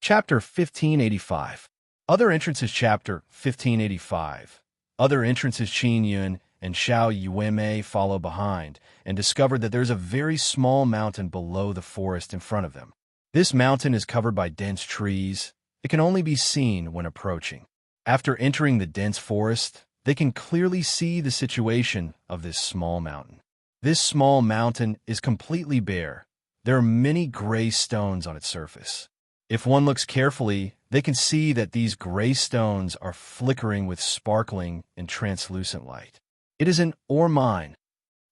Chapter 1585. Other entrances. Chapter 1585. Other entrances. Qin Yun and Xiao Yuemei follow behind and discovered that there's a very small mountain below the forest in front of them. This mountain is covered by dense trees. It can only be seen when approaching. After entering the dense forest, they can clearly see the situation of this small mountain. This small mountain is completely bare. There are many gray stones on its surface. If one looks carefully, they can see that these gray stones are flickering with sparkling and translucent light. It is an ore mine.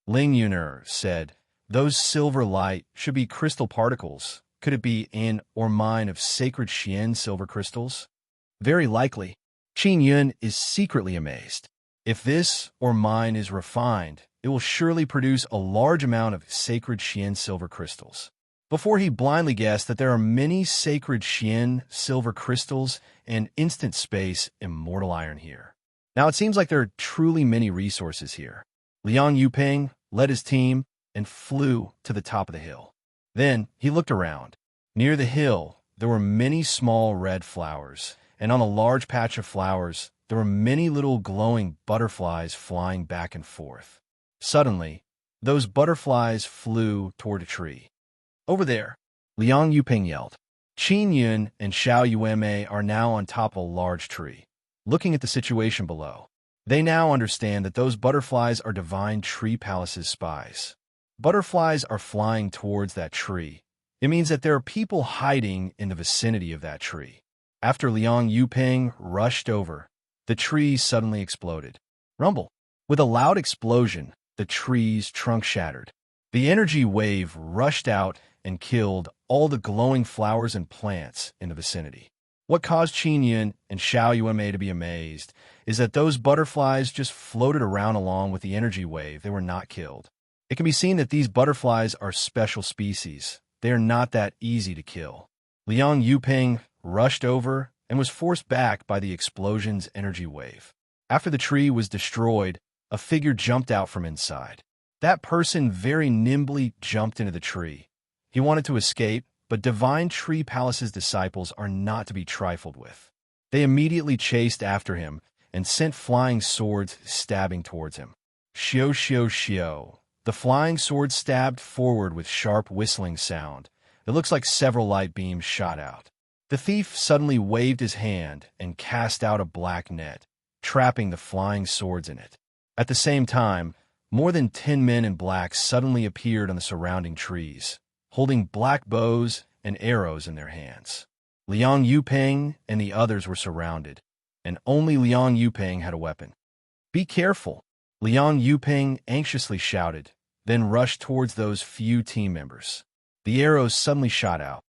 Ling Yuner said, "Those silver light should be crystal particles. Could it be an ore mine of sacred Xian silver crystals?" Very likely. Qin Yun is secretly amazed. If this ore mine is refined, it will surely produce a large amount of sacred Xian silver crystals. Before he blindly guessed that there are many sacred Xian silver crystals and instant space immortal iron here. Now it seems like there are truly many resources here. Liang Yuping led his team and flew to the top of the hill. Then he looked around. Near the hill, there were many small red flowers, and on a large patch of flowers, there were many little glowing butterflies flying back and forth. Suddenly, those butterflies flew toward a tree. "Over there," Liang Yuping yelled. Qin Yun and Xiao Yuemei are now on top of a large tree, looking at the situation below. They now understand that those butterflies are Divine Tree Palace's spies. Butterflies are flying towards that tree. It means that there are people hiding in the vicinity of that tree. After Liang Yuping rushed over, the tree suddenly exploded. Rumble. With a loud explosion, the tree's trunk shattered. The energy wave rushed out and killed all the glowing flowers and plants in the vicinity. What caused Qin Yun and Xiao Yuemei to be amazed is that those butterflies just floated around along with the energy wave. They were not killed. It can be seen that these butterflies are special species. They are not that easy to kill. Liang Yuping rushed over and was forced back by the explosion's energy wave. After the tree was destroyed, a figure jumped out from inside. That person very nimbly jumped into the tree. He wanted to escape, but Divine Tree Palace's disciples are not to be trifled with. They immediately chased after him and sent flying swords stabbing towards him. Shio, shio, shio. The flying sword stabbed forward with sharp whistling sound. It looks like several light beams shot out. The thief suddenly waved his hand and cast out a black net, trapping the flying swords in it. At the same time, more than 10 men in black suddenly appeared on the surrounding trees, holding black bows and arrows in their hands. Liang Yuping and the others were surrounded, and only Liang Yuping had a weapon. "Be careful," Liang Yuping anxiously shouted, then rushed towards those few team members. The arrows suddenly shot out.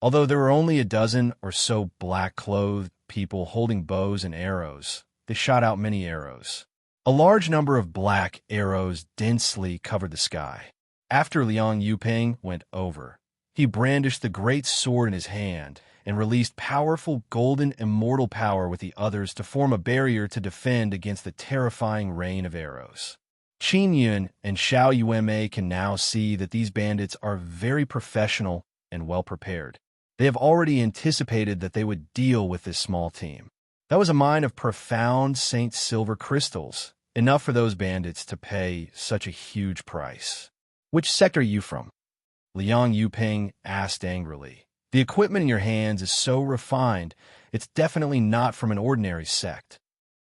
Although there were only a dozen or so black-clothed people holding bows and arrows, they shot out many arrows. A large number of black arrows densely covered the sky. After Liang Yuping went over, he brandished the great sword in his hand and released powerful golden immortal power with the others to form a barrier to defend against the terrifying rain of arrows. Qin Yun and Xiao Yuemei can now see that these bandits are very professional and well-prepared. They have already anticipated that they would deal with this small team. That was a mine of profound Saint Silver crystals, enough for those bandits to pay such a huge price. "Which sector are you from?" Liang Yuping asked angrily. "The equipment in your hands is so refined, it's definitely not from an ordinary sect."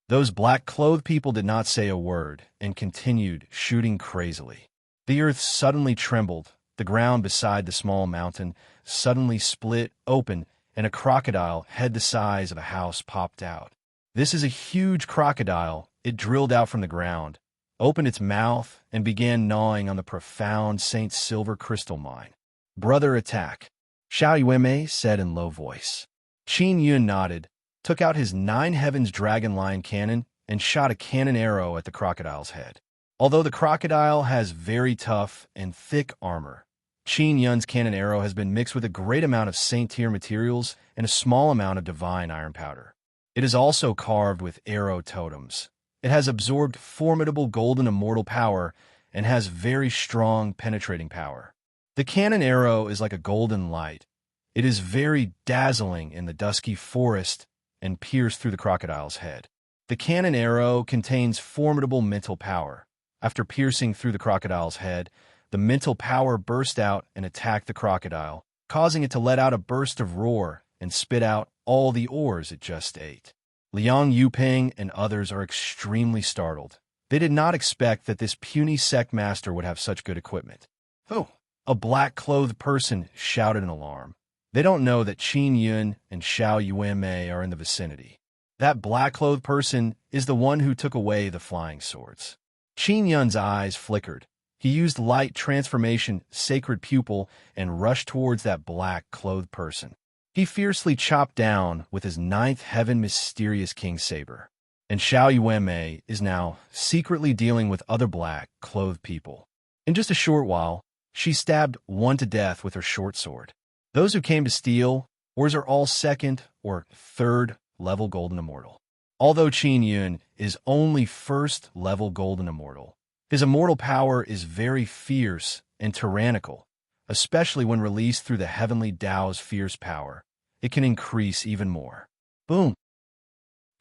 Those black-clothed people did not say a word and continued shooting crazily. The earth suddenly trembled. The ground beside the small mountain suddenly split open, and a crocodile head the size of a house popped out. This is a huge crocodile. It drilled out from the ground, opened its mouth, and began gnawing on the profound Saint Silver crystal mine. "Brother, attack," Xiao Yuemei said in low voice. Qin Yun nodded, took out his 9 Heavens Dragon Lion cannon, and shot a cannon arrow at the crocodile's head. Although the crocodile has very tough and thick armor, Qin Yun's cannon arrow has been mixed with a great amount of Saint-tier materials and a small amount of divine iron powder. It is also carved with arrow totems. It has absorbed formidable golden immortal power and has very strong penetrating power. The cannon arrow is like a golden light. It is very dazzling in the dusky forest and pierced through the crocodile's head. The cannon arrow contains formidable mental power. After piercing through the crocodile's head, the mental power burst out and attacked the crocodile, causing it to let out a burst of roar and spit out all the ores it just ate. Liang Yuping and others are extremely startled. They did not expect that this puny sect master would have such good equipment. Oh! A black-clothed person shouted in alarm. They don't know that Qin Yun and Xiao Yuanmei are in the vicinity. That black-clothed person is the one who took away the flying swords. Qin Yun's eyes flickered. He used light transformation, sacred pupil, and rushed towards that black-clothed person. He fiercely chopped down with his ninth heaven mysterious king saber. And Xiao Yuanmei is now secretly dealing with other black-clothed people. In just a short while, she stabbed one to death with her short sword. Those who came to steal, ores are all second or third level golden immortal. Although Qin Yun is only first level golden immortal, his immortal power is very fierce and tyrannical, especially when released through the heavenly Tao's fierce power. It can increase even more. Boom!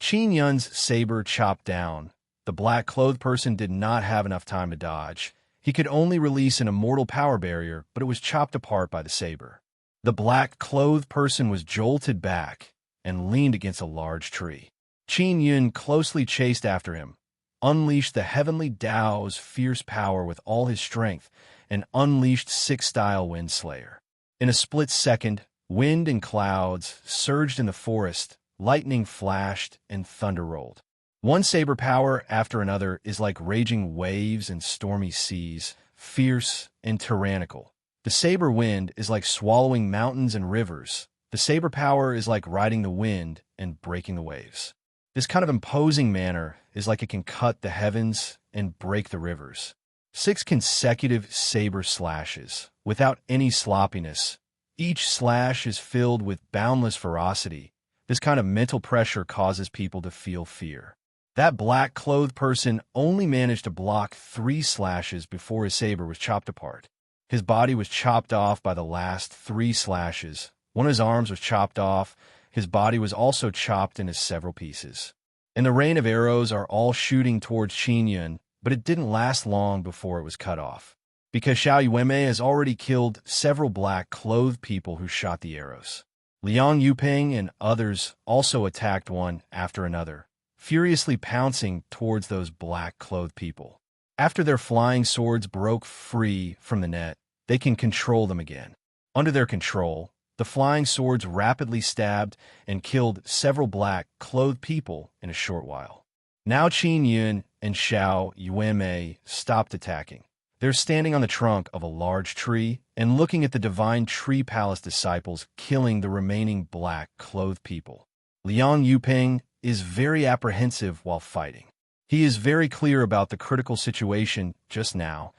Qin Yun's saber chopped down. The black-clothed person did not have enough time to dodge. He could only release an immortal power barrier, but it was chopped apart by the saber. The black-clothed person was jolted back and leaned against a large tree. Qin Yun closely chased after him, unleashed the heavenly Tao's fierce power with all his strength, and unleashed six-style Wind Slayer. In a split second, wind and clouds surged in the forest, lightning flashed, and thunder rolled. One saber power after another is like raging waves and stormy seas, fierce and tyrannical. The saber wind is like swallowing mountains and rivers. The saber power is like riding the wind and breaking the waves. This kind of imposing manner is like it can cut the heavens and break the rivers. 6 consecutive saber slashes, without any sloppiness. Each slash is filled with boundless ferocity. This kind of mental pressure causes people to feel fear. That black-clothed person only managed to block 3 slashes before his saber was chopped apart. His body was chopped off by the last 3 slashes. One of his arms was chopped off. His body was also chopped into several pieces. And the rain of arrows are all shooting towards Qin Yun, but it didn't last long before it was cut off. Because Xiao Yuanmei has already killed several black-clothed people who shot the arrows. Liang Yuping and others also attacked one after another, furiously pouncing towards those black-clothed people. After their flying swords broke free from the net, they can control them again. Under their control, the flying swords rapidly stabbed and killed several black-clothed people in a short while. Now Qin Yun and Xiao Yuanmei stopped attacking. They're standing on the trunk of a large tree and looking at the divine tree palace disciples killing the remaining black-clothed people. Liang Yuping is very apprehensive while fighting. He is very clear about the critical situation just now.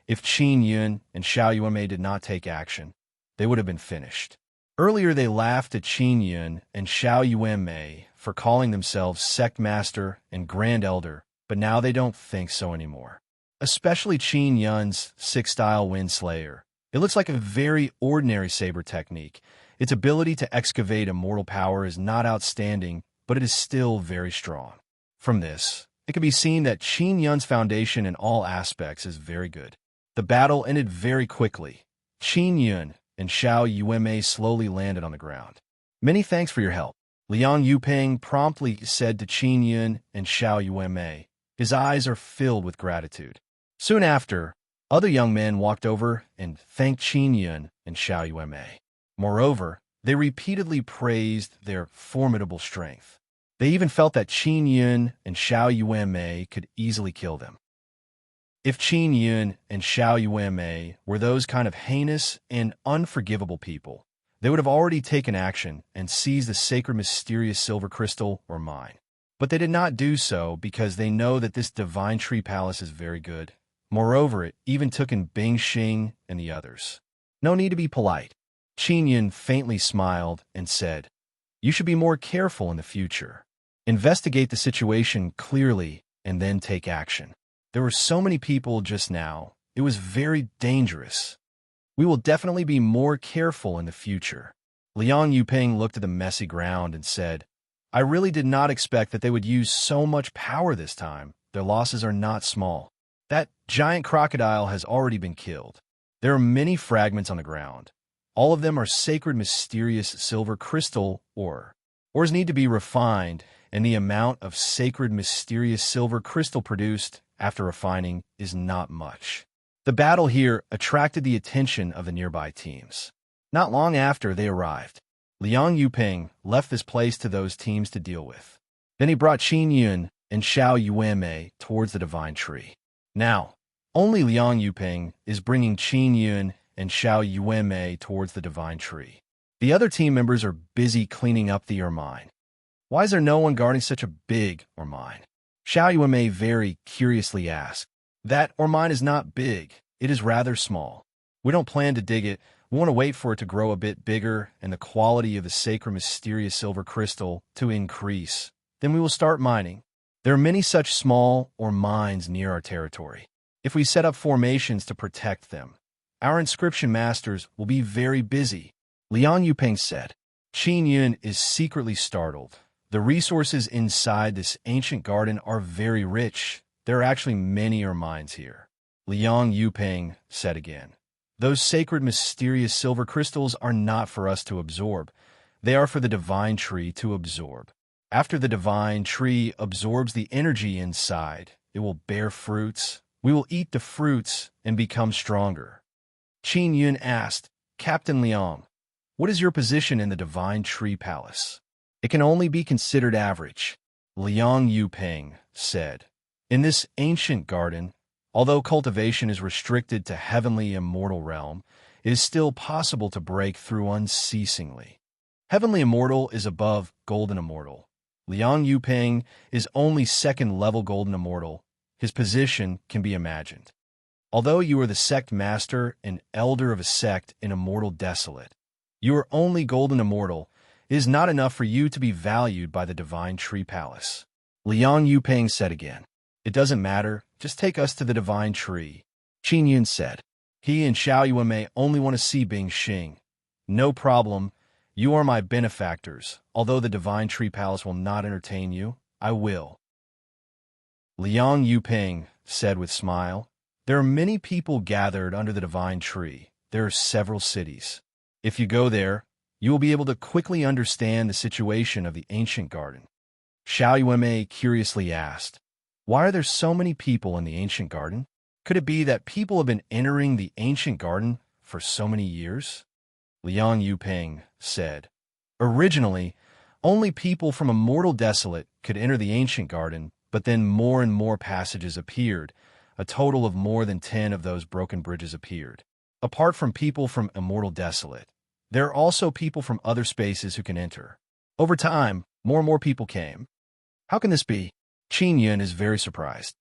If Qin Yun and Xiao Yuanmei did not take action, they would have been finished. Earlier they laughed at Qin Yun and Xiao Yuanmei for calling themselves Sect Master and Grand Elder, but now they don't think so anymore. Especially Qin Yun's 6-style Wind Slayer. It looks like a very ordinary saber technique. Its ability to excavate immortal power is not outstanding, but it is still very strong. From this, it can be seen that Qin Yun's foundation in all aspects is very good. The battle ended very quickly. Qin Yun and Xiao Yuanmei slowly landed on the ground. Many thanks for your help, Liang Yuping promptly said to Qin Yun and Xiao Yuanmei. His eyes are filled with gratitude. Soon after, other young men walked over and thanked Qin Yun and Xiao Yuanmei. Moreover, they repeatedly praised their formidable strength. They even felt that Qin Yun and Xiao Yuanmei could easily kill them. If Qin Yun and Xiao Yuanmei were those kind of heinous and unforgivable people, they would have already taken action and seized the sacred mysterious silver crystal or mine. But they did not do so because they know that this divine tree palace is very good. Moreover, it even took in Bing Xing and the others. No need to be polite. Qin Yun faintly smiled and said, "You should be more careful in the future. Investigate the situation clearly and then take action. There were so many people just now. It was very dangerous. We will definitely be more careful in the future." Liang Yuping looked at the messy ground and said, I really did not expect that they would use so much power this time. Their losses are not small. That giant crocodile has already been killed. There are many fragments on the ground. All of them are sacred mysterious silver crystal ore. Ores need to be refined, and the amount of sacred mysterious silver crystal produced after refining is not much. The battle here attracted the attention of the nearby teams. Not long after they arrived, Liang Yuping left this place to those teams to deal with. Then he brought Qin Yun and Xiao Yuanmei towards the divine tree. Now, only Liang Yuping is bringing Qin Yun and Xiao Yuanmei towards the divine tree. The other team members are busy cleaning up the ermine. Why is there no one guarding such a big ermine? Xiao Yuanmei very curiously asked. That ermine is not big. It is rather small. We don't plan to dig it. We want to wait for it to grow a bit bigger and the quality of the sacred mysterious silver crystal to increase. Then we will start mining. There are many such small ore mines near our territory. If we set up formations to protect them, our inscription masters will be very busy. Liang Yuping said. Qin Yun is secretly startled. The resources inside this ancient garden are very rich. There are actually many ore mines here. Liang Yuping said again. Those sacred mysterious silver crystals are not for us to absorb. They are for the divine tree to absorb. After the divine tree absorbs the energy inside, it will bear fruits. We will eat the fruits and become stronger. Qin Yun asked, Captain Liang, what is your position in the divine tree palace? It can only be considered average. Liang Yuping said, in this ancient garden, although cultivation is restricted to heavenly immortal realm, it is still possible to break through unceasingly. Heavenly immortal is above golden immortal. Liang Yuping is only second-level golden immortal. His position can be imagined. Although you are the sect master and elder of a sect in Immortal Desolate, you are only golden immortal. It is not enough for you to be valued by the divine tree palace. Liang Yuping said again. It doesn't matter. Just take us to the divine tree. Qin Yun said. He and Xiao Yuanmei only want to see Bing Xing. No problem. You are my benefactors. Although the divine tree palace will not entertain you, I will. Liang Yuping said with smile. There are many people gathered under the divine tree. There are several cities. If you go there, you will be able to quickly understand the situation of the ancient garden. Xiao Yuanmei curiously asked. Why are there so many people in the ancient garden? Could it be that people have been entering the ancient garden for so many years? Liang Yuping said. Originally, only people from Immortal Desolate could enter the ancient garden, but then more and more passages appeared. A total of more than 10 of those broken bridges appeared. Apart from people from Immortal Desolate, there are also people from other spaces who can enter. Over time, more and more people came. How can this be? Qin Yun is very surprised.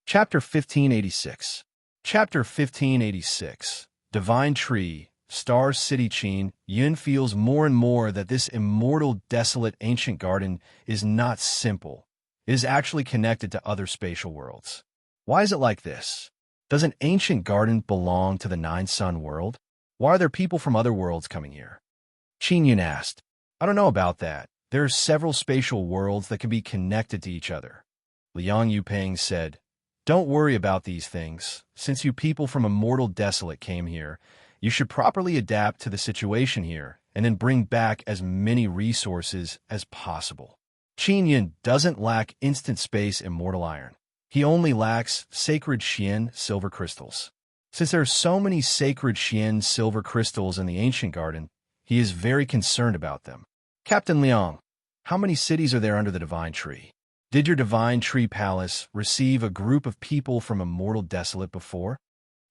Chapter 1586. Chapter 1586. Divine Tree, Star City. Qin Yun feels more and more that this immortal, desolate ancient garden is not simple. It is actually connected to other spatial worlds. Why is it like this? Does an ancient garden belong to the Nine-Sun world? Why are there people from other worlds coming here? Qin Yun asked. I don't know about that. There are several spatial worlds that can be connected to each other. Liang Yuping said, Don't worry about these things. Since you people from Immortal Desolate came here, you should properly adapt to the situation here and then bring back as many resources as possible. Qin Yun doesn't lack instant space immortal iron. He only lacks sacred Xian silver crystals. Since there are so many sacred Xian silver crystals in the ancient garden, he is very concerned about them. Captain Liang, how many cities are there under the divine tree? Did your divine tree palace receive a group of people from Immortal Desolate before?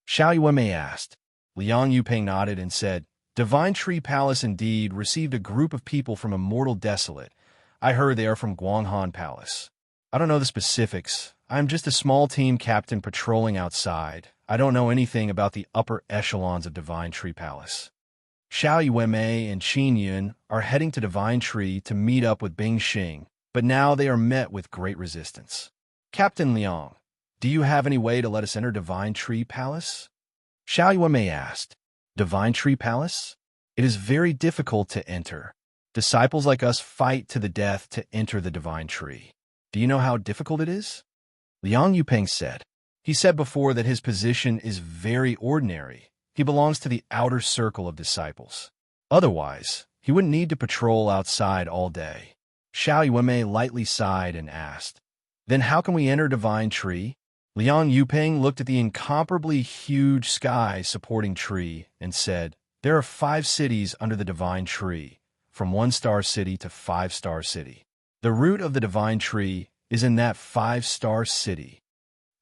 Xiao Yuanmei asked. Liang Yuping nodded and said, Divine Tree Palace indeed received a group of people from Immortal Desolate. I heard they are from Guanghan Palace. I don't know the specifics. I'm just a small team captain patrolling outside. I don't know anything about the upper echelons of Divine Tree Palace. Xiao Yuanmei and Qin Yun are heading to Divine Tree to meet up with Bing Xing, but now they are met with great resistance. Captain Liang, do you have any way to let us enter Divine Tree Palace? Xiao Yuanmei asked. Divine Tree Palace? It is very difficult to enter. Disciples like us fight to the death to enter the divine tree. Do you know how difficult it is? Liang Yupeng said. He said before that his position is very ordinary. He belongs to the outer circle of disciples. Otherwise, he wouldn't need to patrol outside all day. Xiao Yuanmei lightly sighed and asked, "Then how can we enter divine tree?" Liang Yupeng looked at the incomparably huge sky supporting tree and said, "There are 5 cities under the divine tree, from 1-star city to 5-star city. The root of the divine tree is in that 5-star city."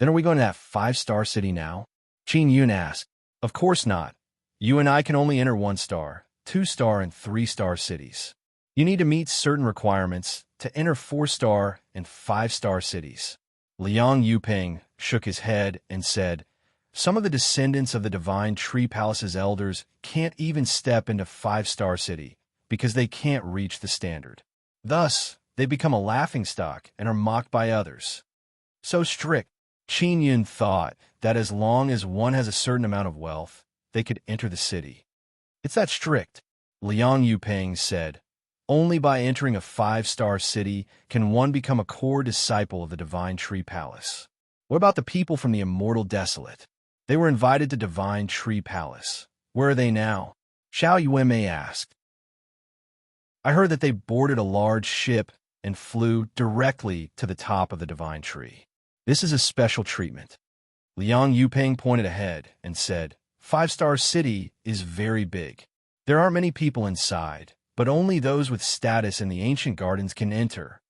"Then are we going to that 5-star city now?" Qin Yun asked. "Of course not. You and I can only enter 1-star, 2-star, and 3-star cities. You need to meet certain requirements to enter 4-star and 5-star cities." Liang Yupeng shook his head and said, "Some of the descendants of the Divine Tree Palace's elders can't even step into 5-star city because they can't reach the standard. Thus, they become a laughingstock and are mocked by others. So strict." Qin Yun thought that as long as one has a certain amount of wealth, they could enter the city. "It's that strict," Liang Yupeng said. "Only by entering a 5-star city can one become a core disciple of the Divine Tree Palace." "What about the people from the Immortal Desolate? They were invited to Divine Tree Palace. Where are they now?" Xiao Yuanmei asked. "I heard that they boarded a large ship and flew directly to the top of the Divine Tree. This is a special treatment." Liang Yupeng pointed ahead and said, 5-star city is very big. There aren't many people inside, but only those with status in the ancient gardens can enter.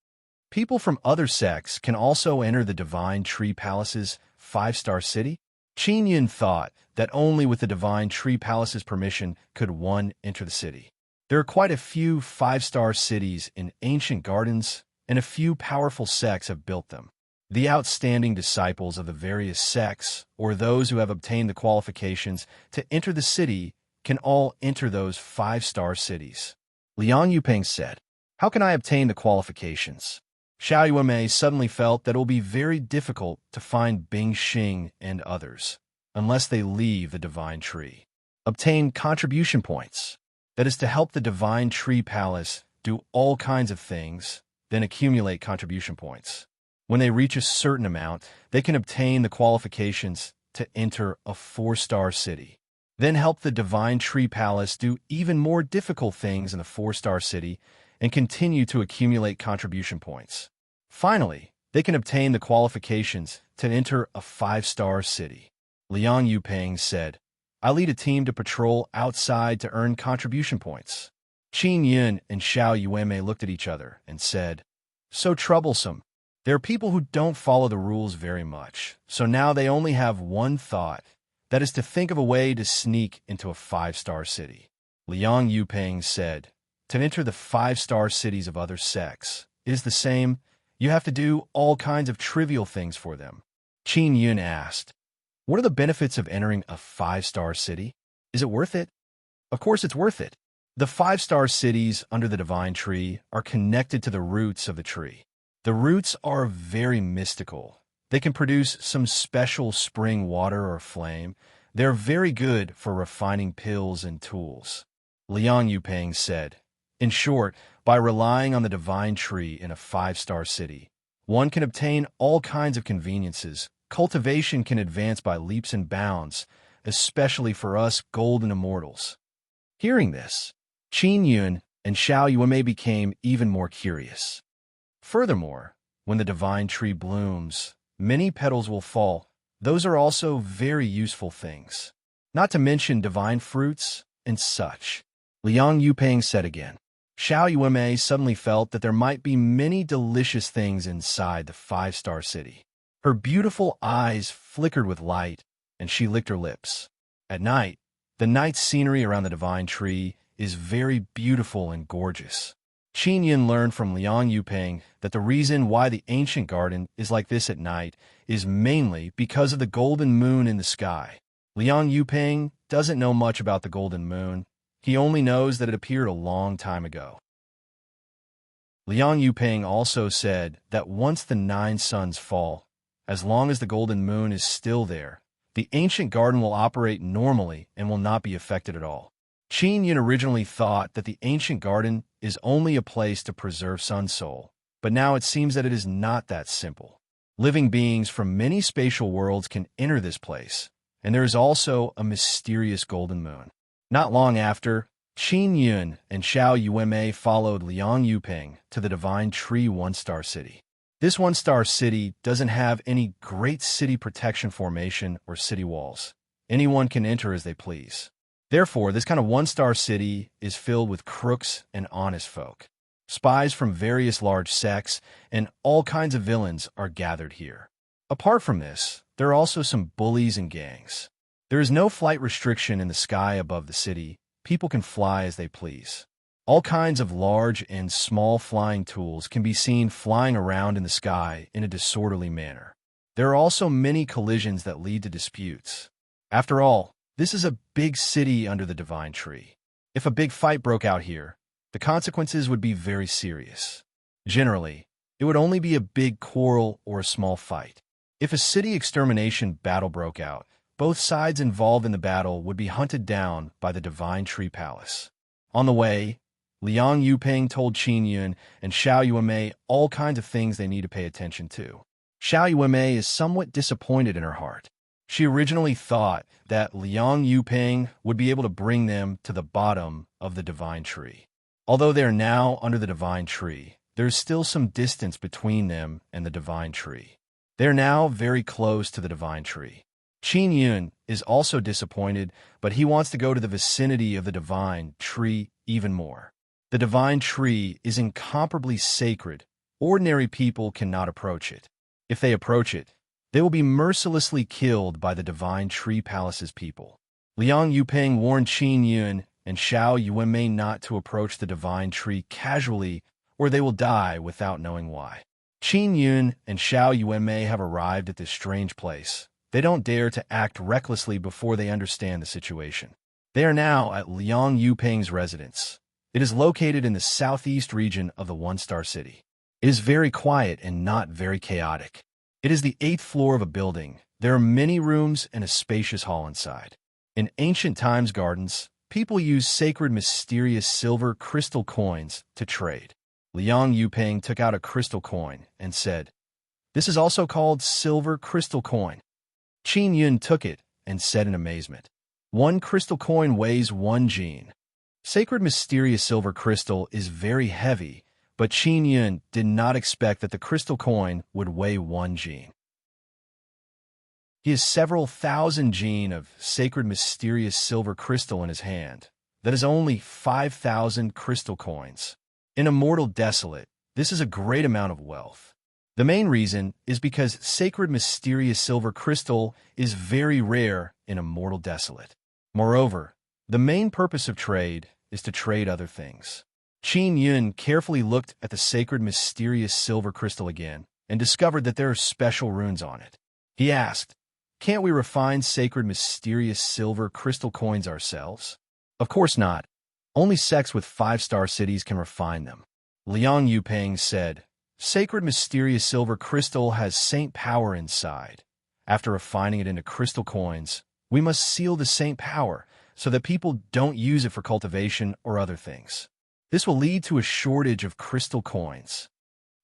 People from other sects can also enter the Divine Tree Palace's 5-star city." Qin Yun thought that only with the Divine Tree Palace's permission could one enter the city. There are quite a few 5-star cities in ancient gardens, and a few powerful sects have built them. The outstanding disciples of the various sects, or those who have obtained the qualifications to enter the city, can all enter those 5-star cities. Liang Yupeng said, "How can I obtain the qualifications?" Xiao Yuanmei suddenly felt that it will be very difficult to find Bing Xing and others, unless they leave the Divine Tree. Obtain contribution points. That is to help the Divine Tree Palace do all kinds of things, then accumulate contribution points. When they reach a certain amount, they can obtain the qualifications to enter a 4-star city. Then help the Divine Tree Palace do even more difficult things in the 4-star city and continue to accumulate contribution points. Finally, they can obtain the qualifications to enter a 5-star city. Liang Yupeng said, "I lead a team to patrol outside to earn contribution points." Qin Yun and Xiao Yuanmei looked at each other and said, "So troublesome. There are people who don't follow the rules very much, so now they only have one thought, that is to think of a way to sneak into a 5-star city." Liang Yupeng said, "To enter the 5-star cities of other sects, it is the same. You have to do all kinds of trivial things for them." Qin Yun asked, "What are the benefits of entering a 5-star city? Is it worth it?" "Of course it's worth it. The 5-star cities under the Divine Tree are connected to the roots of the tree. The roots are very mystical. They can produce some special spring water or flame. They're very good for refining pills and tools." Liang Yupeng said, "In short, by relying on the Divine Tree in a 5-star city, one can obtain all kinds of conveniences. Cultivation can advance by leaps and bounds, especially for us golden immortals." Hearing this, Qin Yun and Xiao Yuanmei became even more curious. Furthermore, when the Divine Tree blooms, many petals will fall. Those are also very useful things. Not to mention divine fruits and such. Liang Yupeng said again. Xiao Yuanmei suddenly felt that there might be many delicious things inside the 5-star city. Her beautiful eyes flickered with light, and she licked her lips. At night, the night scenery around the Divine Tree is very beautiful and gorgeous. Qin Yun learned from Liang Yupeng that the reason why the ancient garden is like this at night is mainly because of the golden moon in the sky. Liang Yupeng doesn't know much about the golden moon. He only knows that it appeared a long time ago. Liang Yupeng also said that once the 9 suns fall, as long as the golden moon is still there, The ancient garden will operate normally and will not be affected at all. Qin Yun originally thought that the ancient garden is only a place to preserve Sun Soul, but now it seems that it is not that simple. Living beings from many spatial worlds can enter this place, and there is also a mysterious golden moon. Not long after, Qin Yun and Xiao Yuanmei followed Liang Yuping to the Divine Tree One-Star City. This one-star city doesn't have any great city protection formation or city walls. Anyone can enter as they please. Therefore, this kind of one-star city is filled with crooks and honest folk. Spies from various large sects and all kinds of villains are gathered here. Apart from this, there are also some bullies and gangs. There is no flight restriction in the sky above the city. People can fly as they please. All kinds of large and small flying tools can be seen flying around in the sky in a disorderly manner. There are also many collisions that lead to disputes. After all, this is a big city under the Divine Tree. If a big fight broke out here, the consequences would be very serious. Generally, it would only be a big quarrel or a small fight. If a city extermination battle broke out, both sides involved in the battle would be hunted down by the Divine Tree Palace. On the way, Liang Yuping told Qin Yun and Xiao Yuanmei all kinds of things they need to pay attention to. Xiao Yuanmei is somewhat disappointed in her heart. She originally thought that Liang Yuping would be able to bring them to the bottom of the Divine Tree. Although they are now under the Divine Tree, there is still some distance between them and the Divine Tree. They are now very close to the Divine Tree. Qin Yun is also disappointed, but he wants to go to the vicinity of the Divine Tree even more. The Divine Tree is incomparably sacred. Ordinary people cannot approach it. If they approach it, they will be mercilessly killed by the Divine Tree Palace's people. Liang Yuping warned Qin Yun and Xiao Yuanmei not to approach the Divine Tree casually, or they will die without knowing why. Qin Yun and Xiao Yuanmei have arrived at this strange place. They don't dare to act recklessly before they understand the situation. They are now at Liang Yuping's residence. It is located in the southeast region of the one-star city. It is very quiet and not very chaotic. It is the 8th floor of a building. There are many rooms and a spacious hall inside. In ancient times gardens, people used sacred mysterious silver crystal coins to trade. Liang Yuping took out a crystal coin and said, "This is also called silver crystal coin." Qin Yun took it and said in amazement, "One crystal coin weighs 1 jin." Sacred mysterious silver crystal is very heavy, but Qin Yun did not expect that the crystal coin would weigh 1 jin. He has several thousand jin of sacred mysterious silver crystal in his hand. That is only 5,000 crystal coins. In Immortal Desolate, this is a great amount of wealth. The main reason is because sacred mysterious silver crystal is very rare in Immortal Desolate. Moreover, the main purpose of trade is to trade other things. Qin Yun carefully looked at the sacred mysterious silver crystal again and discovered that there are special runes on it. He asked, "Can't we refine sacred mysterious silver crystal coins ourselves?" "Of course not. Only sects with 5-star cities can refine them." Liang Yuping said, "Sacred mysterious silver crystal has saint power inside. After refining it into crystal coins, we must seal the saint power so that people don't use it for cultivation or other things. This will lead to a shortage of crystal coins."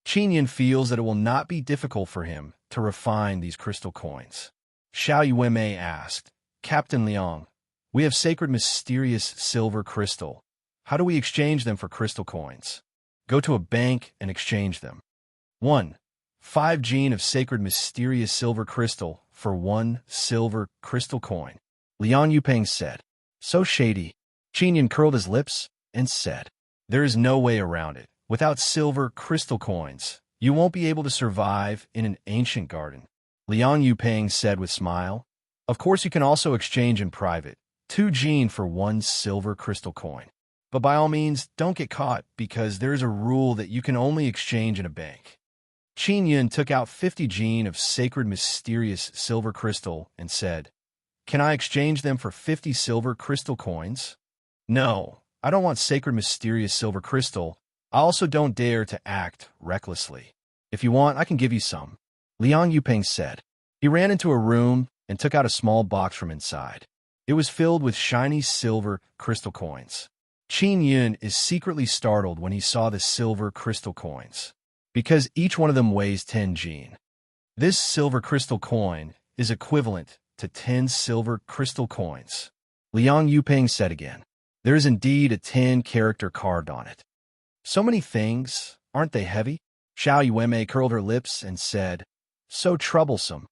Qin Yun feels that it will not be difficult for him to refine these crystal coins. Xiao Yuanmei asked, "Captain Liang, we have sacred mysterious silver crystal. How do we exchange them for crystal coins?" "Go to a bank and exchange them. 5 jin of sacred mysterious silver crystal for 1 silver crystal coin," Liang Yuping said. "So shady." Qin Yun curled his lips and said, "There is no way around it. Without silver crystal coins, you won't be able to survive in an ancient garden." Liang Yuping said with smile, "Of course you can also exchange in private, 2 jin for 1 silver crystal coin. But by all means, don't get caught because there is a rule that you can only exchange in a bank." Qin Yun took out 50 jin of sacred mysterious silver crystal and said, "Can I exchange them for 50 silver crystal coins?" "No, I don't want sacred mysterious silver crystal. I also don't dare to act recklessly. If you want, I can give you some," Liang Yuping said. He ran into a room and took out a small box from inside. It was filled with shiny silver crystal coins. Qin Yun is secretly startled when he saw the silver crystal coins, because each one of them weighs 10 jin. This silver crystal coin is equivalent to 10 silver crystal coins. Liang Yuping said again. There is indeed a 10-character carved on it. So many things, aren't they heavy? Xiao Yueme curled her lips and said, so troublesome.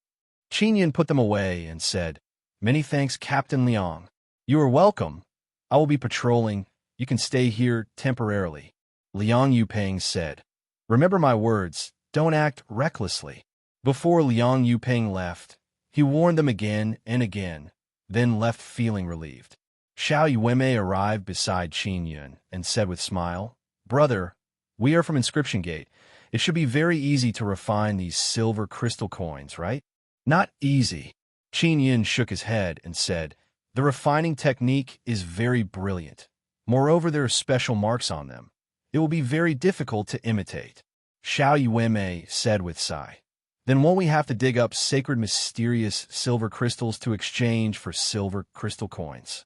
Qin Yun put them away and said, many thanks, Captain Liang. You are welcome. I will be patrolling. You can stay here temporarily. Liang Yuping said, remember my words, don't act recklessly. Before Liang Yuping left, he warned them again and again, then left feeling relieved. Xiao Yueme arrived beside Qin Yun and said with smile, brother, we are from Inscription Gate. It should be very easy to refine these silver crystal coins, right? Not easy. Qin Yun shook his head and said, the refining technique is very brilliant. Moreover, there are special marks on them. It will be very difficult to imitate. Xiao Yueme said with sigh. Then won't we have to dig up sacred mysterious silver crystals to exchange for silver crystal coins?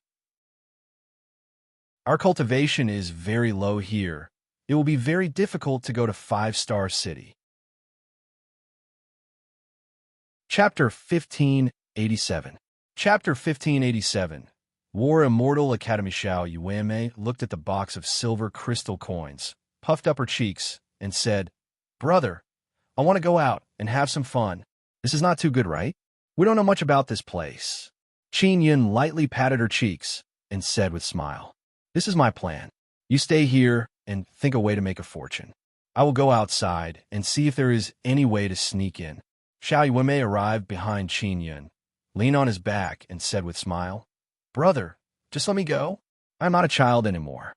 Our cultivation is very low here. It will be very difficult to go to 5-star city. Chapter 1587. Chapter 1587. War Immortal Academy. Xiao Yueme looked at the box of silver crystal coins, puffed up her cheeks, and said, brother, I want to go out and have some fun. This is not too good, right? We don't know much about this place. Qin Yun lightly patted her cheeks and said with smile, this is my plan. You stay here and think a way to make a fortune. I will go outside and see if there is any way to sneak in. Xiao Yueme arrived behind Qin Yun, leaned on his back, and said with smile, brother, just let me go. I'm not a child anymore.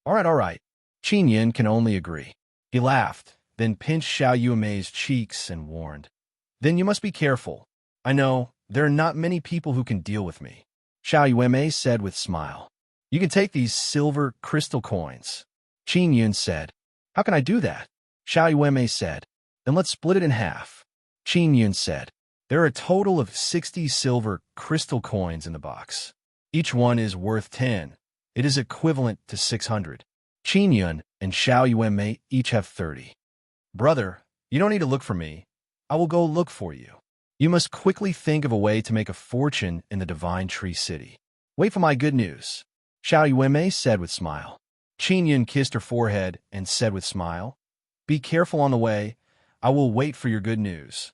All right. Qin Yun can only agree. He laughed, then pinched Xiao Yueme's cheeks and warned, then you must be careful. I know, there are not many people who can deal with me. Xiao Yueme said with smile, you can take these silver crystal coins. Qin Yun said, how can I do that? Xiao Yueme said, then let's split it in half. Qin Yun said, there are a total of 60 silver crystal coins in the box. Each one is worth 10. It is equivalent to 600. Qin Yun and Xiao Yueme each have 30. Brother, you don't need to look for me. I will go look for you. You must quickly think of a way to make a fortune in the Divine Tree City. Wait for my good news. Xiao Yueme said with smile. Qin Yun kissed her forehead and said with smile, be careful on the way. I will wait for your good news.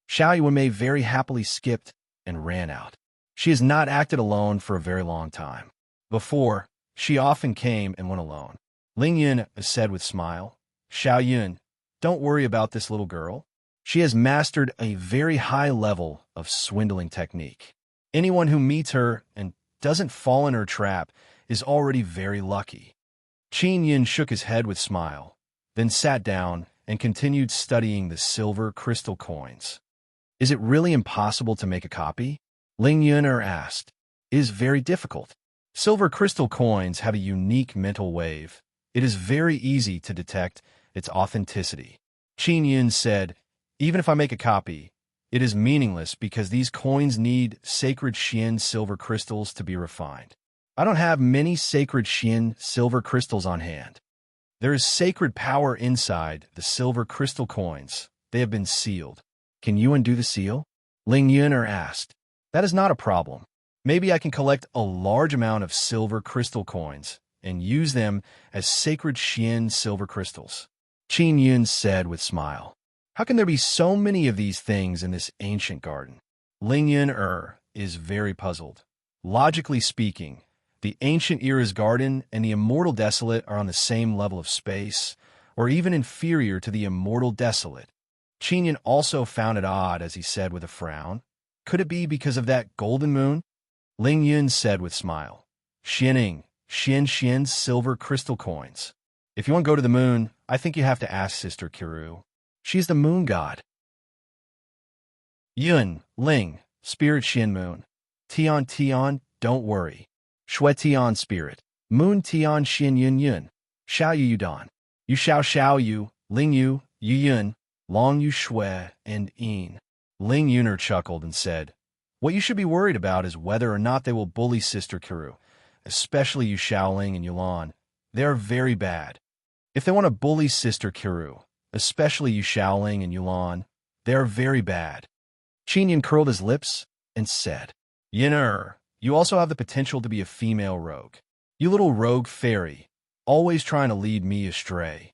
Xiao Yueme very happily skipped and ran out. She has not acted alone for a very long time. Before, she often came and went alone. Ling Yun said with smile, Xiao Yun, don't worry about this little girl. She has mastered a very high level of swindling technique. Anyone who meets her and doesn't fall in her trap is already very lucky. Qin Yun shook his head with smile, then sat down and continued studying the silver crystal coins. Is it really impossible to make a copy? Ling Yun asked. It is very difficult. Silver crystal coins have a unique mental wave. It is very easy to detect its authenticity. Qin Yun said, even if I make a copy, it is meaningless because these coins need sacred Xian silver crystals to be refined. I don't have many sacred Xian silver crystals on hand. There is sacred power inside the silver crystal coins. They have been sealed. Can you undo the seal? Ling Yun asked. That is not a problem. Maybe I can collect a large amount of silver crystal coins and use them as sacred Xian silver crystals. Qin Yun said with smile. How can there be so many of these things in this ancient garden? Ling Yun is very puzzled. Logically speaking, the ancient era's garden and the immortal desolate are on the same level of space, or even inferior to the immortal desolate. Qin Yun also found it odd as he said with a frown, could it be because of that golden moon? Ling Yun said with smile, Xianing, Xian silver crystal coins. If you want to go to the moon, I think you have to ask Sister Kiru. She's the moon god. Yun, Ling, spirit Xian moon. Tian, don't worry. Shui Tian spirit. Moon Tian Xian Yun. Xiao Yu Dan. Yu Xiao Yu, Ling Yu Yun, Long Yu Shui, and Yin. Ling Yuner chuckled and said, What you should be worried about is whether or not they will bully Sister Kiru, especially you Shaoling and Yulan. They are very bad. If they want to bully Sister Kiru, especially you Shaoling and Yulan, they are very bad. Qin Yin curled his lips and said, Yin'er, you also have the potential to be a female rogue. You little rogue fairy, always trying to lead me astray.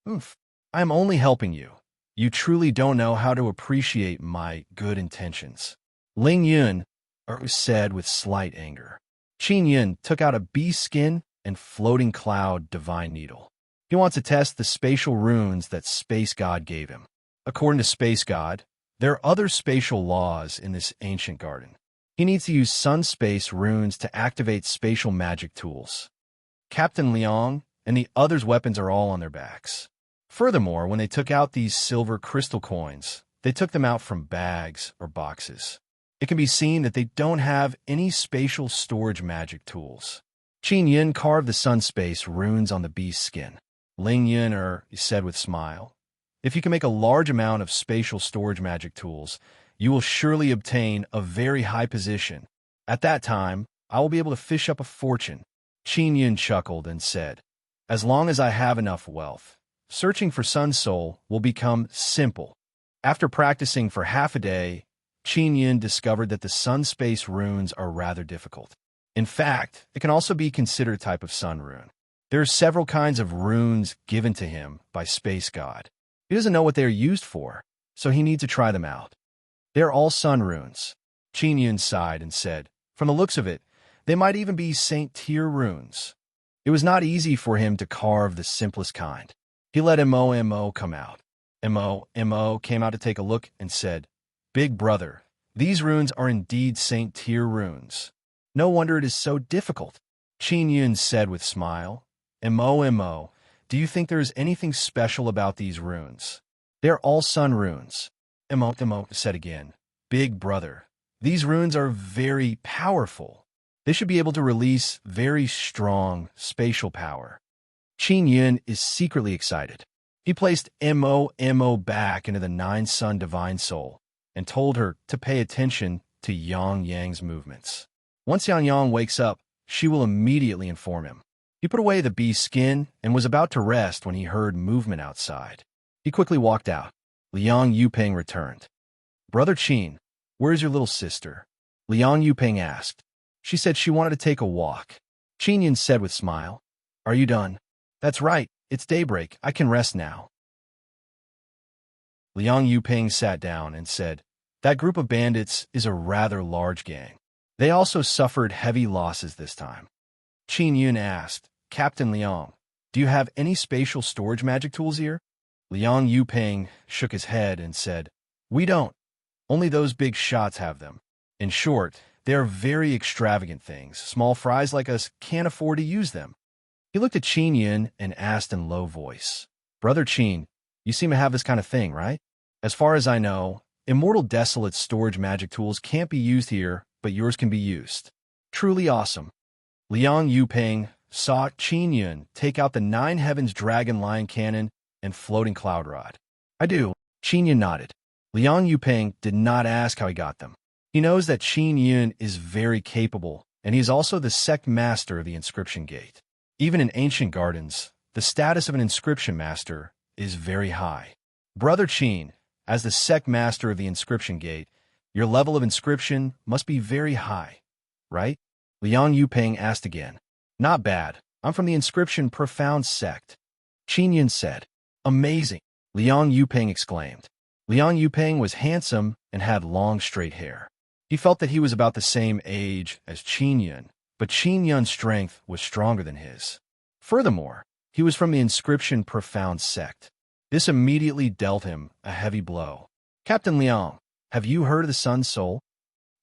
Oof, I am only helping you. You truly don't know how to appreciate my good intentions. Ling Yun said with slight anger. Qin Yin took out a bee skin and floating cloud divine needle. He wants to test the spatial runes that Space God gave him. According to Space God, there are other spatial laws in this ancient garden. He needs to use sun space runes to activate spatial magic tools. Captain Liang and the others' weapons are all on their backs. Furthermore, when they took out these silver crystal coins, they took them out from bags or boxes. It can be seen that they don't have any spatial storage magic tools. Qin Yin carved the sun space runes on the beast's skin. Ling Yin said with smile, if you can make a large amount of spatial storage magic tools, you will surely obtain a very high position. At that time, I will be able to fish up a fortune. Qin Yin chuckled and said, as long as I have enough wealth, searching for Sun Soul will become simple. After practicing for half a day, Qin Yin discovered that the sun space runes are rather difficult. In fact, it can also be considered a type of sun rune. There are several kinds of runes given to him by Space God. He doesn't know what they are used for, so he needs to try them out. They are all sun runes. Qin Yin sighed and said, from the looks of it, they might even be Saint Tier runes. It was not easy for him to carve the simplest kind. He let Mo come out. Mo came out to take a look and said, Big brother, these runes are indeed Saint Tier runes. No wonder it is so difficult. Qin Yin said with smile, Mo, do you think there is anything special about these runes? They are all sun runes. Mo said again, Big brother, these runes are very powerful. They should be able to release very strong spatial power. Qin Yin is secretly excited. He placed Mo back into the Nine Sun Divine Soul and told her to pay attention to Yang Yang's movements. Once Yang Yang wakes up, she will immediately inform him. He put away the bee's skin and was about to rest when he heard movement outside. He quickly walked out. Liang Yuping returned. Brother Qin, where's your little sister? Liang Yuping asked. She said she wanted to take a walk. Qin Yin said with smile, Are you done? That's right, it's daybreak, I can rest now. Liang Yuping sat down and said, That group of bandits is a rather large gang. They also suffered heavy losses this time. Qin Yin asked, Captain Liang, do you have any spatial storage magic tools here? Liang Yuping shook his head and said, We don't. Only those big shots have them. In short, they are very extravagant things. Small fries like us can't afford to use them. He looked at Qin Yin and asked in low voice, Brother Qin, you seem to have this kind of thing, right? As far as I know, Immortal Desolate's storage magic tools can't be used here, but yours can be used. Truly awesome. Liang Yuping saw Qin Yin take out the Nine Heavens Dragon Lion Cannon and floating cloud rod. I do. Qin Yin nodded. Liang Yuping did not ask how he got them. He knows that Qin Yin is very capable, and he is also the sect master of the inscription gate. Even in ancient gardens, the status of an inscription master is very high. Brother Qin, as the sect master of the inscription gate, your level of inscription must be very high, right? Liang Yuping asked again. Not bad. I'm from the inscription profound sect. Qin Yin said. Amazing. Liang Yuping exclaimed. Liang Yuping was handsome and had long straight hair. He felt that he was about the same age as Qin Yin, but Qin Yin's strength was stronger than his. Furthermore, he was from the inscription profound sect. This immediately dealt him a heavy blow. Captain Liang, have you heard of the Sun Soul?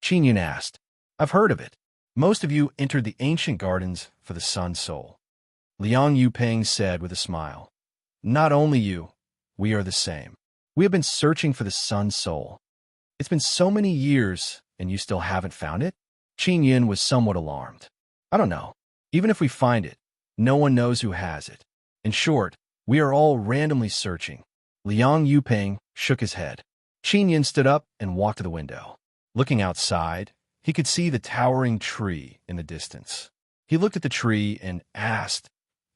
Qin Yin asked. I've heard of it. Most of you entered the ancient gardens for the Sun Soul. Liang Yuping said with a smile. Not only you, we are the same. We have been searching for the Sun Soul. It's been so many years, and you still haven't found it? Qin Yin was somewhat alarmed. I don't know. Even if we find it, no one knows who has it. In short, we are all randomly searching. Liang Yuping shook his head. Qin Yin stood up and walked to the window. Looking outside, he could see the towering tree in the distance. He looked at the tree and asked,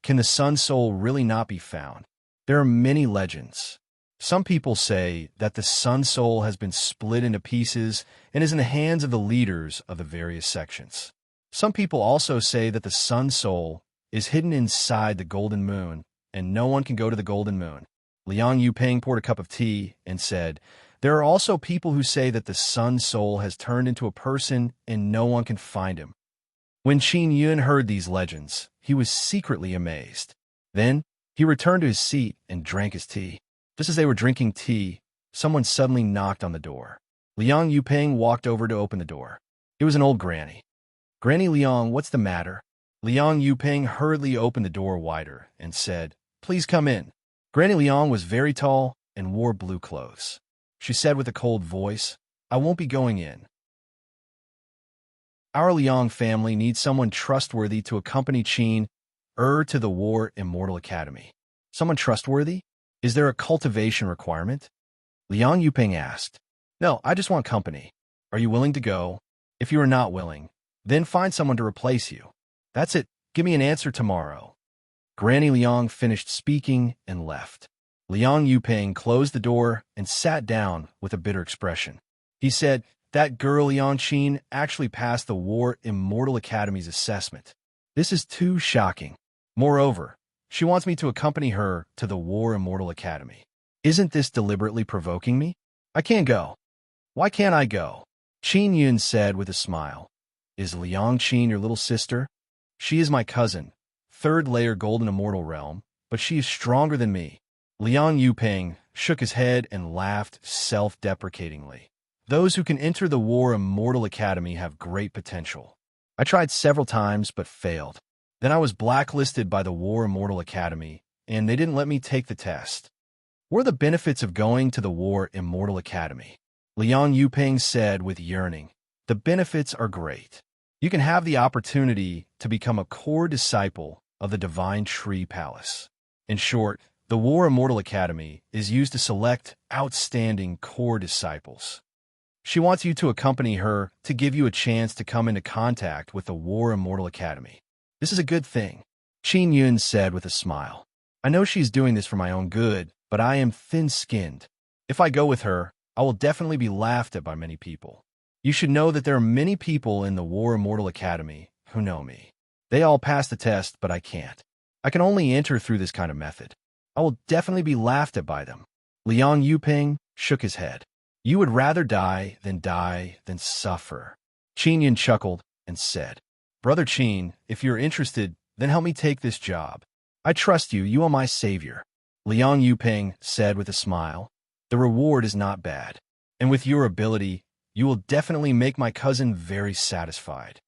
"Can the sun soul really not be found?" There are many legends. Some people say that the sun soul has been split into pieces and is in the hands of the leaders of the various sections. Some people also say that the sun soul is hidden inside the golden moon, and no one can go to the golden moon. Liang Yuping poured a cup of tea and said, "There are also people who say that the sun soul has turned into a person and no one can find him." When Qin Yun heard these legends, he was secretly amazed. Then he returned to his seat and drank his tea. Just as they were drinking tea, someone suddenly knocked on the door. Liang Yuping walked over to open the door. It was an old granny. "Granny Liang, what's the matter?" Liang Yuping hurriedly opened the door wider and said, "Please come in." Granny Liang was very tall and wore blue clothes. She said with a cold voice, "I won't be going in. Our Liang family needs someone trustworthy to accompany Qin to the War Immortal Academy." "Someone trustworthy? Is there a cultivation requirement?" Liang Yuping asked. "No, I just want company. Are you willing to go? If you are not willing, then find someone to replace you. That's it. Give me an answer tomorrow." Granny Liang finished speaking and left. Liang Yuping closed the door and sat down with a bitter expression. He said, "That girl Liang Qin actually passed the War Immortal Academy's assessment. This is too shocking. Moreover, she wants me to accompany her to the War Immortal Academy. Isn't this deliberately provoking me? I can't go." "Why can't I go?" Qin Yun said with a smile. "Is Liang Qin your little sister?" "She is my cousin, third layer Golden Immortal Realm, but she is stronger than me." Liang Yuping shook his head and laughed self-deprecatingly. "Those who can enter the War Immortal Academy have great potential. I tried several times but failed. Then I was blacklisted by the War Immortal Academy, and they didn't let me take the test." "What are the benefits of going to the War Immortal Academy?" Liang Yuping said with yearning. "The benefits are great. You can have the opportunity to become a core disciple of the Divine Tree Palace. In short, the War Immortal Academy is used to select outstanding core disciples. She wants you to accompany her to give you a chance to come into contact with the War Immortal Academy. This is a good thing," Qin Yun said with a smile. "I know she's doing this for my own good, but I am thin-skinned. If I go with her, I will definitely be laughed at by many people. You should know that there are many people in the War Immortal Academy who know me. They all pass the test, but I can't. I can only enter through this kind of method. I will definitely be laughed at by them." Liang Yuping shook his head. "You would rather die than suffer." Qin Yun chuckled and said, "Brother Qin, if you're interested, then help me take this job. I trust you, you are my savior." Liang Yuping said with a smile, "The reward is not bad, and with your ability, you will definitely make my cousin very satisfied."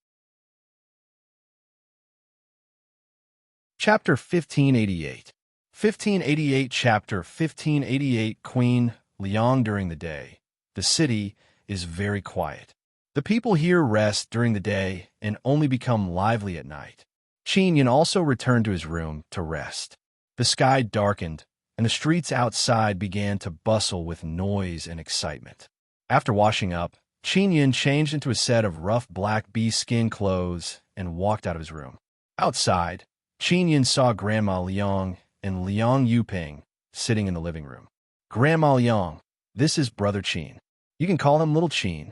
Chapter 1588. 1588 Chapter 1588 Queen Liang during the day. The city is very quiet. The people here rest during the day and only become lively at night. Qin Yun also returned to his room to rest. The sky darkened, and the streets outside began to bustle with noise and excitement. After washing up, Qin Yun changed into a set of rough black bee skin clothes and walked out of his room. Outside, Qin Yun saw Grandma Liang and Liang Yuping sitting in the living room. "Grandma Liang, this is Brother Qin. You can call him Little Qin,"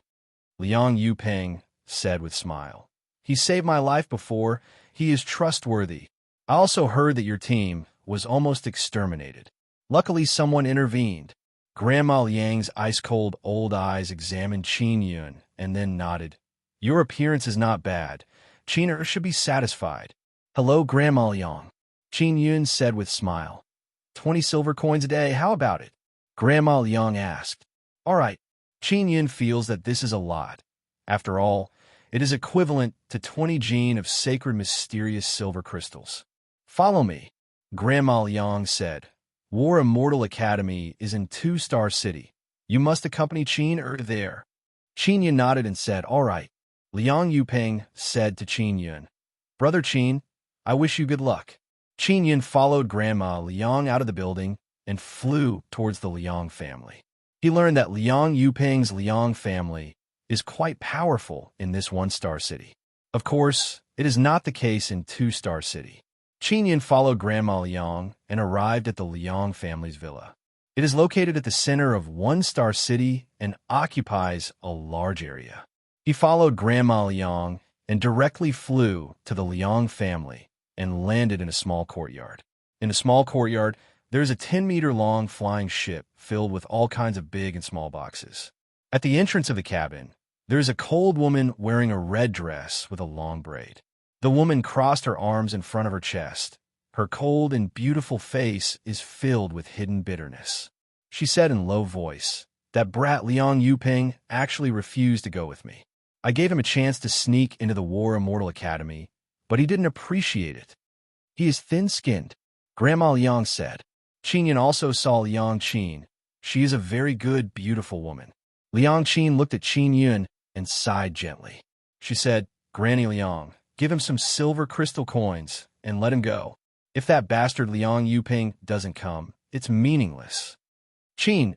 Liang Yuping said with a smile. "He saved my life before. He is trustworthy. I also heard that your team was almost exterminated. Luckily, someone intervened." Grandma Liang's ice-cold old eyes examined Qin Yun and then nodded. "Your appearance is not bad. Qin should be satisfied." "Hello, Grandma Liang," Qin Yun said with a smile. 20 silver coins a day, how about it?" Grandma Liang asked. "All right." Qin Yun feels that this is a lot. After all, it is equivalent to 20 gene of sacred mysterious silver crystals. "Follow me," Grandma Liang said. "War Immortal Academy is in 2-Star City. You must accompany Qin there." Qin Yun nodded and said, "All right." Liang Yuping said to Qin Yun, "Brother Qin, I wish you good luck." Qin Yun followed Grandma Liang out of the building and flew towards the Liang family. He learned that Liang Yuping's Liang family is quite powerful in this one-star city. Of course, it is not the case in two-star city. Qin Yun followed Grandma Liang and arrived at the Liang family's villa. It is located at the center of one-star city and occupies a large area. He followed Grandma Liang and directly flew to the Liang family and landed in a small courtyard. In a small courtyard, there is a 10-meter-long flying ship filled with all kinds of big and small boxes. At the entrance of the cabin, there is a cold woman wearing a red dress with a long braid. The woman crossed her arms in front of her chest. Her cold and beautiful face is filled with hidden bitterness. She said in a low voice, "That brat Liang Yuping actually refused to go with me. I gave him a chance to sneak into the War Immortal Academy, but he didn't appreciate it. He is thin-skinned," Grandma Liang said. Qin Yun also saw Liang Qin. She is a very good, beautiful woman. Liang Qin looked at Qin Yun and sighed gently. She said, "Granny Liang, give him some silver crystal coins and let him go. If that bastard Liang Yuping doesn't come, it's meaningless." Qin,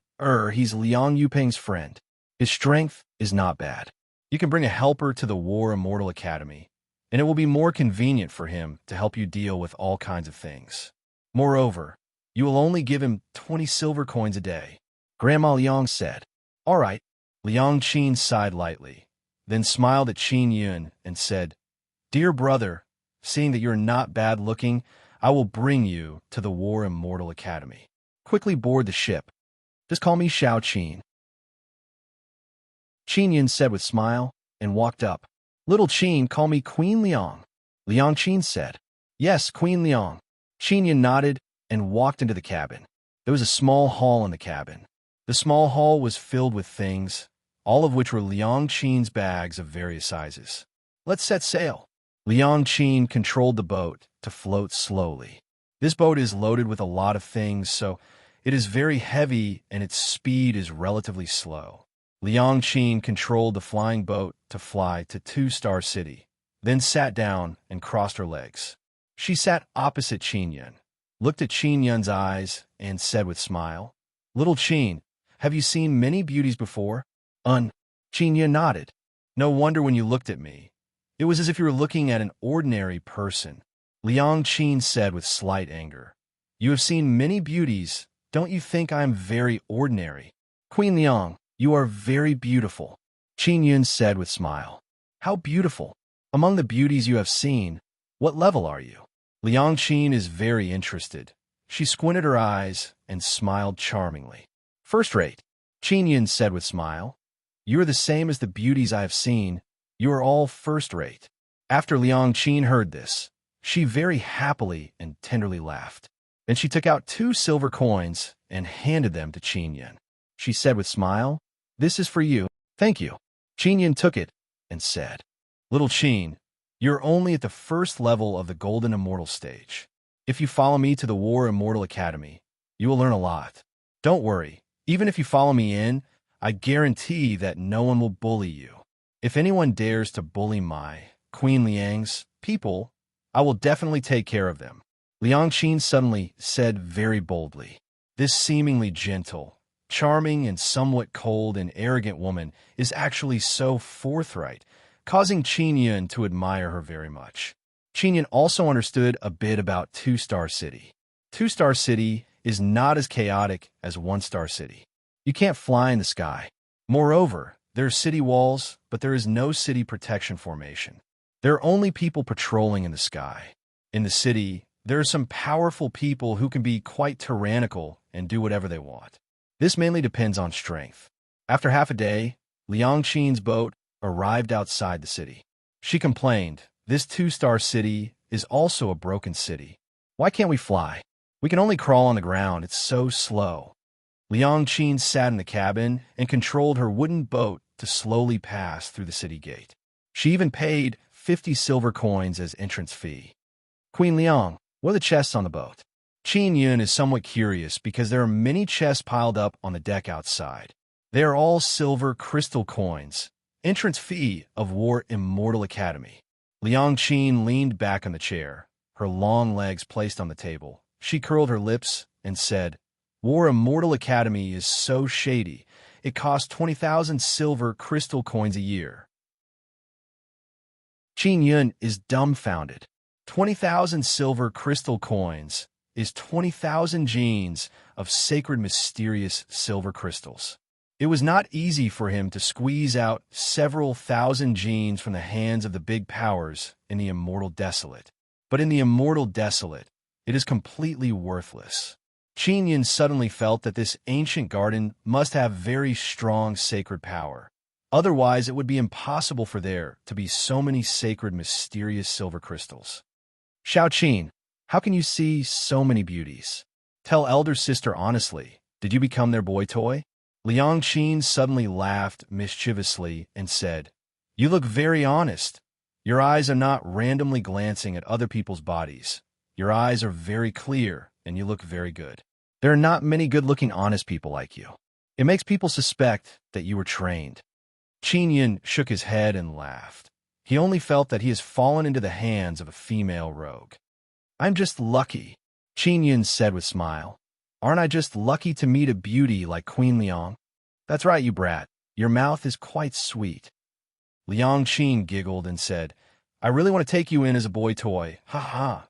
he's Liang Yuping's friend. His strength is not bad. You can bring a helper to the War Immortal Academy, and it will be more convenient for him to help you deal with all kinds of things. Moreover, you will only give him 20 silver coins a day. Grandma Liang said. "All right." Liang Qin sighed lightly, then smiled at Qin Yun and said, "Dear brother, seeing that you're not bad-looking, I will bring you to the War Immortal Academy. Quickly board the ship. Just call me Xiao Qin." Qin Yun said with a smile and walked up. "Little Qin, call me Queen Liang," Liang Qin said. "Yes, Queen Liang." Qin Yun nodded and walked into the cabin. There was a small hall in the cabin. The small hall was filled with things, all of which were Liang Qin's bags of various sizes. "Let's set sail." Liang Qin controlled the boat to float slowly. This boat is loaded with a lot of things, so it is very heavy and its speed is relatively slow. Liang Qin controlled the flying boat to fly to Two-Star City, then sat down and crossed her legs. She sat opposite Qin Yun, looked at Qin Yun's eyes, and said with a smile, "Little Qin, have you seen many beauties before?" Qin Yun nodded. "No wonder when you looked at me. It was as if you were looking at an ordinary person." Liang Qin said with slight anger, "You have seen many beauties. Don't you think I am very ordinary?" "Queen Liang, you are very beautiful," Qin Yun said with a smile. "How beautiful? Among the beauties you have seen, what level are you?" Liang Qin is very interested. She squinted her eyes and smiled charmingly. "First rate," Qin Yun said with a smile. "You are the same as the beauties I have seen. You are all first rate." After Liang Qin heard this, she very happily and tenderly laughed. Then she took out 2 silver coins and handed them to Qin Yun. She said with a smile, "This is for you. Thank you." Qin Yun took it and said, "Little Qin, you're only at the first level of the Golden Immortal stage. If you follow me to the War Immortal Academy, you will learn a lot. Don't worry, even if you follow me in, I guarantee that no one will bully you. If anyone dares to bully my, Queen Liang's, people, I will definitely take care of them." Liang Qin suddenly said very boldly. This seemingly gentle, charming, and somewhat cold and arrogant woman is actually so forthright, causing Qin Yun to admire her very much. Qin Yun also understood a bit about Two-Star City. Two-Star City is not as chaotic as One-Star City. You can't fly in the sky. Moreover, there are city walls, but there is no city protection formation. There are only people patrolling in the sky. In the city, there are some powerful people who can be quite tyrannical and do whatever they want. This mainly depends on strength. After half a day, Liang Qin's boat arrived outside the city. She complained, "This Two-Star City is also a broken city. Why can't we fly? We can only crawl on the ground. It's so slow." Liang Qin sat in the cabin and controlled her wooden boat to slowly pass through the city gate. She even paid 50 silver coins as entrance fee. "Queen Liang, what are the chests on the boat?" Qin Yun is somewhat curious because there are many chests piled up on the deck outside. They are all silver crystal coins, entrance fee of War Immortal Academy. Liang Qin leaned back on the chair, her long legs placed on the table. She curled her lips and said, "War Immortal Academy is so shady. It costs 20,000 silver crystal coins a year. Qin Yun is dumbfounded. 20,000 silver crystal coins is 20,000 genes of sacred mysterious silver crystals. It was not easy for him to squeeze out several thousand genes from the hands of the big powers in the Immortal Desolate. But in the Immortal Desolate, it is completely worthless. Qin Yun suddenly felt that this ancient garden must have very strong sacred power. Otherwise, it would be impossible for there to be so many sacred mysterious silver crystals. Xiao Qin, how can you see so many beauties? Tell elder sister honestly, did you become their boy toy? Liang Qin suddenly laughed mischievously and said, You look very honest. Your eyes are not randomly glancing at other people's bodies. Your eyes are very clear, and you look very good. There are not many good-looking honest people like you. It makes people suspect that you were trained. Qin Yun shook his head and laughed. He only felt that he has fallen into the hands of a female rogue. I'm just lucky, Qin Yun said with a smile. Aren't I just lucky to meet a beauty like Queen Liang? That's right, you brat. Your mouth is quite sweet. Liang Qin giggled and said, I really want to take you in as a boy toy. Ha ha.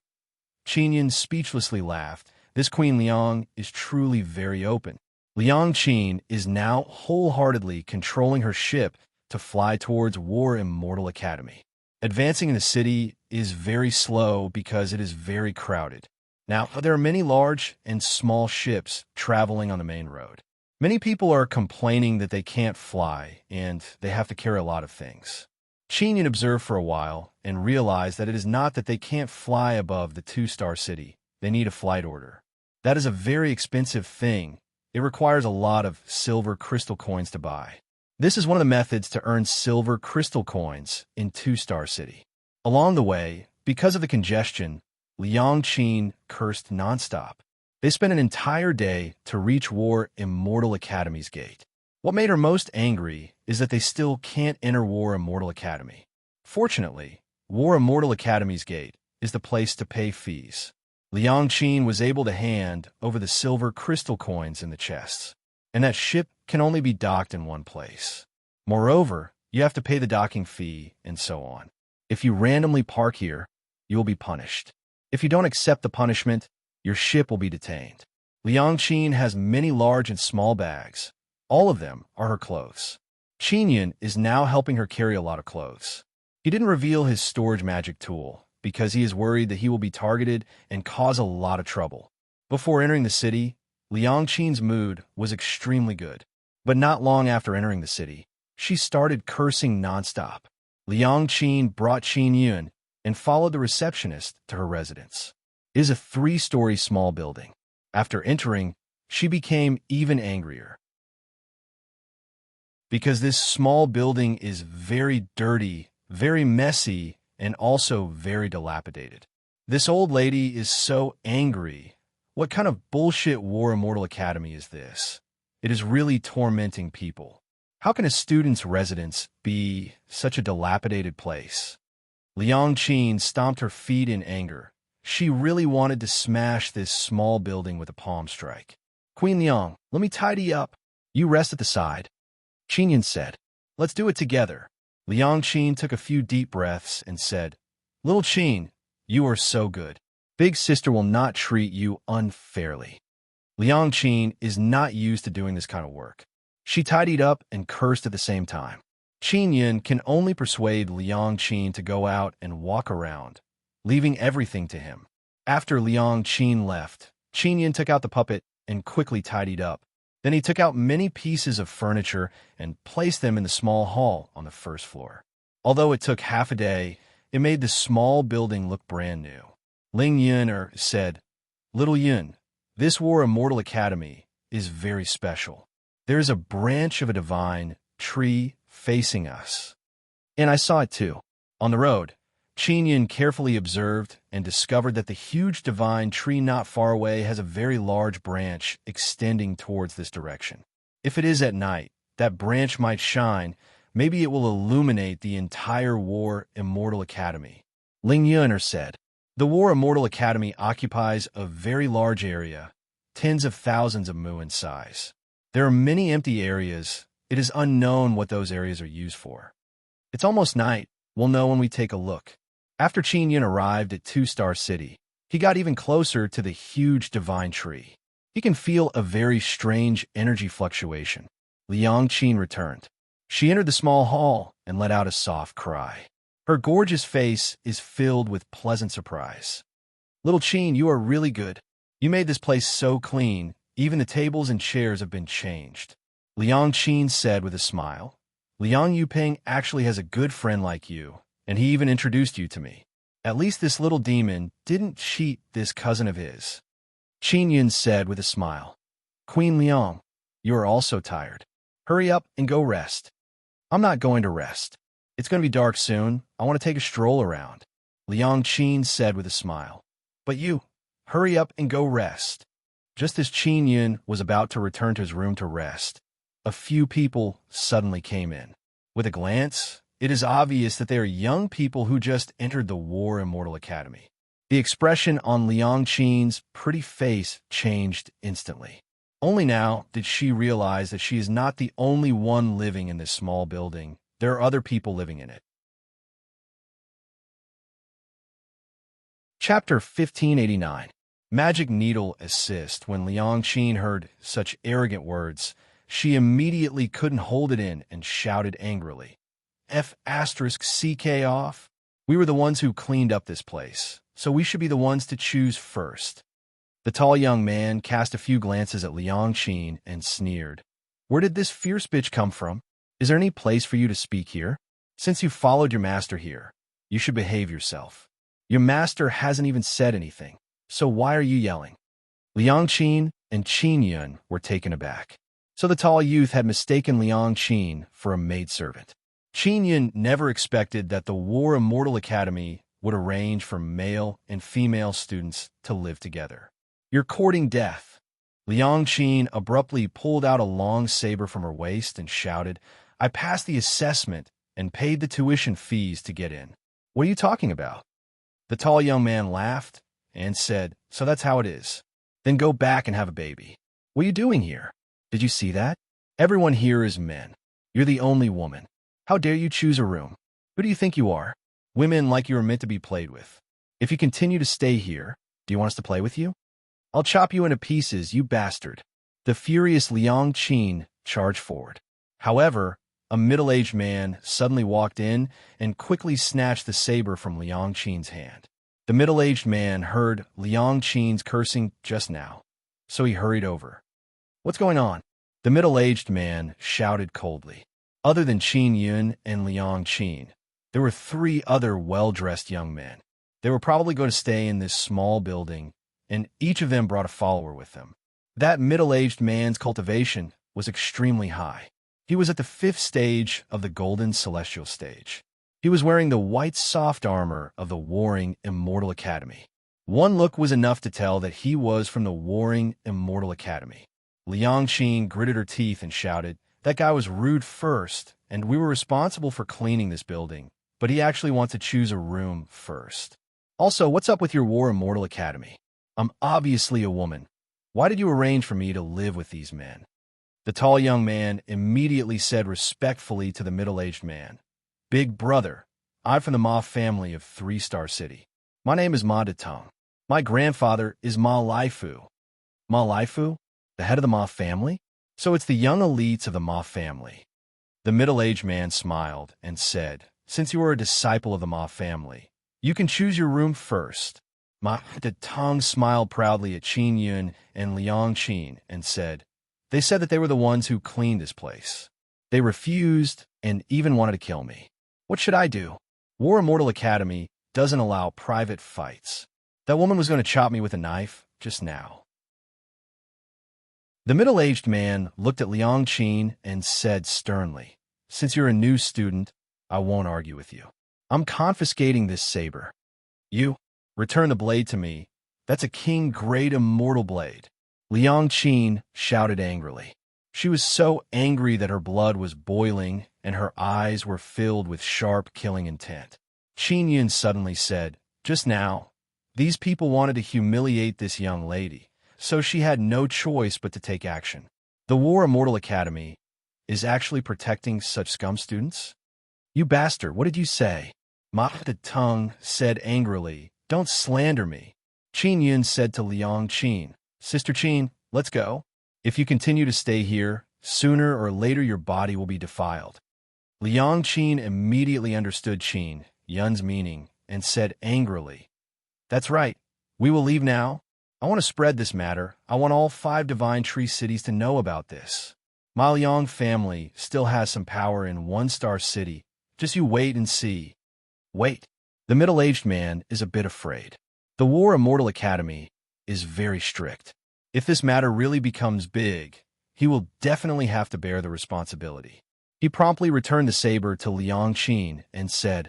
Qin Yun speechlessly laughed. This Queen Liang is truly very open. Liang Qin is now wholeheartedly controlling her ship to fly towards War Immortal Academy. Advancing in the city is very slow because it is very crowded. Now, there are many large and small ships traveling on the main road. Many people are complaining that they can't fly and they have to carry a lot of things. Qin Yun observed for a while and realized that it is not that they can't fly above the 2-star city. They need a flight order. That is a very expensive thing. It requires a lot of silver crystal coins to buy. This is one of the methods to earn silver crystal coins in 2-star city. Along the way, because of the congestion, Liang Qin cursed nonstop. They spent an entire day to reach War Immortal Academy's gate. What made her most angry is that they still can't enter War Immortal Academy. Fortunately, War Immortal Academy's gate is the place to pay fees. Liang Qin was able to hand over the silver crystal coins in the chests, and that ship can only be docked in one place. Moreover, you have to pay the docking fee and so on. If you randomly park here, you will be punished. If you don't accept the punishment, your ship will be detained. Liang Qin has many large and small bags. All of them are her clothes. Qin Yun is now helping her carry a lot of clothes. He didn't reveal his storage magic tool because he is worried that he will be targeted and cause a lot of trouble. Before entering the city, Liang Qin's mood was extremely good. But not long after entering the city, she started cursing nonstop. Liang Qin brought Qin Yun and followed the receptionist to her residence. It is a 3-story small building. After entering, she became even angrier. Because this small building is very dirty, very messy, and also very dilapidated. This old lady is so angry. What kind of bullshit War Immortal Academy is this? It is really tormenting people. How can a student's residence be such a dilapidated place? Liang Qin stomped her feet in anger. She really wanted to smash this small building with a palm strike. Queen Liang, let me tidy up. You rest at the side. Qin Yun said, Let's do it together. Liang Qin took a few deep breaths and said, Little Qin, you are so good. Big sister will not treat you unfairly. Liang Qin is not used to doing this kind of work. She tidied up and cursed at the same time. Qin Yun can only persuade Liang Qin to go out and walk around, leaving everything to him. After Liang Qin left, Qin Yun took out the puppet and quickly tidied up. Then he took out many pieces of furniture and placed them in the small hall on the first floor. Although it took half a day, it made the small building look brand new. Ling Yun said, Little Yun, this War Immortal Academy is very special. There is a branch of a divine tree facing us. And I saw it too. On the road, Qin Yun carefully observed and discovered that the huge divine tree not far away has a very large branch extending towards this direction. If it is at night, that branch might shine. Maybe it will illuminate the entire War Immortal Academy. Ling Yun said, The War Immortal Academy occupies a very large area, tens of thousands of mu in size. There are many empty areas. It is unknown what those areas are used for. It's almost night. We'll know when we take a look. After Qin Yun arrived at Two-Star City, he got even closer to the huge divine tree. He can feel a very strange energy fluctuation. Liang Qin returned. She entered the small hall and let out a soft cry. Her gorgeous face is filled with pleasant surprise. Little Qin, you are really good. You made this place so clean. Even the tables and chairs have been changed. Liang Qin said with a smile. Liang Yuping actually has a good friend like you, and he even introduced you to me. At least this little demon didn't cheat this cousin of his. Qin Yun said with a smile. Queen Liang, you are also tired. Hurry up and go rest. I'm not going to rest. It's going to be dark soon. I want to take a stroll around. Liang Qin said with a smile. But you, hurry up and go rest. Just as Qin Yun was about to return to his room to rest, a few people suddenly came in. With a glance, it is obvious that they are young people who just entered the War Immortal Academy. The expression on Liang Qin's pretty face changed instantly. Only now did she realize that she is not the only one living in this small building. There are other people living in it. Chapter 1589. Magic Needle Assist. When Liang Qin heard such arrogant words, she immediately couldn't hold it in and shouted angrily. F***CK off? We were the ones who cleaned up this place, so we should be the ones to choose first. The tall young man cast a few glances at Liang Qin and sneered. Where did this fierce bitch come from? Is there any place for you to speak here? Since you followed your master here, you should behave yourself. Your master hasn't even said anything, so why are you yelling? Liang Qin and Qin Yun were taken aback. So the tall youth had mistaken Liang Qin for a maidservant. Qin Yun never expected that the War Immortal Academy would arrange for male and female students to live together. You're courting death. Liang Qin abruptly pulled out a long saber from her waist and shouted, I passed the assessment and paid the tuition fees to get in. What are you talking about? The tall young man laughed and said, so that's how it is. Then go back and have a baby. What are you doing here? Did you see that? Everyone here is men. You're the only woman. How dare you choose a room? Who do you think you are? Women like you are meant to be played with. If you continue to stay here, do you want us to play with you? I'll chop you into pieces, you bastard. The furious Liang Qin charged forward. However, a middle-aged man suddenly walked in and quickly snatched the saber from Liang Qin's hand. The middle-aged man heard Liang Qin's cursing just now, so he hurried over. What's going on? The middle-aged man shouted coldly. Other than Qin Yun and Liang Qin, there were 3 other well-dressed young men. They were probably going to stay in this small building, and each of them brought a follower with them. That middle-aged man's cultivation was extremely high. He was at the 5th stage of the Golden Celestial stage. He was wearing the white soft armor of the Warring Immortal Academy. One look was enough to tell that he was from the Warring Immortal Academy. Liang Qin gritted her teeth and shouted, that guy was rude first, and we were responsible for cleaning this building, but he actually wants to choose a room first. Also, what's up with your War Immortal Academy? I'm obviously a woman. Why did you arrange for me to live with these men? The tall young man immediately said respectfully to the middle-aged man, Big brother, I'm from the Ma family of 3-Star City. My name is Ma Detong. My grandfather is Ma Laifu. Ma Laifu? The head of the Ma family? So it's the young elites of the Ma family. The middle-aged man smiled and said, since you are a disciple of the Ma family, you can choose your room first. Ma Detong smiled proudly at Qin Yun and Liang Qin and said, they said that they were the ones who cleaned this place. They refused and even wanted to kill me. What should I do? War Immortal Academy doesn't allow private fights. That woman was going to chop me with a knife just now. The middle-aged man looked at Liang Qin and said sternly, since you're a new student, I won't argue with you. I'm confiscating this saber. You, return the blade to me. That's a king grade immortal blade. Liang Qin shouted angrily. She was so angry that her blood was boiling and her eyes were filled with sharp killing intent. Qin Yun suddenly said, just now, these people wanted to humiliate this young lady, so she had no choice but to take action. The War Immortal Academy is actually protecting such scum students? You bastard, what did you say? Ma the tongue said angrily, don't slander me. Qin Yun said to Liang Qin, Sister Qin, let's go. If you continue to stay here, sooner or later your body will be defiled. Liang Qin immediately understood Qin Yun's meaning and said angrily, That's right. We will leave now. I want to spread this matter. I want all 5 Divine Tree cities to know about this. My Liang family still has some power in 1-star city. Just you wait and see. Wait. The middle-aged man is a bit afraid. The War Immortal Academy is very strict. If this matter really becomes big, he will definitely have to bear the responsibility. He promptly returned the saber to Liang Qin and said,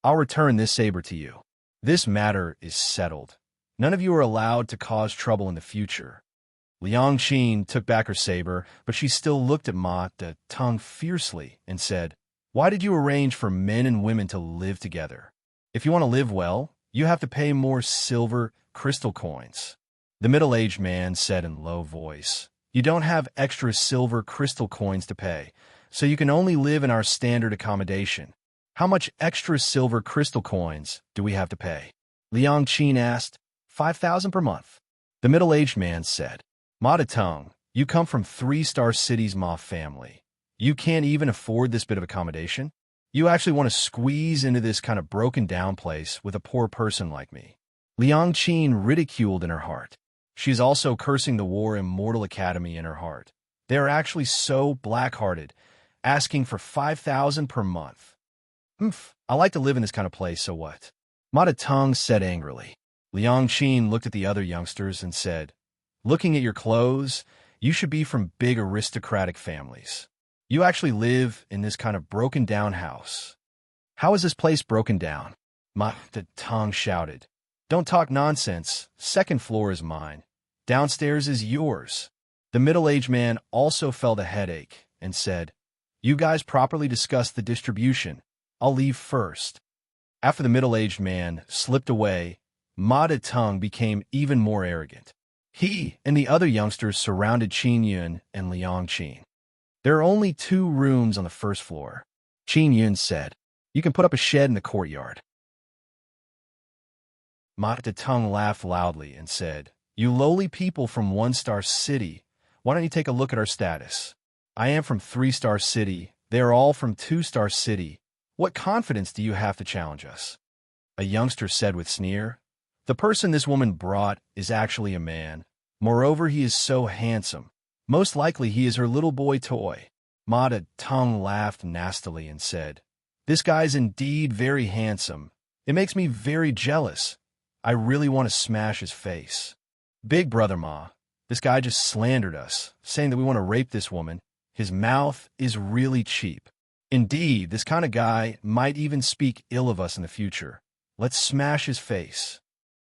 I'll return this saber to you. This matter is settled. None of you are allowed to cause trouble in the future. Liang Qin took back her saber, but she still looked at Ma the tongue fiercely and said, Why did you arrange for men and women to live together? If you want to live well, you have to pay more silver crystal coins. The middle-aged man said in low voice, You don't have extra silver crystal coins to pay, so you can only live in our standard accommodation. How much extra silver crystal coins do we have to pay? Liang Qin asked. 5,000 per month. The middle-aged man said, Ma de Tung, you come from 3-star cities Ma family. You can't even afford this bit of accommodation? You actually want to squeeze into this kind of broken-down place with a poor person like me. Liang Qin ridiculed in her heart. She's also cursing the War Immortal Academy in her heart. They are actually so black-hearted, asking for 5,000 per month. I like to live in this kind of place, so what? Ma de Tung said angrily. Liang Qin looked at the other youngsters and said, Looking at your clothes, you should be from big aristocratic families. You actually live in this kind of broken-down house. How is this place broken down? Ma de Tung shouted. Don't talk nonsense. 2nd floor is mine. Downstairs is yours. The middle-aged man also felt a headache and said, You guys properly discussed the distribution. I'll leave first. After the middle-aged man slipped away, Ma de Tung became even more arrogant. He and the other youngsters surrounded Qin Yun and Liang Qin. There are only 2 rooms on the 1st floor. Qin Yun said, You can put up a shed in the courtyard. Ma de Tung laughed loudly and said, You lowly people from 1-star city, why don't you take a look at our status? I am from 3-star city. They are all from 2-star city. What confidence do you have to challenge us? A youngster said with sneer, The person this woman brought is actually a man. Moreover, he is so handsome. Most likely he is her little boy toy. Ma de Tung laughed nastily and said, This guy's indeed very handsome. It makes me very jealous. I really want to smash his face. Big brother Ma, this guy just slandered us, saying that we want to rape this woman. His mouth is really cheap. Indeed, this kind of guy might even speak ill of us in the future. Let's smash his face.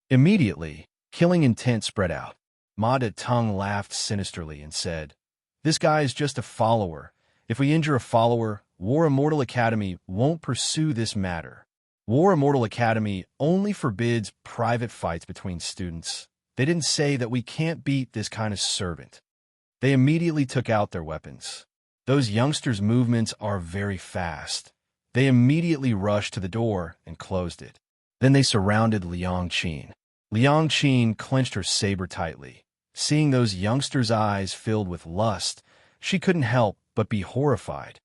Immediately, killing intent spread out. Ma de Tung laughed sinisterly and said, This guy is just a follower. If we injure a follower, War Immortal Academy won't pursue this matter. War Immortal Academy only forbids private fights between students. They didn't say that we can't beat this kind of servant. They immediately took out their weapons. Those youngsters' movements are very fast. They immediately rushed to the door and closed it. Then they surrounded Liang Qin. Liang Qin clenched her saber tightly. Seeing those youngsters' eyes filled with lust, she couldn't help but be horrified.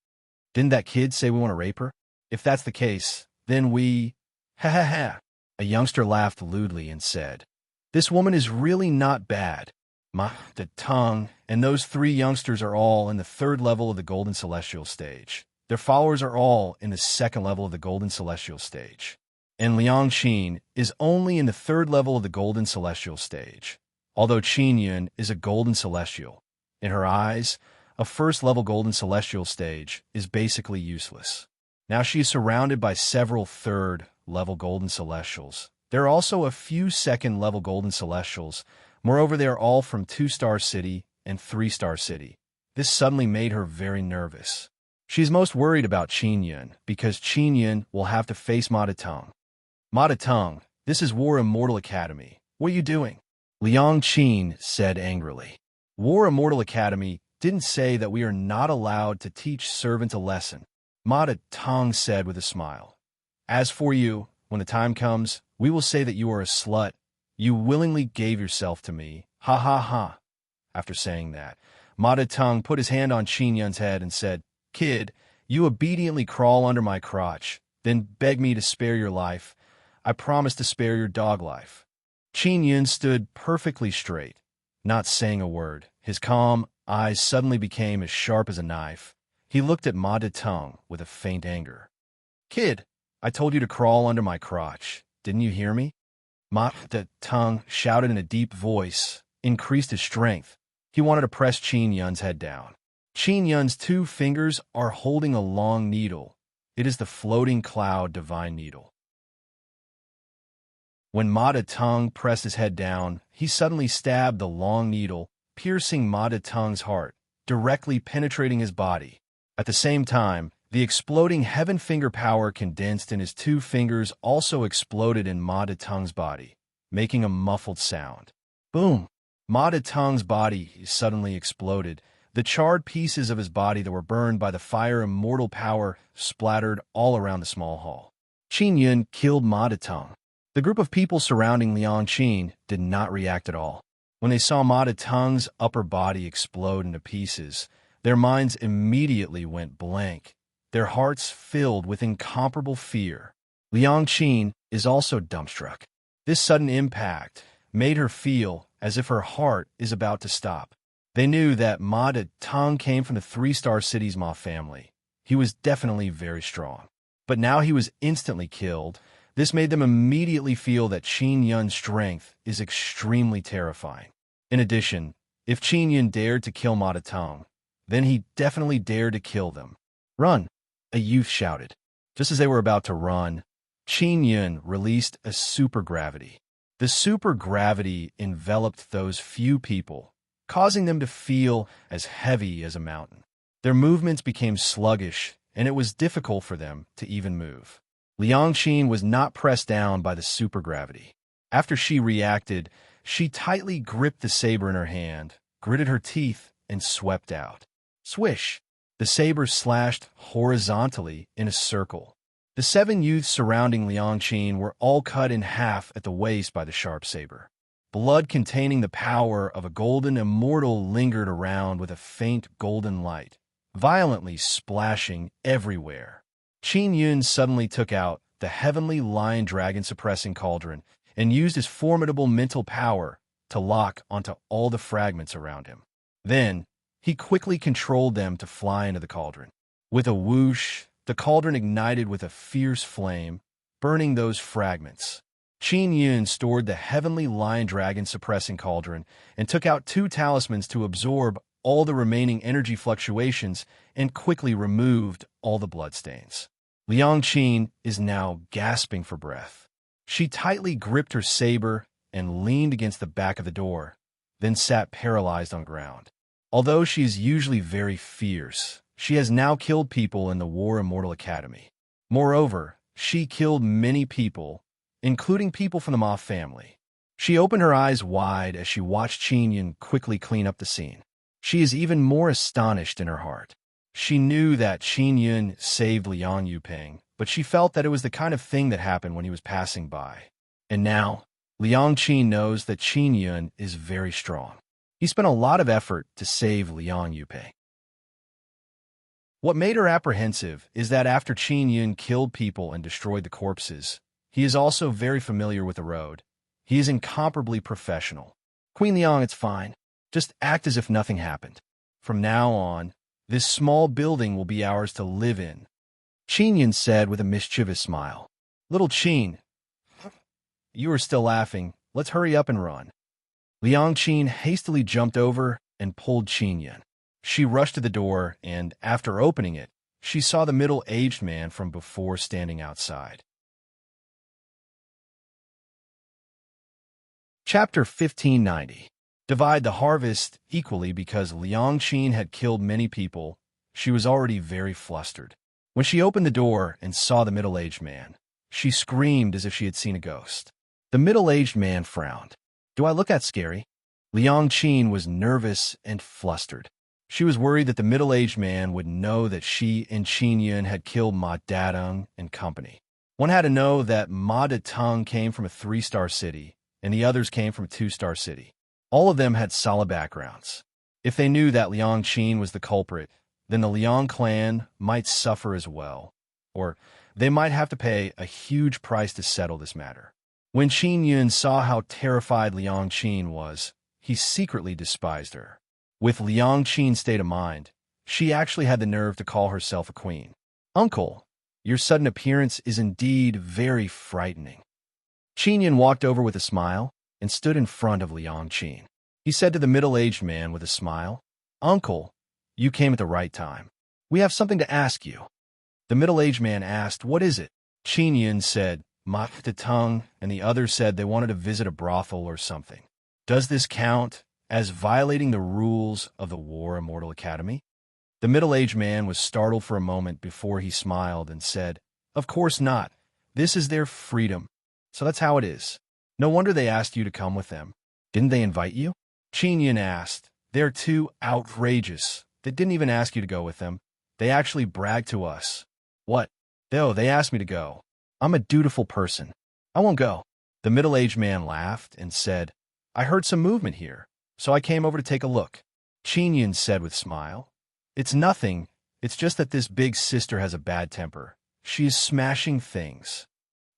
Didn't that kid say we want to rape her? If that's the case, then we... Ha ha ha. A youngster laughed lewdly and said, This woman is really not bad. Ma de Tung and those 3 youngsters are all in the 3rd level of the Golden Celestial stage. Their followers are all in the 2nd level of the Golden Celestial stage. And Liang Qin is only in the 3rd level of the Golden Celestial stage. Although Qin Yun is a Golden Celestial, in her eyes, a 1st-level Golden Celestial stage is basically useless. Now she is surrounded by several 3rd-level Golden Celestials. There are also a few 2nd-level Golden Celestials. Moreover, they are all from 2-star city and 3-star city. This suddenly made her very nervous. She's most worried about Qin Yun because Qin Yun will have to face Ma de Tung. Ma de Tung, this is War Immortal Academy. What are you doing? Liang Qin said angrily. War Immortal Academy didn't say that we are not allowed to teach servant a lesson. Ma Tong said with a smile. As for you, when the time comes, we will say that you are a slut. You willingly gave yourself to me. Ha ha ha. After saying that, Ma Tong put his hand on Qin Yun's head and said, Kid, you obediently crawl under my crotch, then beg me to spare your life. I promise to spare your dog life. Qin Yun stood perfectly straight, not saying a word. His calm eyes suddenly became as sharp as a knife. He looked at Ma Tong with a faint anger. Kid, I told you to crawl under my crotch. Didn't you hear me? Ma Tong shouted in a deep voice, increased his strength. He wanted to press Qin Yun's head down. Qin Yun's 2 fingers are holding a long needle. It is the floating cloud divine needle. When Ma Tong pressed his head down, he suddenly stabbed the long needle, piercing Ma Tong's heart, directly penetrating his body. At the same time, the exploding heaven finger power condensed in his 2 fingers also exploded in Ma Tong's body, making a muffled sound. Boom! Ma Tong's body suddenly exploded. The charred pieces of his body that were burned by the fire immortal power splattered all around the small hall. Qin Yun killed Ma Tong. The group of people surrounding Liang Qin did not react at all. When they saw Ma Tong's upper body explode into pieces, their minds immediately went blank. Their hearts filled with incomparable fear. Liang Qin is also dumbstruck. This sudden impact made her feel as if her heart is about to stop. They knew that Ma Tong came from the 3-star city's Ma family. He was definitely very strong. But now he was instantly killed. This made them immediately feel that Qin Yun's strength is extremely terrifying. In addition, if Qin Yun dared to kill Ma Tong, then he definitely dared to kill them. Run! A youth shouted. Just as they were about to run, Qin Yun released a supergravity. The supergravity enveloped those few people, causing them to feel as heavy as a mountain. Their movements became sluggish, and it was difficult for them to even move. Liang Qin was not pressed down by the supergravity. After she reacted, she tightly gripped the saber in her hand, gritted her teeth, and swept out. Swish! The saber slashed horizontally in a circle. The 7 youths surrounding Liang Qin were all cut in half at the waist by the sharp saber. Blood containing the power of a golden immortal lingered around with a faint golden light, violently splashing everywhere. Qin Yun suddenly took out the heavenly lion dragon suppressing cauldron and used his formidable mental power to lock onto all the fragments around him. Then, he quickly controlled them to fly into the cauldron. With a whoosh, the cauldron ignited with a fierce flame, burning those fragments. Qin Yun stored the heavenly lion dragon suppressing cauldron and took out 2 talismans to absorb all the remaining energy fluctuations and quickly removed all the bloodstains. Liang Qin is now gasping for breath. She tightly gripped her saber and leaned against the back of the door, then sat paralyzed on ground. Although she is usually very fierce, she has now killed people in the War Immortal Academy. Moreover, she killed many people, including people from the Ma family. She opened her eyes wide as she watched Qin Yun quickly clean up the scene. She is even more astonished in her heart. She knew that Qin Yun saved Liang Yuping, but she felt that it was the kind of thing that happened when he was passing by. And now, Liang Qin knows that Qin Yun is very strong. He spent a lot of effort to save Liang Yuping. What made her apprehensive is that after Qin Yun killed people and destroyed the corpses, he is also very familiar with the road. He is incomparably professional. Queen Liang, it's fine. Just act as if nothing happened. From now on, this small building will be ours to live in, Qin Yun said with a mischievous smile. Little Qin, you are still laughing. Let's hurry up and run. Liang Qin hastily jumped over and pulled Qin Yun. She rushed to the door, and after opening it, she saw the middle-aged man from before standing outside. Chapter 1590. Divide the harvest equally. Because Liang Qin had killed many people, she was already very flustered. When she opened the door and saw the middle-aged man, she screamed as if she had seen a ghost. The middle-aged man frowned. Do I look that scary? Liang Qin was nervous and flustered. She was worried that the middle-aged man would know that she and Qin Yun had killed Ma Dadong and company. One had to know that Ma Datong came from a 3-star city, and the others came from a 2-star city. All of them had solid backgrounds. If they knew that Liang Qin was the culprit, then the Liang clan might suffer as well, or they might have to pay a huge price to settle this matter. When Qin Yun saw how terrified Liang Qin was, he secretly despised her. With Liang Qin's state of mind, she actually had the nerve to call herself a queen. "Uncle, your sudden appearance is indeed very frightening." Qin Yun walked over with a smile and stood in front of Liang Qin. He said to the middle-aged man with a smile, "Uncle, you came at the right time. We have something to ask you." The middle-aged man asked, "What is it?" Qin Yun said, "Ma Datong," and the others said they wanted to visit a brothel or something. "Does this count as violating the rules of the War Immortal Academy?" The middle-aged man was startled for a moment before he smiled and said, "Of course not. This is their freedom. So that's how it is. No wonder they asked you to come with them. Didn't they invite you?" Qin Yun asked, "They're too outrageous. They didn't even ask you to go with them. They actually bragged to us." "What?" "Oh, they asked me to go. I'm a dutiful person. I won't go." The middle-aged man laughed and said, "I heard some movement here, so I came over to take a look." Qin Yun said with a smile, "It's nothing. It's just that this big sister has a bad temper. She is smashing things."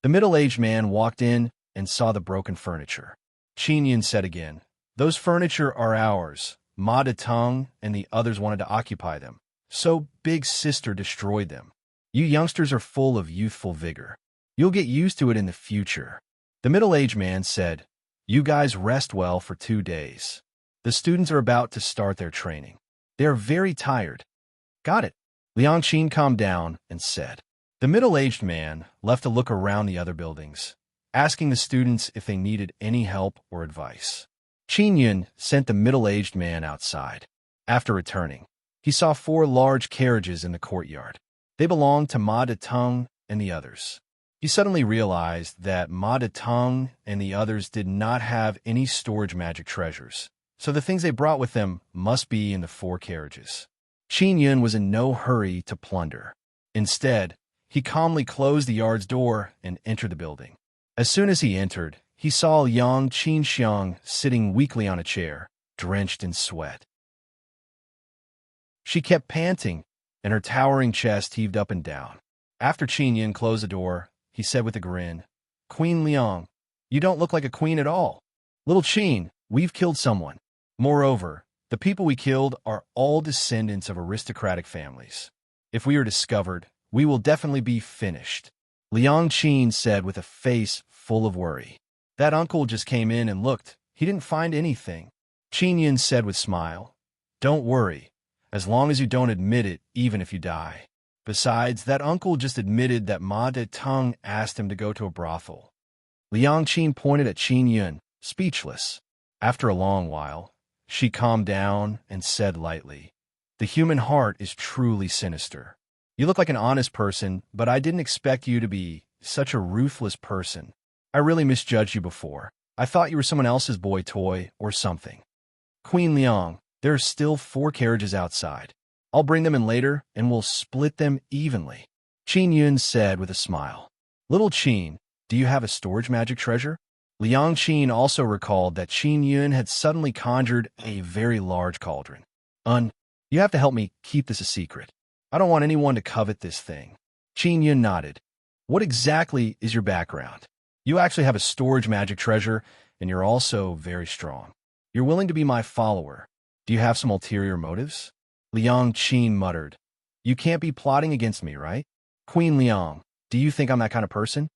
The middle-aged man walked in and saw the broken furniture. Qin Yun said again, "Those furniture are ours. Ma Datong and the others wanted to occupy them, so big sister destroyed them. You youngsters are full of youthful vigor. You'll get used to it in the future." The middle-aged man said, "You guys rest well for 2 days. The students are about to start their training. They are very tired." "Got it." Liang Qin calmed down and said. The middle-aged man left to look around the other buildings, asking the students if they needed any help or advice. Qin Yun sent the middle-aged man outside. After returning, he saw 4 large carriages in the courtyard. They belonged to Ma Datong and the others. He suddenly realized that Ma Datong and the others did not have any storage magic treasures, so the things they brought with them must be in the 4 carriages. Qin Yun was in no hurry to plunder. Instead, he calmly closed the yard's door and entered the building. As soon as he entered, he saw Yang Qinxiang sitting weakly on a chair, drenched in sweat. She kept panting, and her towering chest heaved up and down. After Qin Yun closed the door, he said with a grin, "Queen Liang, you don't look like a queen at all. Little Qin, we've killed someone. Moreover, the people we killed are all descendants of aristocratic families. If we are discovered, we will definitely be finished." Liang Qin said with a face full of worry. "That uncle just came in and looked. He didn't find anything." Qin Yun said with a smile, "Don't worry, as long as you don't admit it, even if you die. Besides, that uncle just admitted that Ma Datong asked him to go to a brothel." Liang Qin pointed at Qin Yun, speechless. After a long while, she calmed down and said lightly, "The human heart is truly sinister. You look like an honest person, but I didn't expect you to be such a ruthless person. I really misjudged you before. I thought you were someone else's boy toy or something." "Queen Liang, there are still 4 carriages outside. I'll bring them in later, and we'll split them evenly," Qin Yun said with a smile. "Little Qin, do you have a storage magic treasure?" Liang Qin also recalled that Qin Yun had suddenly conjured a very large cauldron. You have to help me keep this a secret. I don't want anyone to covet this thing." Qin Yun nodded. "What exactly is your background? You actually have a storage magic treasure, and you're also very strong. You're willing to be my follower. Do you have some ulterior motives?" Liang Qin muttered. "You can't be plotting against me, right? Queen Liang, do you think I'm that kind of person?"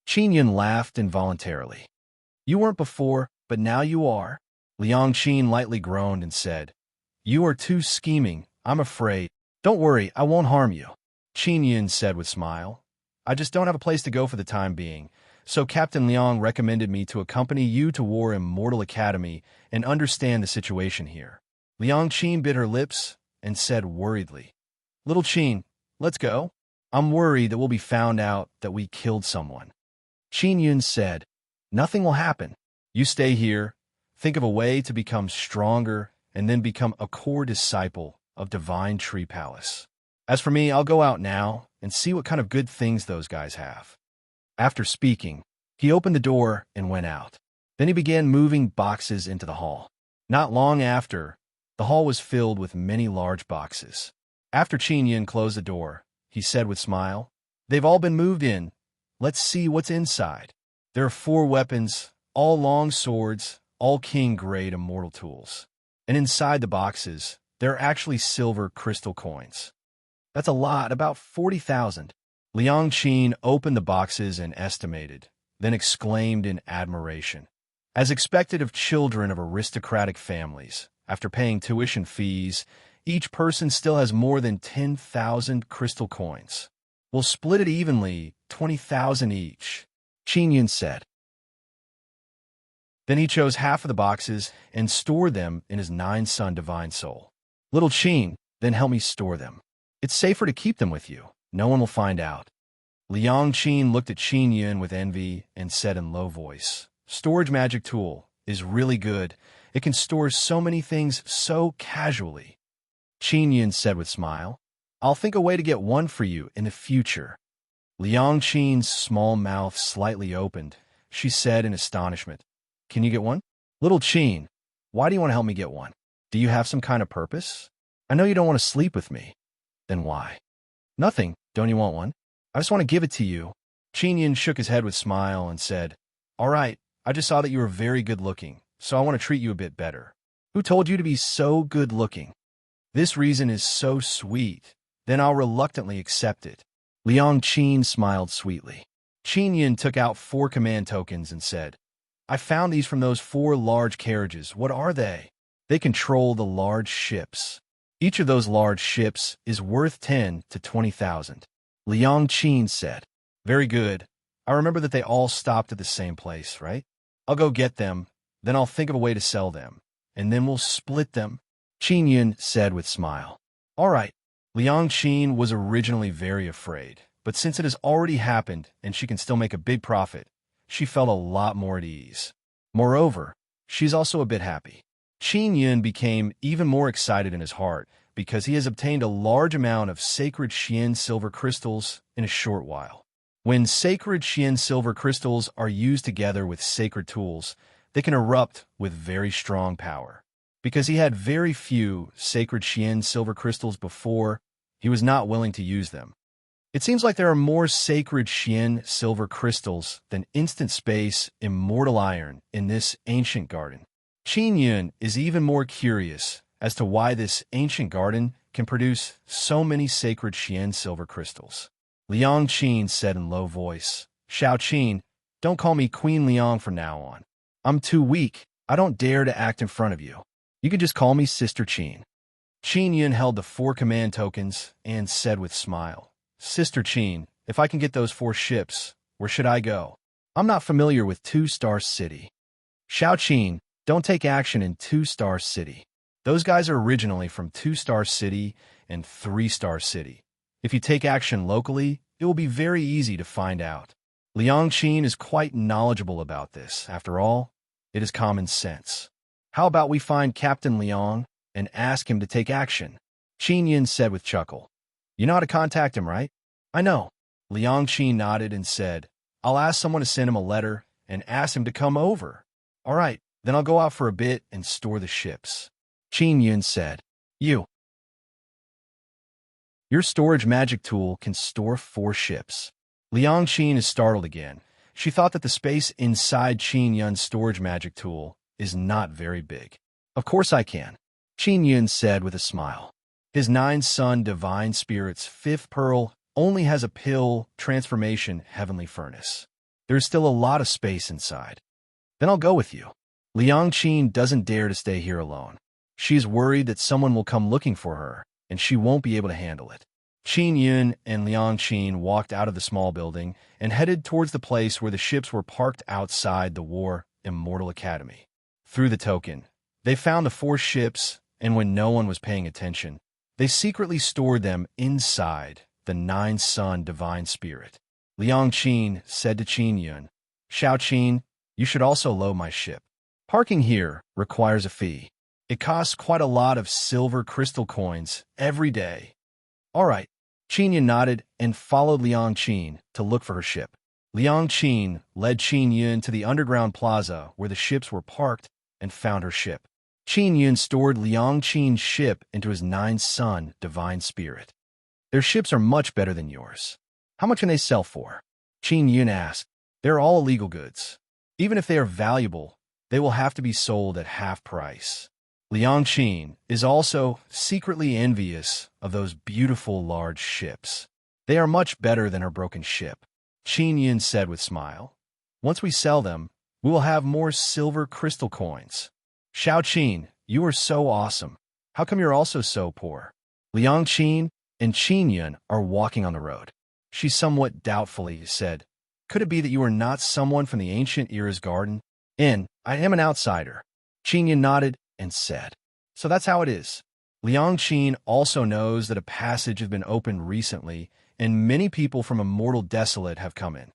Qin Yun laughed involuntarily. "You weren't before, but now you are." Liang Qin lightly groaned and said, "You are too scheming, I'm afraid." "Don't worry, I won't harm you," Qin Yun said with a smile. "I just don't have a place to go for the time being, so Captain Liang recommended me to accompany you to War Immortal Academy and understand the situation here." Liang Qin bit her lips and said worriedly, "Little Qin, let's go. I'm worried that we'll be found out that we killed someone." Qin Yun said, "Nothing will happen. You stay here, think of a way to become stronger, and then become a core disciple of Divine Tree Palace. As for me, I'll go out now and see what kind of good things those guys have." After speaking, he opened the door and went out. Then he began moving boxes into the hall. Not long after, the hall was filled with many large boxes. After Qin Yun closed the door, he said with a smile, "They've all been moved in. Let's see what's inside." There are 4 weapons, all long swords, all king-grade immortal tools. And inside the boxes, there are actually silver crystal coins. That's a lot, about 40,000. Liang Qin opened the boxes and estimated, then exclaimed in admiration. As expected of children of aristocratic families, after paying tuition fees, each person still has more than 10,000 crystal coins. "We'll split it evenly, 20,000 each," Qin Yun said. Then he chose half of the boxes and stored them in his 9-son divine soul. "Little Qin, then help me store them. It's safer to keep them with you. No one will find out." Liang Qin looked at Qin Yun with envy and said in low voice, "Storage magic tool is really good. It can store so many things so casually." Qin Yun said with a smile, "I'll think a way to get one for you in the future." Liang Qin's small mouth slightly opened. She said in astonishment, "Can you get one?" "Little Qin, why do you want to help me get one? Do you have some kind of purpose? I know you don't want to sleep with me." "Then why?" "Nothing. Don't you want one? I just want to give it to you." Qin Yun shook his head with a smile and said, "All right, I just saw that you were very good looking, so I want to treat you a bit better." "Who told you to be so good looking?" "This reason is so sweet. Then I'll reluctantly accept it." Liang Qin smiled sweetly. Qin Yun took out 4 command tokens and said, "I found these from those 4 large carriages. What are they?" "They control the large ships. Each of those large ships is worth 10 to 20,000. Liang Qin said. "Very good. I remember that they all stopped at the same place, right? I'll go get them, then I'll think of a way to sell them, and then we'll split them," Qin Yun said with a smile. "All right." Liang Qin was originally very afraid, but since it has already happened and she can still make a big profit, she felt a lot more at ease. Moreover, she's also a bit happy. Qin Yun became even more excited in his heart because he has obtained a large amount of sacred Xian silver crystals in a short while. When sacred Xian silver crystals are used together with sacred tools, they can erupt with very strong power. Because he had very few sacred Xian silver crystals before, he was not willing to use them. It seems like there are more sacred Xian silver crystals than instant space immortal iron in this ancient garden. Qin Yun is even more curious as to why this ancient garden can produce so many sacred Xian silver crystals. Liang Qin said in low voice, "Xiao Qin, don't call me Queen Liang from now on. I'm too weak. I don't dare to act in front of you. You can just call me Sister Qin." Qin Yun held the 4 command tokens and said with a smile, "Sister Qin, if I can get those 4 ships, where should I go? I'm not familiar with 2-Star City." "Xiao Qin, don't take action in 2-Star City. Those guys are originally from 2-Star City and 3-Star City. If you take action locally, it will be very easy to find out." Liang Qin is quite knowledgeable about this. After all, it is common sense. "How about we find Captain Liang and ask him to take action?" Qin Yun said with a chuckle. "You know how to contact him, right?" "I know." Liang Qin nodded and said, "I'll ask someone to send him a letter and ask him to come over." "All right, then I'll go out for a bit and store the ships." Qin Yun said, Your storage magic tool can store 4 ships." Liang Qin is startled again. She thought that the space inside Qin Yun's storage magic tool is not very big. "Of course I can," Qin Yun said with a smile. His 9-son divine spirit's 5th pearl only has a pill transformation heavenly furnace. There's still a lot of space inside. "Then I'll go with you." Liang Qin doesn't dare to stay here alone. She is worried that someone will come looking for her, and she won't be able to handle it. Qin Yun and Liang Qin walked out of the small building and headed towards the place where the ships were parked outside the War Immortal Academy. Through the token, they found the 4 ships, and when no one was paying attention, they secretly stored them inside the 9-son divine spirit. Liang Qin said to Qin Yun, "Xiao Qin, you should also load my ship. Parking here requires a fee. It costs quite a lot of silver crystal coins every day. All right. Qin Yun nodded and followed Liang Qin to look for her ship. Liang Qin led Qin Yun to the underground plaza where the ships were parked and found her ship. Qin Yun stored Liang Qin's ship into his 9-son divine spirit. Their ships are much better than yours. How much can they sell for? Qin Yun asked. They're all illegal goods. Even if they are valuable, they will have to be sold at half price. Liang Qin is also secretly envious of those beautiful large ships. They are much better than her broken ship, Qin Yun said with a smile. Once we sell them, we will have more silver crystal coins. Xiao Qin, you are so awesome. How come you're also so poor? Liang Qin and Qin Yun are walking on the road. She somewhat doubtfully said, Could it be that you are not someone from the ancient era's garden? I am an outsider. Qin Yun nodded and said, So that's how it is. Liang Qin also knows that a passage has been opened recently, and many people from Immortal Desolate have come in.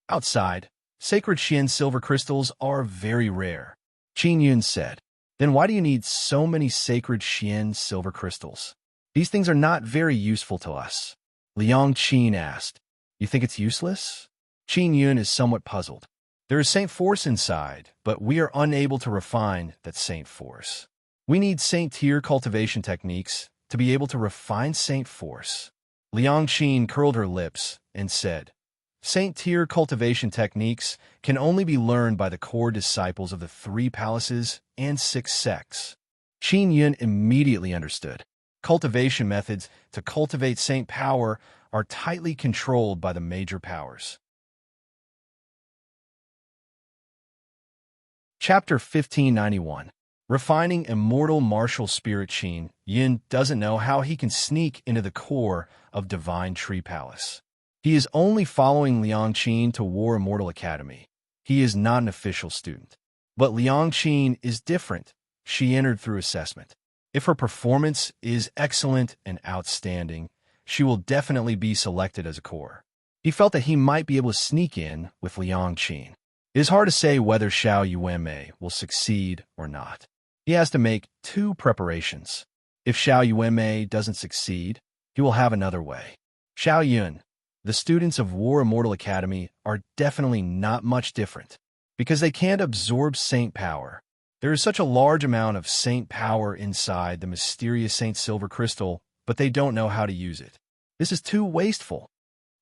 Outside, sacred Xian silver crystals are very rare. Qin Yun said, Then why do you need so many sacred Xian silver crystals? These things are not very useful to us. Liang Qin asked, You think it's useless? Qin Yun is somewhat puzzled. There is Saint Force inside, but we are unable to refine that Saint Force. We need Saint Tier cultivation techniques to be able to refine Saint Force. Liang Qin curled her lips and said, Saint Tier cultivation techniques can only be learned by the core disciples of the 3 palaces and 6 sects. Qin Yun immediately understood. Cultivation methods to cultivate Saint power are tightly controlled by the major powers. Chapter 1591. Refining Immortal Martial Spirit. Qin Yun doesn't know how he can sneak into the core of Divine Tree Palace. He is only following Liang Qin to War Immortal Academy. He is not an official student. But Liang Qin is different. She entered through assessment. If her performance is excellent and outstanding, she will definitely be selected as a core. He felt that he might be able to sneak in with Liang Qin. It is hard to say whether Xiao Yuanmei will succeed or not. He has to make 2 preparations. If Xiao Yuanmei doesn't succeed, he will have another way. Xiao Yun, the students of War Immortal Academy are definitely not much different, because they can't absorb Saint power. There is such a large amount of Saint power inside the mysterious Saint Silver Crystal, but they don't know how to use it. This is too wasteful.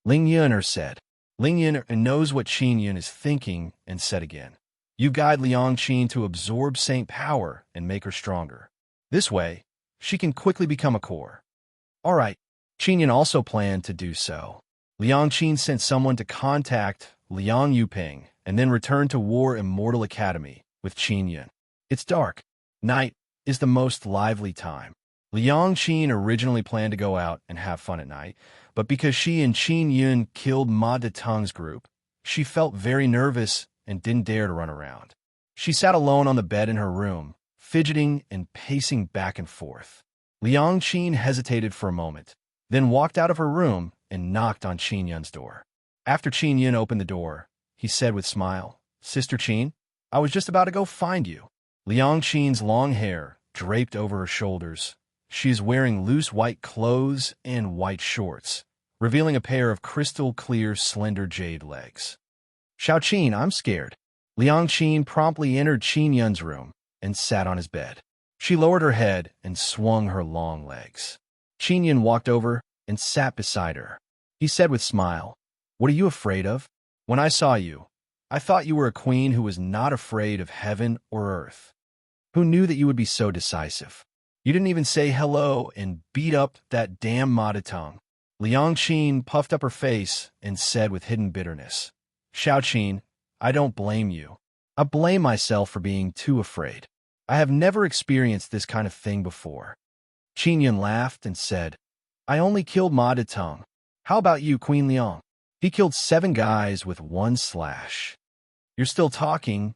Ling Yuner said. Ling Yun knows what Qin Yun is thinking and said again, You guide Liang Qin to absorb Saint power and make her stronger. This way, she can quickly become a core. All right, Qin Yun also planned to do so. Liang Qin sent someone to contact Liang Yuping and then returned to War Immortal Academy with Qin Yun. It's dark. Night is the most lively time. Liang Qin originally planned to go out and have fun at night, but because she and Qin Yun killed Ma Detung's group, she felt very nervous and didn't dare to run around. She sat alone on the bed in her room, fidgeting and pacing back and forth. Liang Qin hesitated for a moment, then walked out of her room and knocked on Qin Yun's door. After Qin Yun opened the door, he said with a smile, Sister Qin, I was just about to go find you. Liang Qin's long hair draped over her shoulders. She is wearing loose white clothes and white shorts, revealing a pair of crystal-clear, slender jade legs. Xiao Qin, I'm scared. Liang Qin promptly entered Qin Yun's room and sat on his bed. She lowered her head and swung her long legs. Qin Yun walked over and sat beside her. He said with a smile, What are you afraid of? When I saw you, I thought you were a queen who was not afraid of heaven or earth. Who knew that you would be so decisive? You didn't even say hello and beat up that damn Ma Detung. Liang Qin puffed up her face and said with hidden bitterness, Xiao Qin, I don't blame you. I blame myself for being too afraid. I have never experienced this kind of thing before. Qin Yun laughed and said, I only killed Ma Detung. How about you, Queen Liang? He killed 7 guys with 1 slash. You're still talking.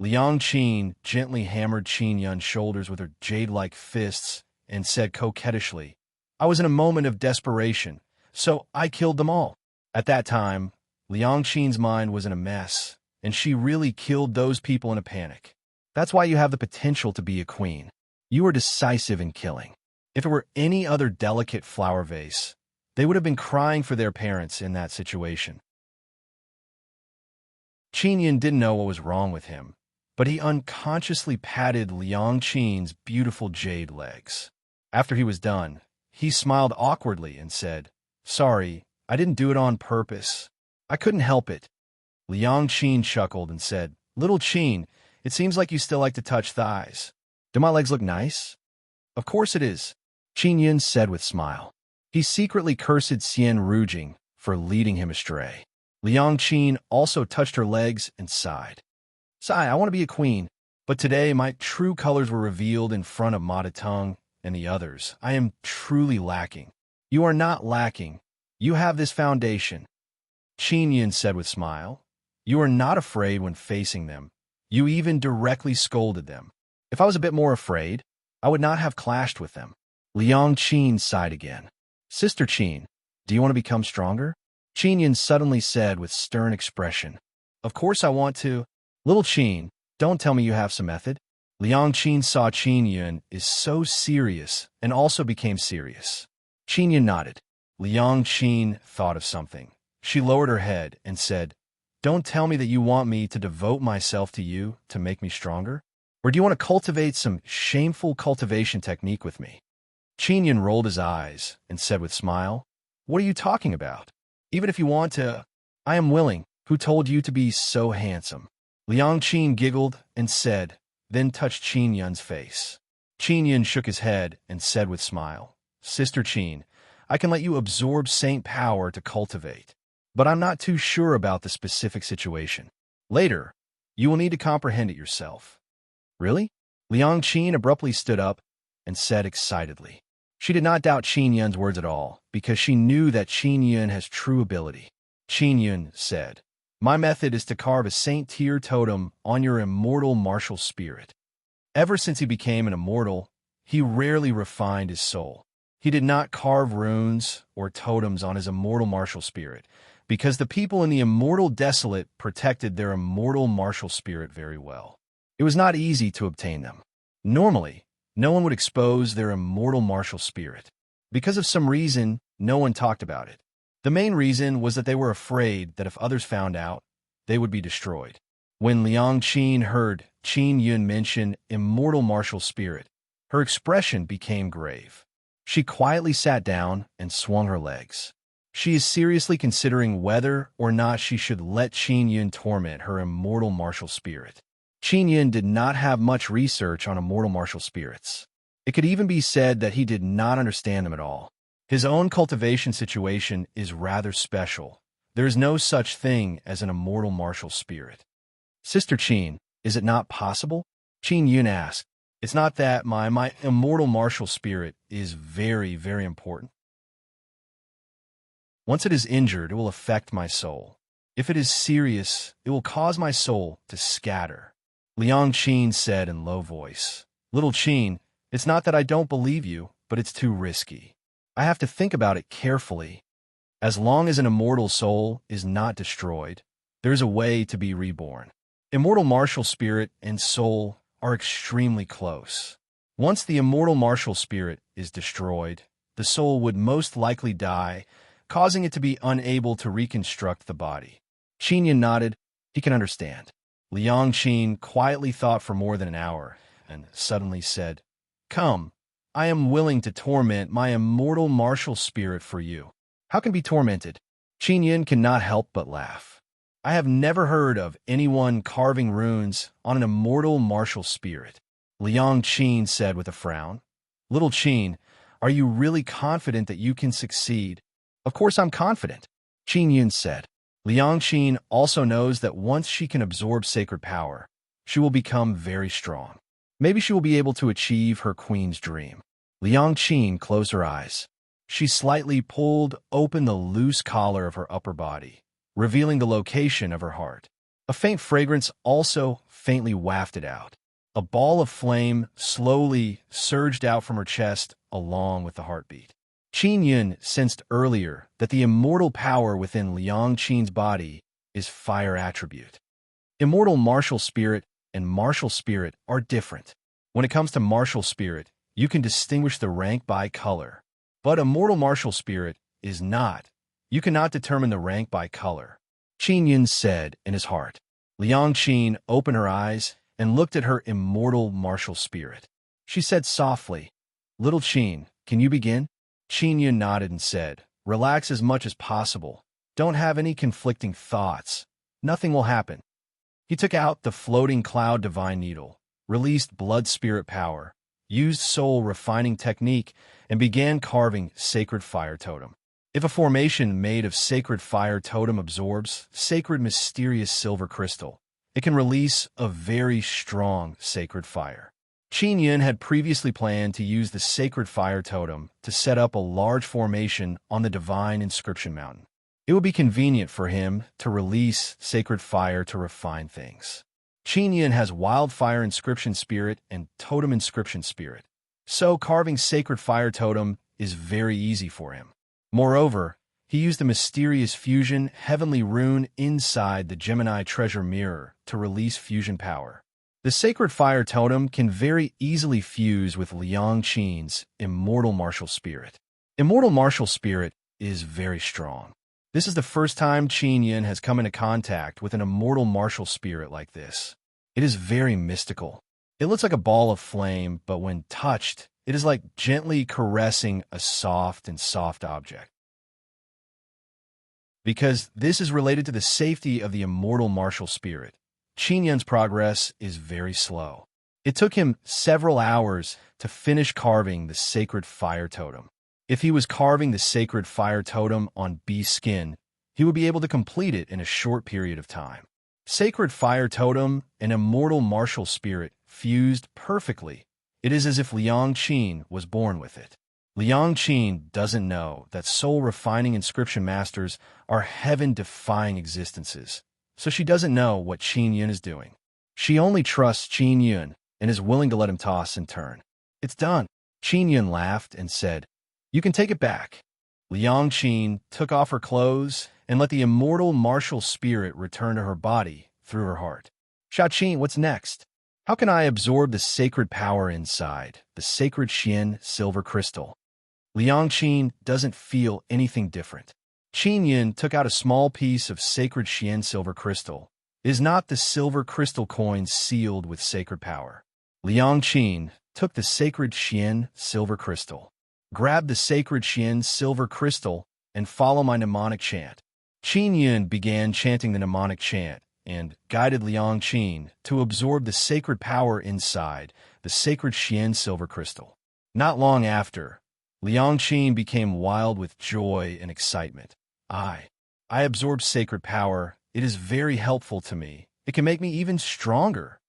Liang Qin gently hammered Qin Yun's shoulders with her jade-like fists and said coquettishly, I was in a moment of desperation, so I killed them all. At that time, Liang Qin's mind was in a mess, and she really killed those people in a panic. That's why you have the potential to be a queen. You are decisive in killing. If it were any other delicate flower vase, they would have been crying for their parents in that situation. Qin Yun didn't know what was wrong with him, but he unconsciously patted Liang Qin's beautiful jade legs. After he was done, he smiled awkwardly and said, "Sorry, I didn't do it on purpose. I couldn't help it." Liang Qin chuckled and said, "Little Qin, it seems like you still like to touch thighs. Do my legs look nice?" "Of course it is," Qin Yun said with smile. He secretly cursed Xian Rujing for leading him astray. Liang Qin also touched her legs and sighed. "Sigh, I want to be a queen, but today my true colors were revealed in front of Ma Tung and the others. I am truly lacking." "You are not lacking. You have this foundation," Qin Yun said with smile. "You are not afraid when facing them. You even directly scolded them. If I was a bit more afraid, I would not have clashed with them." Liang Qin sighed again. "Sister Qin, do you want to become stronger?" Qin Yun suddenly said with stern expression. "Of course I want to." "Little Qin, don't tell me you have some method." Liang Qin saw Qin Yun is so serious and also became serious. Qin Yun nodded. Liang Qin thought of something. She lowered her head and said, "Don't tell me that you want me to devote myself to you to make me stronger? Or do you want to cultivate some shameful cultivation technique with me?" Qin Yun rolled his eyes and said with smile, "What are you talking about? Even if you want to, I am willing. Who told you to be so handsome?" Liang Qin giggled and said, then touched Qin Yun's face. Qin Yun shook his head and said with smile, "Sister Qin, I can let you absorb saint power to cultivate, but I'm not too sure about the specific situation. Later, you will need to comprehend it yourself." "Really?" Liang Qin abruptly stood up and said excitedly. She did not doubt Qin Yun's words at all, because she knew that Qin Yun has true ability. Qin Yun said, "My method is to carve a Saint Tier totem on your immortal martial spirit." Ever since he became an immortal, he rarely refined his soul. He did not carve runes or totems on his immortal martial spirit, because the people in the immortal desolate protected their immortal martial spirit very well. It was not easy to obtain them. Normally, no one would expose their immortal martial spirit. Because of some reason, no one talked about it. The main reason was that they were afraid that if others found out, they would be destroyed. When Liang Qin heard Qin Yun mention immortal martial spirit, her expression became grave. She quietly sat down and swung her legs. She is seriously considering whether or not she should let Qin Yun torment her immortal martial spirit. Qin Yun did not have much research on immortal martial spirits. It could even be said that he did not understand them at all. His own cultivation situation is rather special. There is no such thing as an immortal martial spirit. "Sister Qin, is it not possible?" Qin Yun asked. "It's not that my immortal martial spirit is very, very important. Once it is injured, it will affect my soul. If it is serious, it will cause my soul to scatter." Liang Qin said in low voice, "Little Qin, it's not that I don't believe you, but it's too risky. I have to think about it carefully. As long as an immortal soul is not destroyed, there's a way to be reborn. Immortal martial spirit and soul are extremely close. Once the immortal martial spirit is destroyed, the soul would most likely die, causing it to be unable to reconstruct the body." Qin Yun nodded. He can understand. Liang Qin quietly thought for more than an hour and suddenly said, "Come, I am willing to torment my immortal martial spirit for you." "How can be tormented?" Qin Yun cannot help but laugh. "I have never heard of anyone carving runes on an immortal martial spirit." Liang Qin said with a frown. "Little Qin, are you really confident that you can succeed?" "Of course I'm confident," Qin Yun said. Liang Qin also knows that once she can absorb sacred power, she will become very strong. Maybe she will be able to achieve her queen's dream. Liang Qin closed her eyes. She slightly pulled open the loose collar of her upper body, revealing the location of her heart. A faint fragrance also faintly wafted out. A ball of flame slowly surged out from her chest along with the heartbeat. Qin Yun sensed earlier that the immortal power within Liang Qin's body is fire attribute. Immortal martial spirit and martial spirit are different. When it comes to martial spirit, you can distinguish the rank by color. But immortal martial spirit is not. You cannot determine the rank by color. Qin Yun said in his heart. Liang Qin opened her eyes and looked at her immortal martial spirit. She said softly, "Little Qin, can you begin?" Qin Yun nodded and said, "Relax as much as possible. Don't have any conflicting thoughts. Nothing will happen." He took out the floating cloud divine needle, released blood spirit power, used soul refining technique, and began carving sacred fire totem. If a formation made of sacred fire totem absorbs sacred mysterious silver crystal, it can release a very strong sacred fire. Qin Yun had previously planned to use the sacred fire totem to set up a large formation on the divine inscription mountain. It would be convenient for him to release sacred fire to refine things. Qin Yun has wildfire inscription spirit and totem inscription spirit, so carving sacred fire totem is very easy for him. Moreover, he used the mysterious fusion heavenly rune inside the Gemini treasure mirror to release fusion power. The sacred fire totem can very easily fuse with Liang Qin's immortal martial spirit. Immortal martial spirit is very strong. This is the first time Qin Yun has come into contact with an immortal martial spirit like this. It is very mystical. It looks like a ball of flame, but when touched, it is like gently caressing a soft object. Because this is related to the safety of the immortal martial spirit, Qin Yun's progress is very slow. It took him several hours to finish carving the sacred fire totem. If he was carving the sacred fire totem on bee skin, he would be able to complete it in a short period of time. Sacred fire totem and immortal martial spirit fused perfectly. It is as if Liang Qin was born with it. Liang Qin doesn't know that soul-refining inscription masters are heaven-defying existences, so she doesn't know what Qin Yun is doing. She only trusts Qin Yun and is willing to let him toss and turn. "It's done." Qin Yun laughed and said, "You can take it back." Liang Qin took off her clothes and let the immortal martial spirit return to her body through her heart. "Xiao Qin, what's next? How can I absorb the sacred power inside, the sacred Xian silver crystal?" Liang Qin doesn't feel anything different. Qin Yun took out a small piece of sacred Xian silver crystal. It is not the silver crystal coin sealed with sacred power. Liang Qin took the sacred Xian silver crystal. "Grab the sacred Xian silver crystal and follow my mnemonic chant." Qin Yun began chanting the mnemonic chant and guided Liang Qin to absorb the sacred power inside the sacred Xian silver crystal. Not long after, Liang Qin became wild with joy and excitement. I absorb sacred power. It is very helpful to me. It can make me even stronger."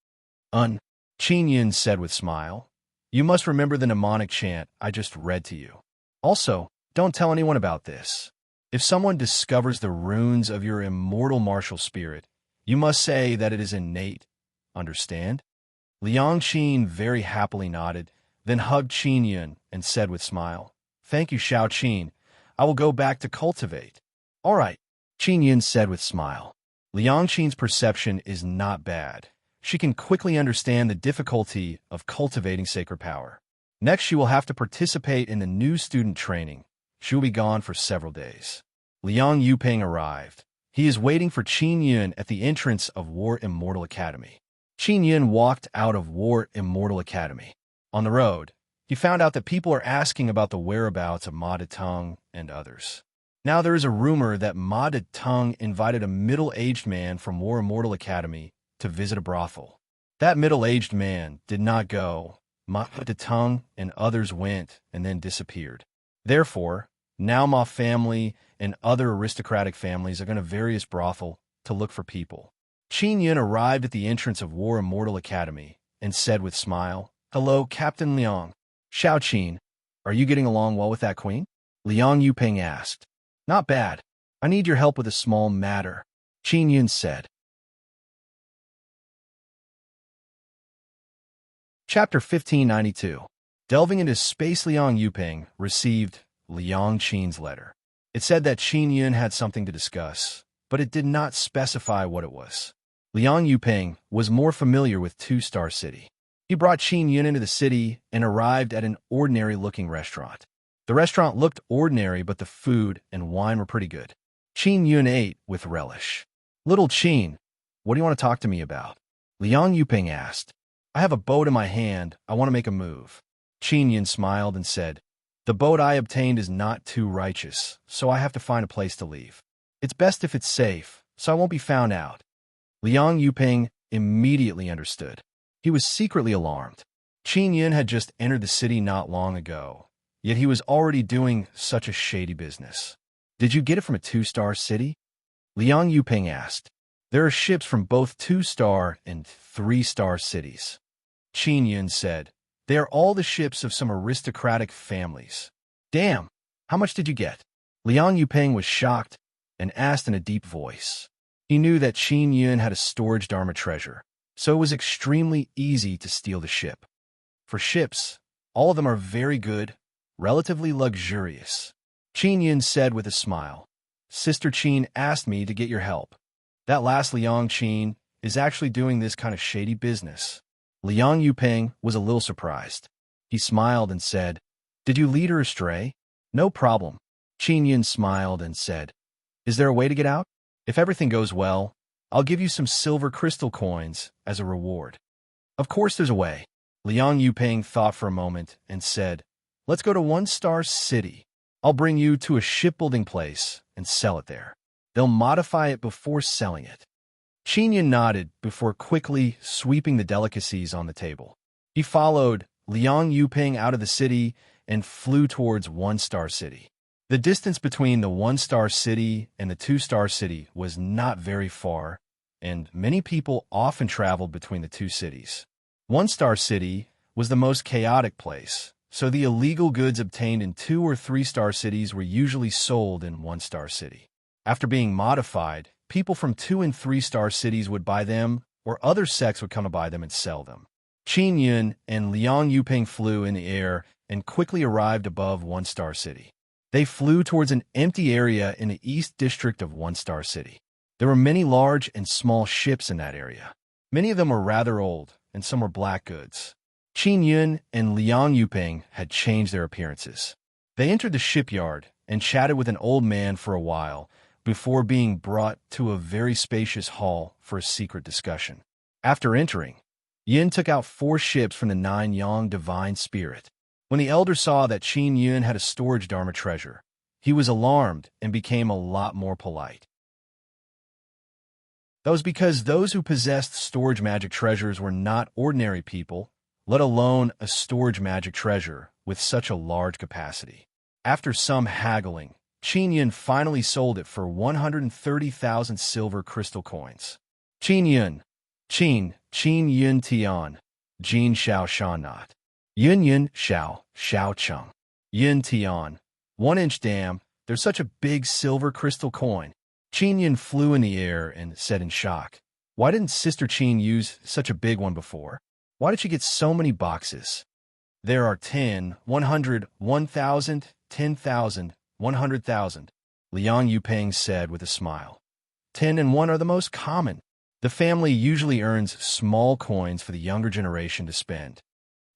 Qin Yun said with smile. "You must remember the mnemonic chant I just read to you. Also, don't tell anyone about this. If someone discovers the runes of your immortal martial spirit, you must say that it is innate. Understand?" Liang Qin very happily nodded, then hugged Qin Yun and said with smile, "Thank you, Xiao Qin. I will go back to cultivate." "All right," Qin Yun said with smile. Liang Qin's perception is not bad. She can quickly understand the difficulty of cultivating sacred power. Next, she will have to participate in the new student training. She will be gone for several days. Liang Yuping arrived. He is waiting for Qin Yun at the entrance of War Immortal Academy. Qin Yun walked out of War Immortal Academy. On the road, he found out that people are asking about the whereabouts of Ma Detung and others. Now there is a rumor that Ma Detung invited a middle-aged man from War Immortal Academy to visit a brothel. That middle-aged man did not go. Ma Detung and others went and then disappeared. Therefore, now Ma family and other aristocratic families are going to various brothel to look for people. Qin Yun arrived at the entrance of War Immortal Academy and said with smile, "Hello, Captain Liang. Xiao Qin, are you getting along well with that queen?" Liang Yuping asked. "Not bad. I need your help with a small matter," Qin Yun said. Chapter 1592. Delving into space, Liang Yuping received Liang Qin's letter. It said that Qin Yun had something to discuss, but it did not specify what it was. Liang Yuping was more familiar with Two-Star City. He brought Qin Yun into the city and arrived at an ordinary-looking restaurant. The restaurant looked ordinary, but the food and wine were pretty good. Qin Yun ate with relish. "Little Qin, what do you want to talk to me about?" Liang Yuping asked. "I have a boat in my hand. I want to make a move." Qin Yun smiled and said, "The boat I obtained is not too righteous, so I have to find a place to leave. It's best if it's safe, so I won't be found out." Liang Yuping immediately understood. He was secretly alarmed. Qin Yun had just entered the city not long ago, yet he was already doing such a shady business. "Did you get it from a two-star city?" Liang Yuping asked. "There are ships from both two-star and three-star cities," Qin Yun said. "They are all the ships of some aristocratic families." "Damn, how much did you get?" Liang Yuping was shocked and asked in a deep voice. He knew that Qin Yun had a storage Dharma treasure, so it was extremely easy to steal the ship. For ships, all of them are very good, relatively luxurious, Qin Yun said with a smile. "Sister Qin asked me to get your help. That last Liang Qin is actually doing this kind of shady business." Liang Yuping was a little surprised. He smiled and said, "Did you lead her astray?" "No problem." Qin Yun smiled and said, "Is there a way to get out? If everything goes well, I'll give you some silver crystal coins as a reward." "Of course there's a way." Liang Yuping thought for a moment and said, "Let's go to One-Star City. I'll bring you to a shipbuilding place and sell it there. They'll modify it before selling it." Qin Yun nodded before quickly sweeping the delicacies on the table. He followed Liang Yuping out of the city and flew towards One-Star City. The distance between the One-Star City and the Two-Star City was not very far, and many people often traveled between the two cities. One-Star City was the most chaotic place, so the illegal goods obtained in 2- or 3-star cities were usually sold in One-Star City. After being modified, people from 2- and 3-star cities would buy them, or other sects would come to buy them and sell them. Qin Yun and Liang Yuping flew in the air and quickly arrived above One-Star City. They flew towards an empty area in the East District of One-Star City. There were many large and small ships in that area. Many of them were rather old, and some were black goods. Qin Yun and Liang Yuping had changed their appearances. They entered the shipyard and chatted with an old man for a while before being brought to a very spacious hall for a secret discussion. After entering, Yin took out 4 ships from the 9 Yang Divine Spirit. When the elder saw that Qin Yun had a storage Dharma treasure, he was alarmed and became a lot more polite. That was because those who possessed storage magic treasures were not ordinary people, let alone a storage magic treasure with such a large capacity. After some haggling, Qin Yun finally sold it for 130,000 silver crystal coins. Qin Yun, Qin Yun Tian, Jin Xiao Shanat. Yun Yun Xiao Chung. Yun Tian. 1-inch dam, there's such a big silver crystal coin. Qin Yun flew in the air and said in shock, "Why didn't Sister Qin use such a big one before? Why did she get so many boxes?" "There are 10, 100, 1,000, 10,000, 100,000, Liang Yuping said with a smile. 10 and 1 are the most common. The family usually earns small coins for the younger generation to spend.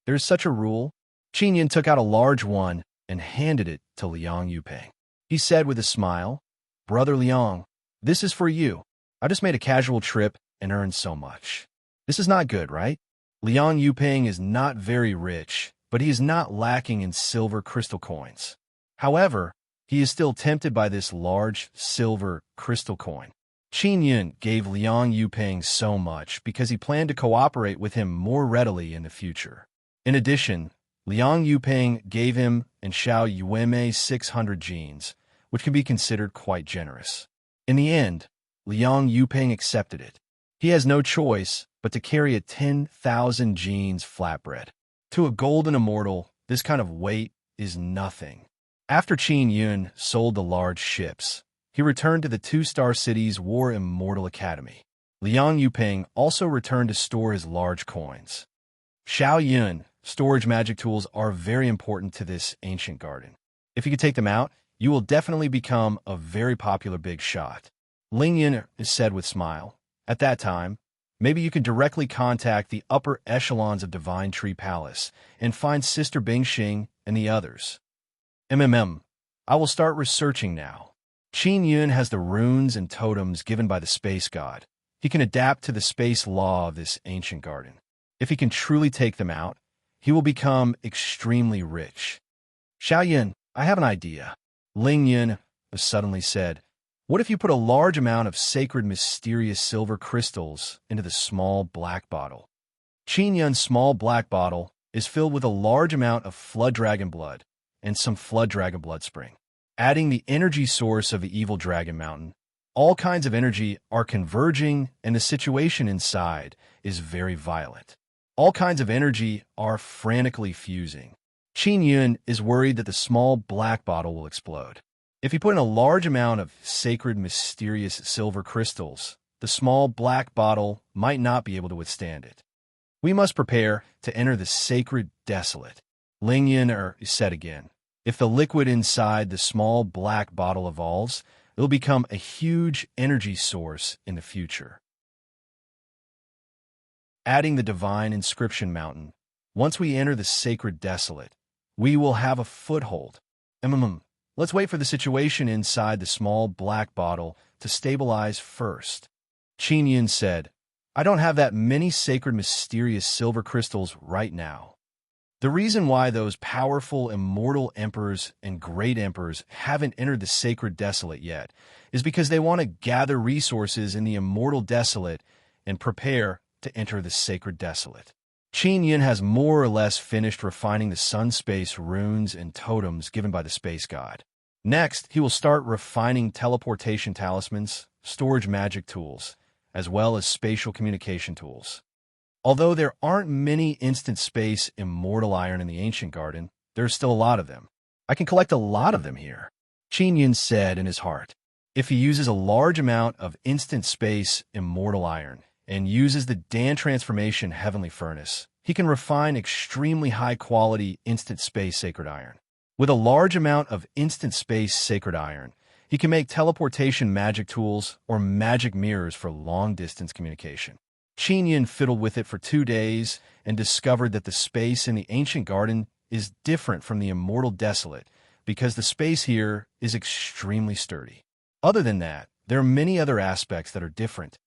There is such a rule." Qin Yun took out a large one and handed it to Liang Yuping. He said with a smile, "Brother Liang, this is for you. I just made a casual trip and earned so much. This is not good, right?" Liang Yuping is not very rich, but he is not lacking in silver crystal coins. However, he is still tempted by this large silver crystal coin. Qin Yun gave Liang Yuping so much because he planned to cooperate with him more readily in the future. In addition, Liang Yuping gave him and Xiao Yuemei 600 genes, which can be considered quite generous. In the end, Liang Yuping accepted it. He has no choice but to carry a 10,000 genes flatbread. To a golden immortal, this kind of weight is nothing. After Qin Yun sold the large ships, he returned to the 2-star city's War Immortal Academy. Liang Yuping also returned to store his large coins. Xiao Yun, storage magic tools are very important to this ancient garden. If you could take them out, you will definitely become a very popular big shot. Ling Yun said with smile. At that time, Maybe you can directly contact the upper echelons of Divine Tree Palace and find Sister Bingxing and the others. I will start researching now. Qin Yun has the runes and totems given by the space god. He can adapt to the space law of this ancient garden. If he can truly take them out, he will become extremely rich. Xiaoyun, I have an idea. Ling Yun suddenly said, what if you put a large amount of sacred mysterious silver crystals into the small black bottle? Qin Yun's small black bottle is filled with a large amount of flood dragon blood and some flood dragon blood spring. Adding the energy source of the evil dragon mountain, all kinds of energy are converging and the situation inside is very violent. All kinds of energy are frantically fusing. Qin Yun is worried that the small black bottle will explode. If he put in a large amount of sacred mysterious silver crystals, the small black bottle might not be able to withstand it. We must prepare to enter the sacred desolate. Ling Yun said again. If the liquid inside the small black bottle evolves, it will become a huge energy source in the future. Adding the divine inscription mountain, once we enter the sacred desolate, we will have a foothold. Let's wait for the situation inside the small black bottle to stabilize first. Qin Yun said, I don't have that many sacred mysterious silver crystals right now. The reason why those powerful immortal emperors and great emperors haven't entered the sacred desolate yet is because they want to gather resources in the immortal desolate and prepare to enter the sacred desolate. Qin Yun has more or less finished refining the sun space runes and totems given by the space god. Next, he will start refining teleportation talismans, storage magic tools, as well as spatial communication tools. Although there aren't many instant space immortal iron in the ancient garden, there's still a lot of them. I can collect a lot of them here, Qin Yun said in his heart. If he uses a large amount of instant space immortal iron and uses the Dan transformation heavenly furnace, he can refine extremely high-quality instant space sacred iron. With a large amount of instant space sacred iron, he can make teleportation magic tools or magic mirrors for long-distance communication. Qin Yun fiddled with it for 2 days and discovered that the space in the ancient garden is different from the immortal desolate because the space here is extremely sturdy. Other than that, there are many other aspects that are different.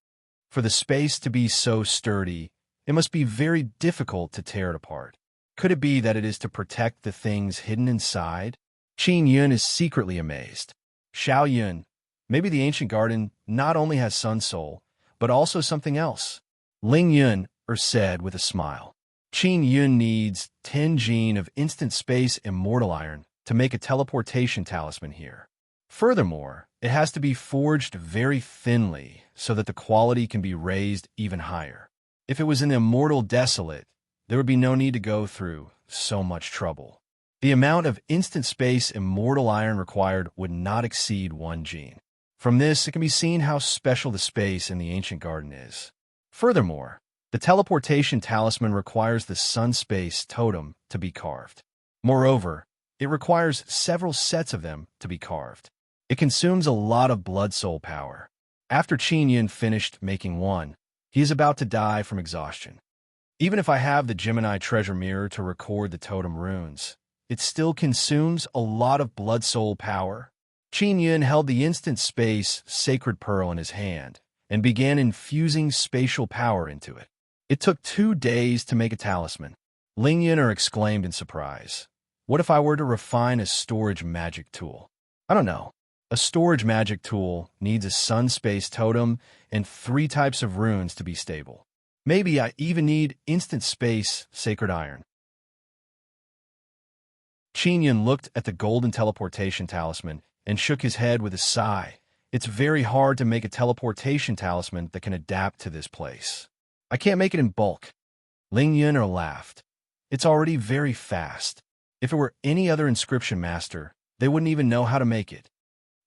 For the space to be so sturdy, it must be very difficult to tear it apart. Could it be that it is to protect the things hidden inside? Qin Yun is secretly amazed. Xiaoyun, maybe the ancient garden not only has Sun Soul, but also something else. Ling Yun said with a smile. Qin Yun needs 10 gene of instant space immortal iron to make a teleportation talisman here. Furthermore, it has to be forged very thinly so that the quality can be raised even higher. If it was in the immortal desolate, there would be no need to go through so much trouble. The amount of instant space immortal iron required would not exceed 1 gene. From this, it can be seen how special the space in the ancient garden is. Furthermore, the teleportation talisman requires the sun space totem to be carved. Moreover, it requires several sets of them to be carved. It consumes a lot of blood soul power. After Qin Yun finished making one, he is about to die from exhaustion. Even if I have the Gemini treasure mirror to record the totem runes, it still consumes a lot of blood soul power. Qin Yun held the instant space sacred pearl in his hand and began infusing spatial power into it. It took 2 days to make a talisman. Ling Yun exclaimed in surprise. What if I were to refine a storage magic tool? I don't know. A storage magic tool needs a sun space totem and 3 types of runes to be stable. Maybe I even need instant space sacred iron. Qin Yun looked at the golden teleportation talisman and shook his head with a sigh. It's very hard to make a teleportation talisman that can adapt to this place. I can't make it in bulk. Ling Yun laughed. It's already very fast. If it were any other inscription master, they wouldn't even know how to make it.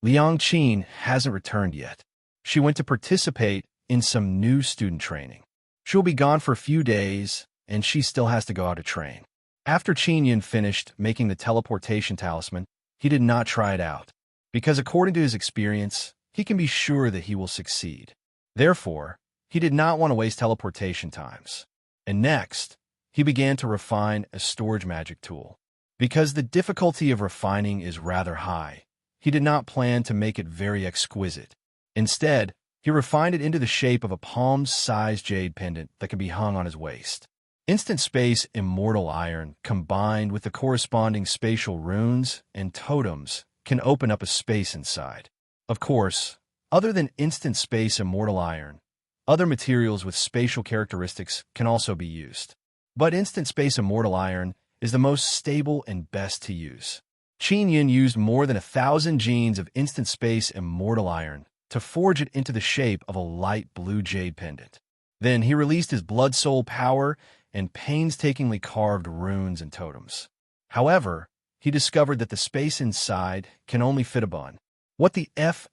Liang Qin hasn't returned yet. She went to participate in some new student training. She'll be gone for a few days, and she still has to go out to train. After Qin Yun finished making the teleportation talisman, he did not try it out, because according to his experience, he can be sure that he will succeed. Therefore, he He did not want to waste teleportation times. And next, he began to refine a storage magic tool. Because the difficulty of refining is rather high, he did not plan to make it very exquisite. Instead, he refined it into the shape of a palm-sized jade pendant that could be hung on his waist. Instant space immortal iron, combined with the corresponding spatial runes and totems, can open up a space inside. Of course, other than instant space immortal iron, other materials with spatial characteristics can also be used. But instant space immortal iron is the most stable and best to use. Qin Yun used more than 1,000 genes of instant space immortal iron to forge it into the shape of a light blue jade pendant. Then he released his blood soul power and painstakingly carved runes and totems. However, he discovered that the space inside can only fit a bun. What the F***K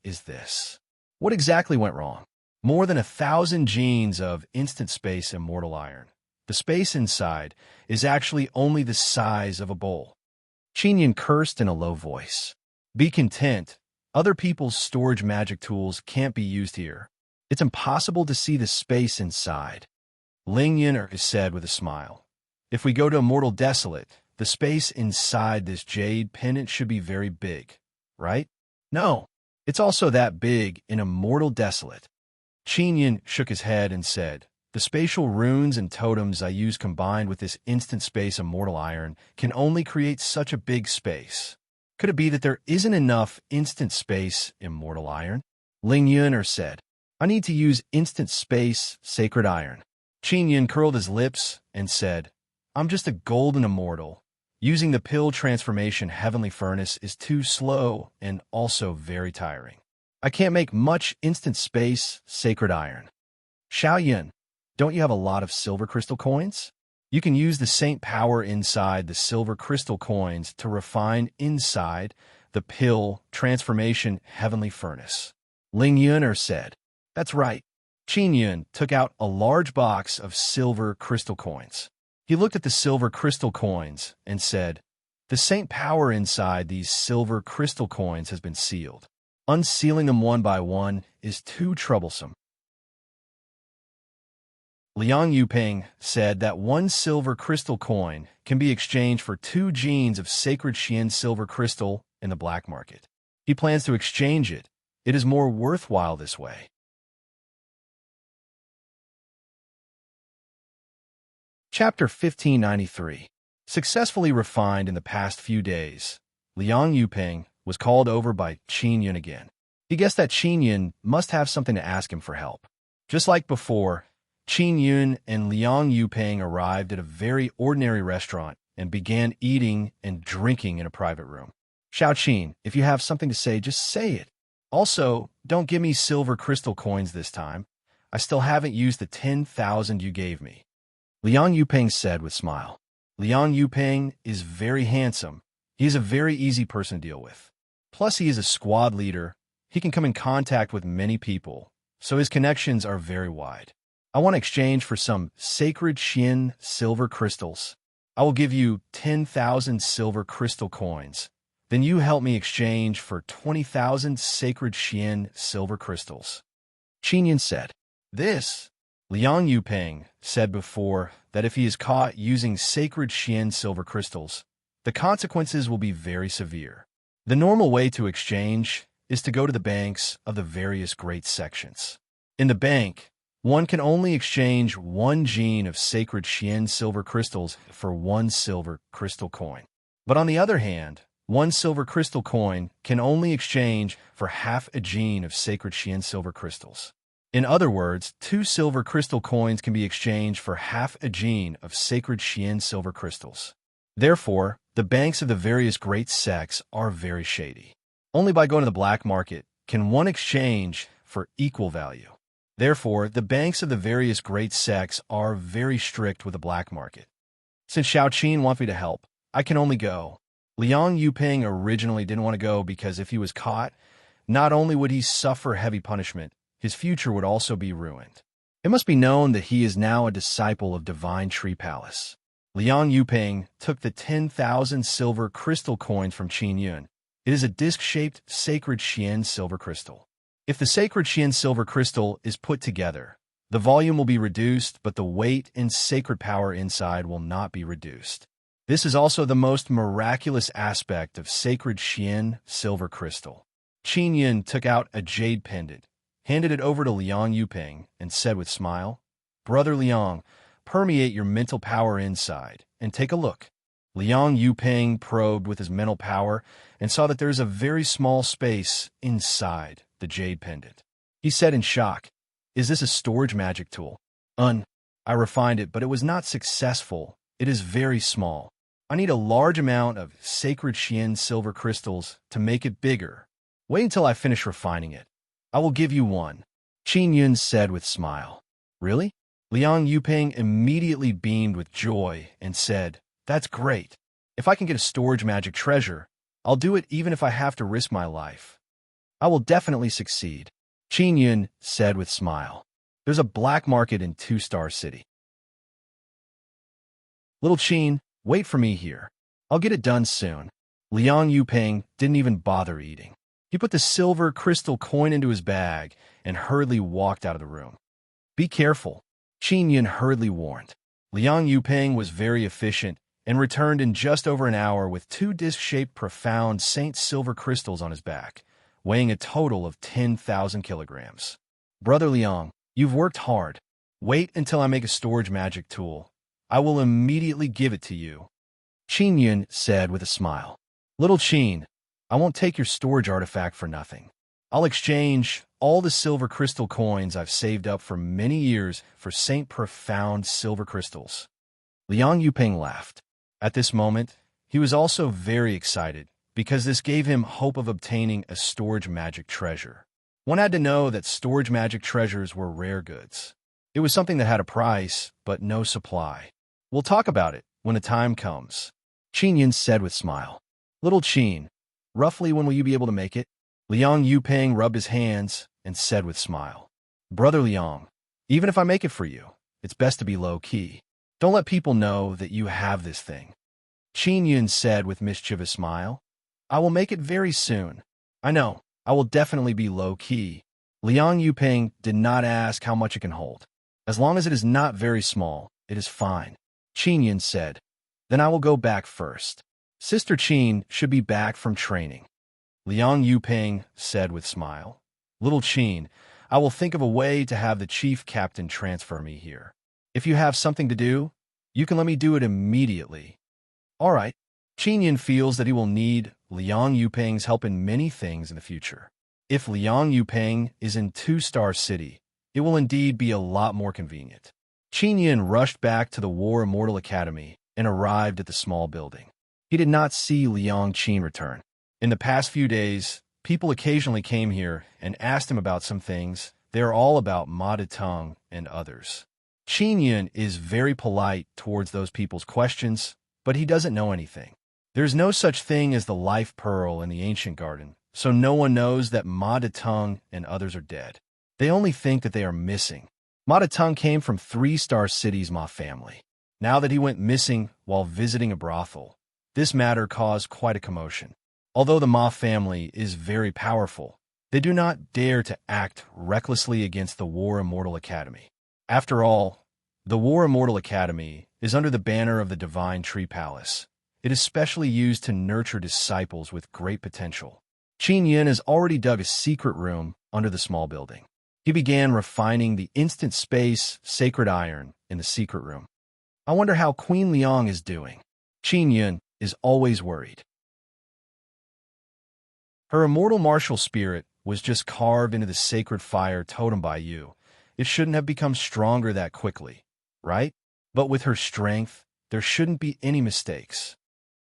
is this? What exactly went wrong? More than 1,000 genes of instant space immortal iron. The space inside is actually only the size of a bowl. Qin Yun cursed in a low voice. Be content. Other people's storage magic tools can't be used here. It's impossible to see the space inside. Ling Yun said with a smile. If we go to Immortal Desolate, the space inside this jade pendant should be very big, right? No, it's also that big in Immortal Desolate. Qin Yun shook his head and said, the spatial runes and totems I use combined with this instant space immortal iron can only create such a big space. Could it be that there isn't enough instant space immortal iron? Ling Yun said, I need to use instant space sacred iron. Qin Yun curled his lips and said, I'm just a golden immortal. Using the pill transformation heavenly furnace is too slow and also very tiring. I can't make much instant space sacred iron. Xiao Yun, don't you have a lot of silver crystal coins? You can use the saint power inside the silver crystal coins to refine inside the pill transformation heavenly furnace. Ling Yun said, That's right. Qin Yun took out a large box of silver crystal coins. He looked at the silver crystal coins and said, The saint power inside these silver crystal coins has been sealed. Unsealing them one by one is too troublesome. Liang Yuping said that one silver crystal coin can be exchanged for 2 genes of sacred Xian silver crystal in the black market. He plans to exchange it. It is more worthwhile this way. Chapter 1593. Successfully refined in the past few days, Liang Yuping was called over by Qin Yun again. He guessed that Qin Yun must have something to ask him for help. Just like before, Qin Yun and Liang Yuping arrived at a very ordinary restaurant and began eating and drinking in a private room. Xiao Qin, if you have something to say, just say it. Also, don't give me silver crystal coins this time. I still haven't used the 10,000 you gave me. Liang Yuping said with a smile. Liang Yuping is very handsome. He is a very easy person to deal with. Plus, he is a squad leader. He can come in contact with many people, so his connections are very wide. I want to exchange for some sacred Xian silver crystals. I will give you 10,000 silver crystal coins. Then you help me exchange for 20,000 sacred Xian silver crystals. Qin Yun said. This, Liang Yuping said before that if he is caught using sacred Xian silver crystals, the consequences will be very severe. The normal way to exchange is to go to the banks of the various great sections. In the bank, one can only exchange 1 gene of sacred Xian silver crystals for 1 silver crystal coin. But on the other hand, 1 silver crystal coin can only exchange for half a gene of sacred Xian silver crystals. In other words, 2 silver crystal coins can be exchanged for half a gene of sacred Xian silver crystals. Therefore, the banks of the various great sects are very shady. Only by going to the black market can one exchange for equal value. Therefore, the banks of the various great sects are very strict with the black market. Since Xiao Qin wants me to help, I can only go. Liang Yuping originally didn't want to go because if he was caught, not only would he suffer heavy punishment, his future would also be ruined. It must be known that he is now a disciple of Divine Tree Palace. Liang Yuping took the 10,000 silver crystal coins from Qin Yun. It is a disc-shaped sacred Xian silver crystal. If the sacred Qian silver crystal is put together, the volume will be reduced, but the weight and sacred power inside will not be reduced. This is also the most miraculous aspect of sacred Qian silver crystal. Qin Yun took out a jade pendant, handed it over to Liang Yuping, and said with smile, "Brother Liang, permeate your mental power inside, and take a look." Liang Yuping probed with his mental power and saw that there is a very small space inside the jade pendant. He said in shock, "Is this a storage magic tool?" I refined it, but it was not successful. It is very small. I need a large amount of sacred Qian silver crystals to make it bigger. Wait until I finish refining it. I will give you one," Qin Yun said with smile. "Really?" Liang Yuping immediately beamed with joy and said, "That's great. If I can get a storage magic treasure, I'll do it even if I have to risk my life. I will definitely succeed," Qin Yun said with smile. "There's a black market in Two-Star City. Little Qin, wait for me here. I'll get it done soon." Liang Yuping didn't even bother eating. He put the silver crystal coin into his bag and hurriedly walked out of the room. "Be careful," Qin Yun hurriedly warned. Liang Yuping was very efficient and returned in just over an hour with 2 disc-shaped profound Saint silver crystals on his back, weighing a total of 10,000 kilograms. "Brother Liang, you've worked hard. Wait until I make a storage magic tool. I will immediately give it to you," Qin Yun said with a smile. "Little Qin, I won't take your storage artifact for nothing. I'll exchange all the silver crystal coins I've saved up for many years for Saint profound silver crystals." Liang Yuping laughed. At this moment, he was also very excited because this gave him hope of obtaining a storage magic treasure. One had to know that storage magic treasures were rare goods. It was something that had a price, but no supply. "We'll talk about it when the time comes," Qin Yun said with smile. "Little Qin, roughly when will you be able to make it?" Liang Yuping rubbed his hands and said with smile, "Brother Liang, even if I make it for you, it's best to be low-key. Don't let people know that you have this thing," Qin Yun said with mischievous smile. "I will make it very soon. I know, I will definitely be low-key." Liang Yuping did not ask how much it can hold. "As long as it is not very small, it is fine," Qin Yun said. "Then I will go back first. Sister Qin should be back from training," Liang Yuping said with smile. "Little Qin, I will think of a way to have the chief captain transfer me here. If you have something to do, you can let me do it immediately." "All right." Qin Yun feels that he will need Liang Yuping's help in many things in the future. If Liang Yuping is in Two-Star City, it will indeed be a lot more convenient. Qin Yun rushed back to the War Immortal Academy and arrived at the small building. He did not see Liang Qin return. In the past few days, people occasionally came here and asked him about some things. They are all about Ma Tung and others. Qin Yun is very polite towards those people's questions, but he doesn't know anything. There's no such thing as the life pearl in the ancient garden, so no one knows that Ma Tung and others are dead. They only think that they are missing. Ma Tung came from Three-Star City's Ma family. Now that he went missing while visiting a brothel, this matter caused quite a commotion. Although the Ma family is very powerful, they do not dare to act recklessly against the War Immortal Academy. After all, the War Immortal Academy is under the banner of the Divine Tree Palace. It is specially used to nurture disciples with great potential. Qin Yun has already dug a secret room under the small building. He began refining the instant space sacred iron in the secret room. I wonder how Queen Liang is doing. Qin Yun is always worried. Her immortal martial spirit was just carved into the sacred fire totem by you. It shouldn't have become stronger that quickly, right? But with her strength, there shouldn't be any mistakes.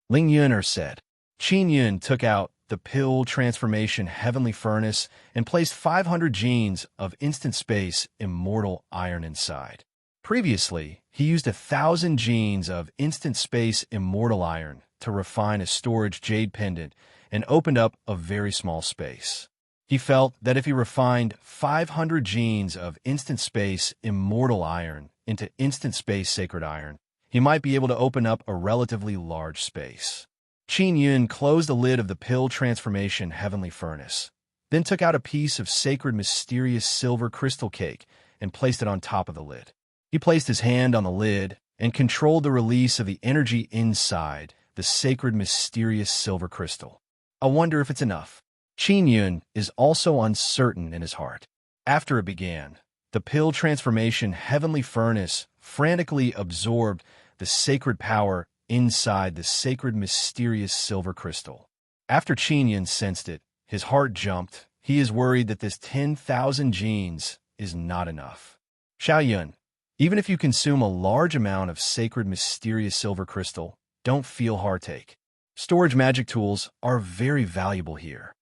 Ling Yuner said. Qin Yun took out the pill transformation heavenly furnace and placed 500 genes of instant space immortal iron inside. Previously, he used 1,000 genes of instant space immortal iron to refine a storage jade pendant and opened up a very small space. He felt that if he refined 500 genes of instant space immortal iron into instant space sacred iron, he might be able to open up a relatively large space. Qin Yun closed the lid of the pill transformation heavenly furnace. then took out a piece of sacred mysterious silver crystal cake and placed it on top of the lid. He placed his hand on the lid and controlled the release of the energy inside the sacred mysterious silver crystal. I wonder if it's enough. Qin Yun is also uncertain in his heart. After it began, the pill transformation heavenly furnace frantically absorbed the sacred power inside the sacred mysterious silver crystal. After Qin Yun sensed it, his heart jumped. He is worried that this 10,000 genes is not enough. Xiao Yun, even if you consume a large amount of sacred mysterious silver crystal, don't feel heartache. Storage magic tools are very valuable here.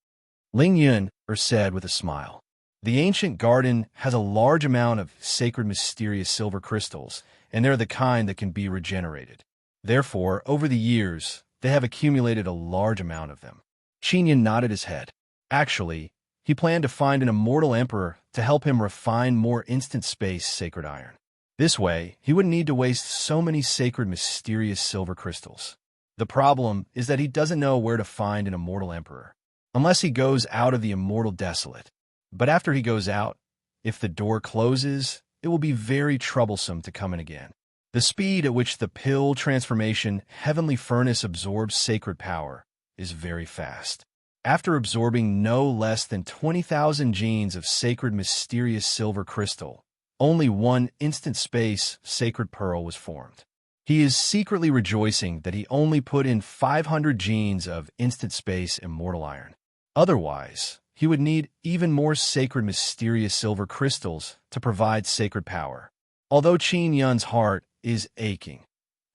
Ling Yun said with a smile. The ancient garden has a large amount of sacred mysterious silver crystals, and they're the kind that can be regenerated. Therefore, over the years, they have accumulated a large amount of them. Qin Yun nodded his head. Actually, he planned to find an immortal emperor to help him refine more instant space sacred iron. This way, he wouldn't need to waste so many sacred mysterious silver crystals. The problem is that he doesn't know where to find an immortal emperor, unless he goes out of the immortal desolate. But after he goes out, if the door closes, it will be very troublesome to come in again. The speed at which the pill transformation heavenly furnace absorbs sacred power is very fast. After absorbing no less than 20,000 genes of sacred mysterious silver crystal, only one instant space sacred pearl was formed. He is secretly rejoicing that he only put in 500 genes of instant space immortal iron. Otherwise, he would need even more sacred mysterious silver crystals to provide sacred power. Although Qin Yun's heart is aching,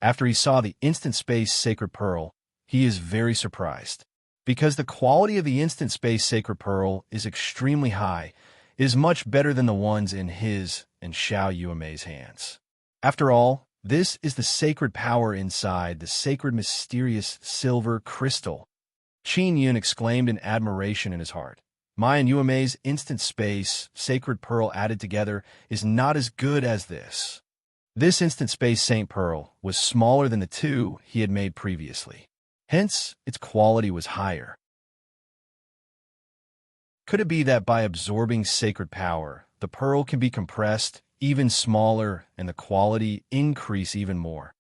after he saw the instant space sacred pearl, he is very surprised. Because the quality of the instant space sacred pearl is extremely high, it is much better than the ones in his and Xiao Yuemei's hands. After all, this is the sacred power inside the sacred mysterious silver crystal. Qin Yun exclaimed in admiration in his heart. My and Yuemei's instant space sacred pearl added together is not as good as this. This instant space Saint Pearl was smaller than the two he had made previously. Hence, its quality was higher. Could it be that by absorbing sacred power, the pearl can be compressed even smaller and the quality increase even more?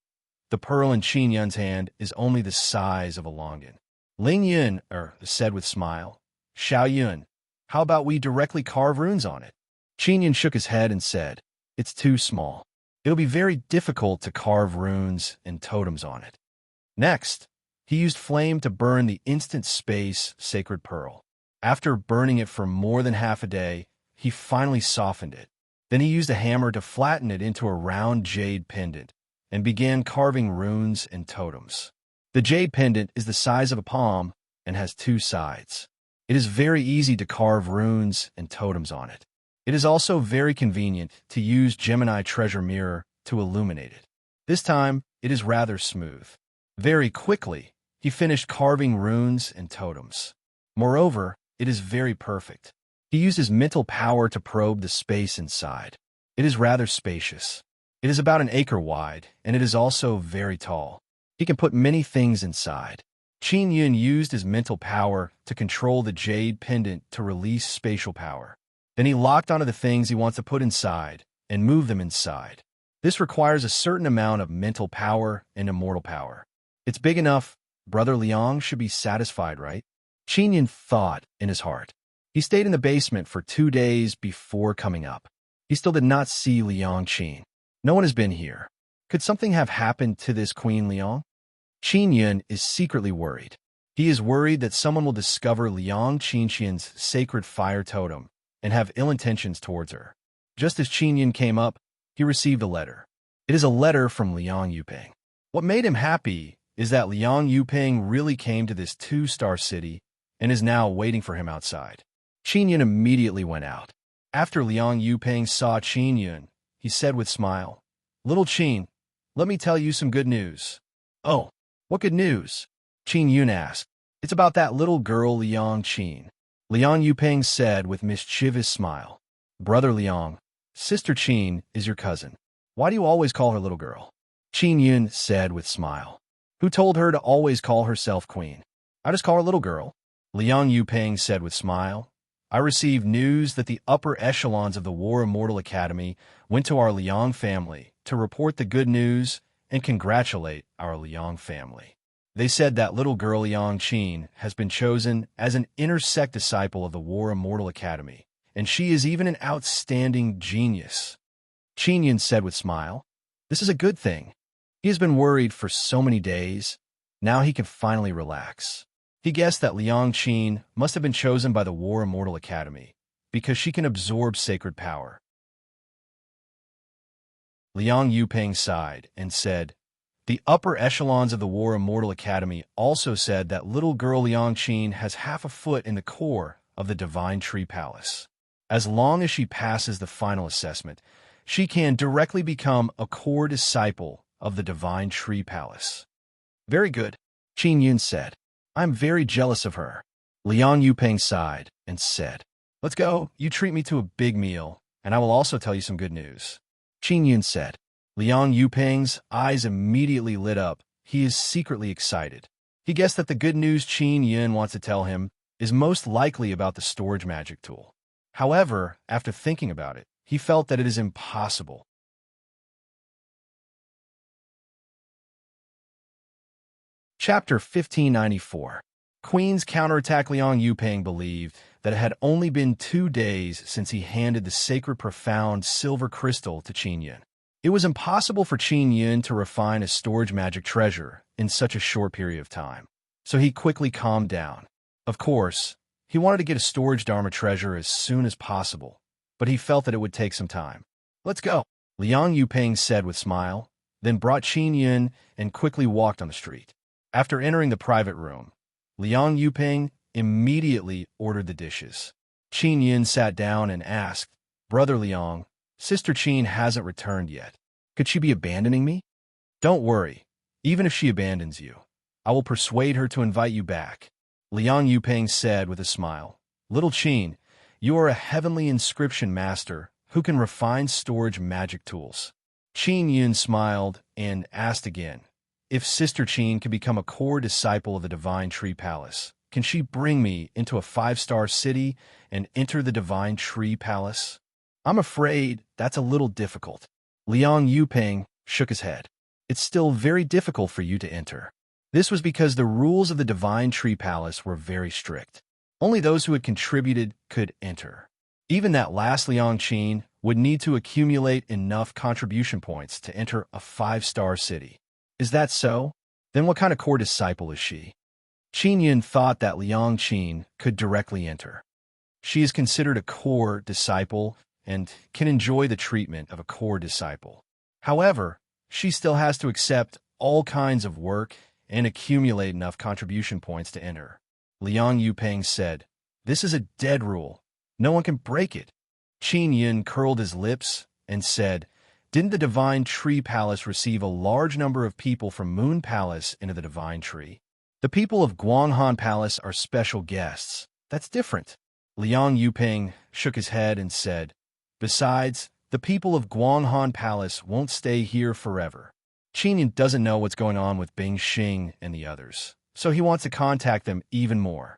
The pearl in Qin Yun's hand is only the size of a longan. Ling Yun said with smile. Xiao Yun, how about we directly carve runes on it? Qin Yun shook his head and said, it's too small. It'll be very difficult to carve runes and totems on it. Next, he used flame to burn the instant space sacred pearl. After burning it for more than half a day, he finally softened it. Then he used a hammer to flatten it into a round jade pendant and began carving runes and totems. The jade pendant is the size of a palm and has two sides. It is very easy to carve runes and totems on it. It is also very convenient to use Gemini Treasure Mirror to illuminate it. This time, it is rather smooth. Very quickly, he finished carving runes and totems. Moreover, it is very perfect. He used his mental power to probe the space inside. It is rather spacious. It is about an acre wide, and it is also very tall. He can put many things inside. Qin Yun used his mental power to control the jade pendant to release spatial power. Then he locked onto the things he wants to put inside and move them inside. This requires a certain amount of mental power and immortal power. It's big enough. Brother Liang should be satisfied, right? Qin Yun thought in his heart. He stayed in the basement for 2 days before coming up. He still did not see Liang Qin. No one has been here. Could something have happened to this Queen Liang? Qin Yun is secretly worried. He is worried that someone will discover Liang Qinqian's sacred fire totem and have ill intentions towards her. Just as Qin Yun came up, he received a letter. It is a letter from Liang Yuping. What made him happy is that Liang Yuping really came to this 2-star city and is now waiting for him outside. Qin Yun immediately went out. After Liang Yuping saw Qin Yun, he said with smile, Little Qin, let me tell you some good news. Oh, what good news? Qin Yun asked. It's about that little girl Liang Qin. Liang Yuping said with mischievous smile. Brother Liang, Sister Qin is your cousin. Why do you always call her little girl? Qin Yun said with smile. Who told her to always call herself queen? I just call her little girl. Liang Yuping said with smile. I received news that the upper echelons of the War Immortal Academy went to our Liang family to report the good news and congratulate our Liang family. They said that little girl Liang Qin has been chosen as an intersect disciple of the War Immortal Academy, and she is even an outstanding genius. Qin Yun said with a smile, "This is a good thing. He has been worried for so many days. Now he can finally relax." He guessed that Liang Qin must have been chosen by the War Immortal Academy because she can absorb sacred power. Liang Yuping sighed and said, "The upper echelons of the War Immortal Academy also said that little girl Liang Qin has half a foot in the core of the Divine Tree Palace. As long as she passes the final assessment, she can directly become a core disciple of the Divine Tree Palace." "Very good," Qin Yun said. "I'm very jealous of her." Liang Yuping sighed and said, "Let's go. You treat me to a big meal, and I will also tell you some good news." Qin Yun said. Liang Yuping's eyes immediately lit up. He is secretly excited. He guessed that the good news Qin Yun wants to tell him is most likely about the storage magic tool. However, after thinking about it, he felt that it is impossible. Chapter 1594. Queen's counterattack. Liang Yuping believed that it had only been 2 days since he handed the sacred profound silver crystal to Qin Yun. It was impossible for Qin Yun to refine a storage magic treasure in such a short period of time, so he quickly calmed down. Of course, he wanted to get a storage Dharma treasure as soon as possible, but he felt that it would take some time. "Let's go," Liang Yuping said with a smile, then brought Qin Yun and quickly walked on the street. After entering the private room, Liang Yuping immediately ordered the dishes. Qin Yun sat down and asked, "Brother Liang, Sister Qin hasn't returned yet. Could she be abandoning me?" "Don't worry. Even if she abandons you, I will persuade her to invite you back," Liang Yuping said with a smile. "Little Qin, you are a heavenly inscription master who can refine storage magic tools." Qin Yun smiled and asked again, "If Sister Qin can become a core disciple of the Divine Tree Palace, can she bring me into a 5-star city and enter the Divine Tree Palace?" "I'm afraid that's a little difficult." Liang Yuping shook his head. "It's still very difficult for you to enter." This was because the rules of the Divine Tree Palace were very strict. Only those who had contributed could enter. Even that last Liang Qin would need to accumulate enough contribution points to enter a 5-star city. "Is that so? Then what kind of core disciple is she?" Qin Yun thought that Liang Qin could directly enter. She is considered a core disciple and can enjoy the treatment of a core disciple. However, she still has to accept all kinds of work and accumulate enough contribution points to enter. Liang Yuping said, "This is a dead rule. No one can break it." Qin Yun curled his lips and said, "Didn't the Divine Tree Palace receive a large number of people from Moon Palace into the Divine Tree? The people of Guanghan Palace are special guests. That's different." Liang Yuping shook his head and said, "Besides, the people of Guanghan Palace won't stay here forever." Qin Yun doesn't know what's going on with Bing Xing and the others, so he wants to contact them even more.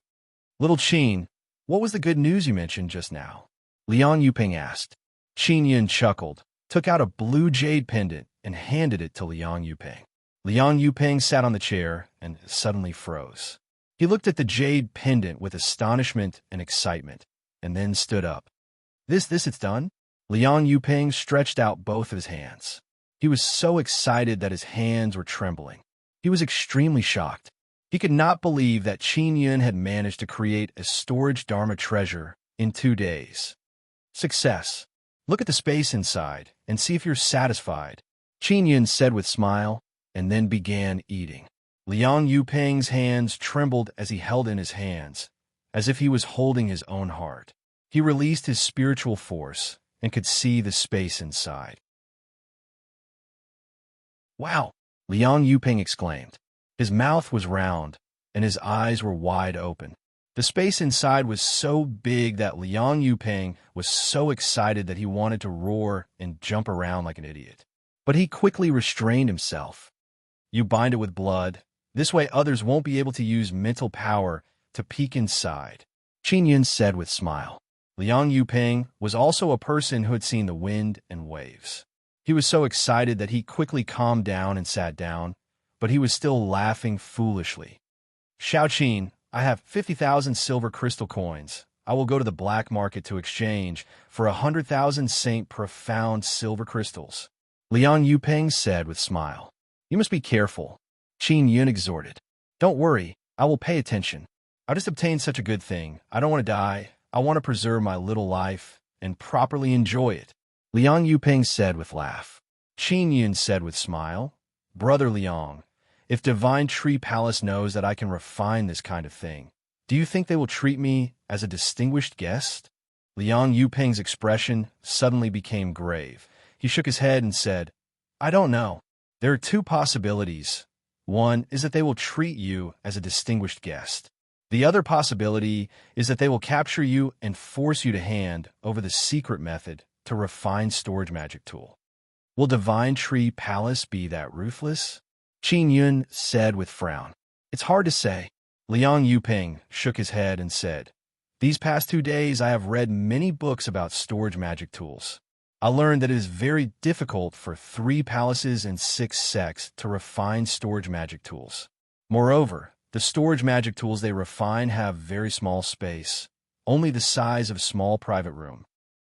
"Little Qin, what was the good news you mentioned just now?" Liang Yuping asked. Qin Yun chuckled, took out a blue jade pendant, and handed it to Liang Yuping. Liang Yuping sat on the chair and suddenly froze. He looked at the jade pendant with astonishment and excitement, and then stood up. This it's done?" Liang Yuping stretched out both of his hands. He was so excited that his hands were trembling. He was extremely shocked. He could not believe that Qin Yun had managed to create a storage Dharma treasure in 2 days. "Success. Look at the space inside and see if you're satisfied," Qin Yun said with a smile, and then began eating. Liang Yuping's hands trembled as he held in his hands, as if he was holding his own heart. He released his spiritual force and could see the space inside. "Wow!" Liang Yuping exclaimed. His mouth was round, and his eyes were wide open. The space inside was so big that Liang Yuping was so excited that he wanted to roar and jump around like an idiot. But he quickly restrained himself. "You bind it with blood. This way others won't be able to use mental power to peek inside," Qin Yun said with a smile. Liang Yuping was also a person who had seen the wind and waves. He was so excited that he quickly calmed down and sat down, but he was still laughing foolishly. Xiaoqin, I have 50,000 silver crystal coins. I will go to the black market to exchange for 100,000 Saint Profound silver crystals. Liang Yuping said with a smile. You must be careful, Qin Yun exhorted. Don't worry, I will pay attention. I just obtained such a good thing. I don't want to die. I want to preserve my little life and properly enjoy it. Liang Yuping said with laugh. Qin Yun said with smile. Brother Liang, if Divine Tree Palace knows that I can refine this kind of thing, do you think they will treat me as a distinguished guest? Liang Yuping's expression suddenly became grave. He shook his head and said, I don't know. There are two possibilities. One is that they will treat you as a distinguished guest. The other possibility is that they will capture you and force you to hand over the secret method to refine storage magic tool. Will Divine Tree Palace be that ruthless? Qin Yun said with frown. It's hard to say. Liang Yuping shook his head and said, These past 2 days I have read many books about storage magic tools. I learned that it is very difficult for 3 palaces and 6 sects to refine storage magic tools. Moreover, the storage magic tools they refine have very small space, only the size of a small private room.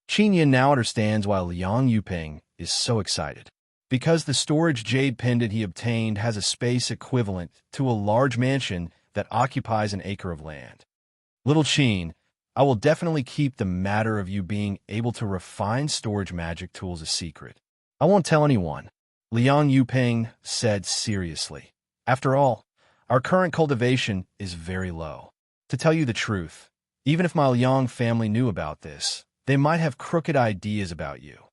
Qin Yin now understands why Liang Yuping is so excited. Because the storage jade pendant he obtained has a space equivalent to a large mansion that occupies an acre of land. Little Qin, I will definitely keep the matter of you being able to refine storage magic tools a secret. I won't tell anyone, Liang Yuping said seriously. After all, our current cultivation is very low. To tell you the truth, even if my Liang family knew about this, they might have crooked ideas about you.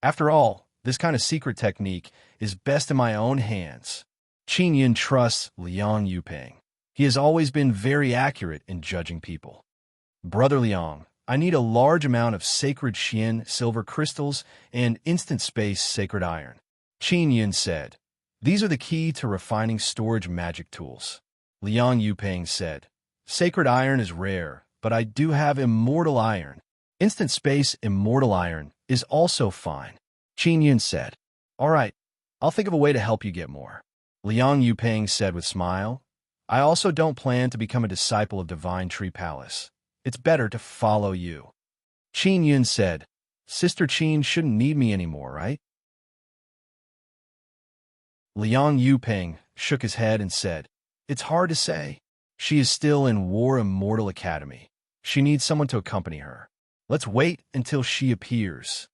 After all, this kind of secret technique is best in my own hands. Qin Yin trusts Liang Yuping. He has always been very accurate in judging people. Brother Liang, I need a large amount of sacred Xian silver crystals and instant space sacred iron. Qin Yin said. These are the key to refining storage magic tools. Liang Yuping said, Sacred iron is rare, but I do have immortal iron. Instant space immortal iron is also fine. Qin Yun said, All right, I'll think of a way to help you get more. Liang Yuping said with a smile, I also don't plan to become a disciple of Divine Tree Palace. It's better to follow you. Qin Yun said, Sister Qin shouldn't need me anymore, right? Liang Yuping shook his head and said, It's hard to say. She is still in War Immortal Academy. She needs someone to accompany her. Let's wait until she appears.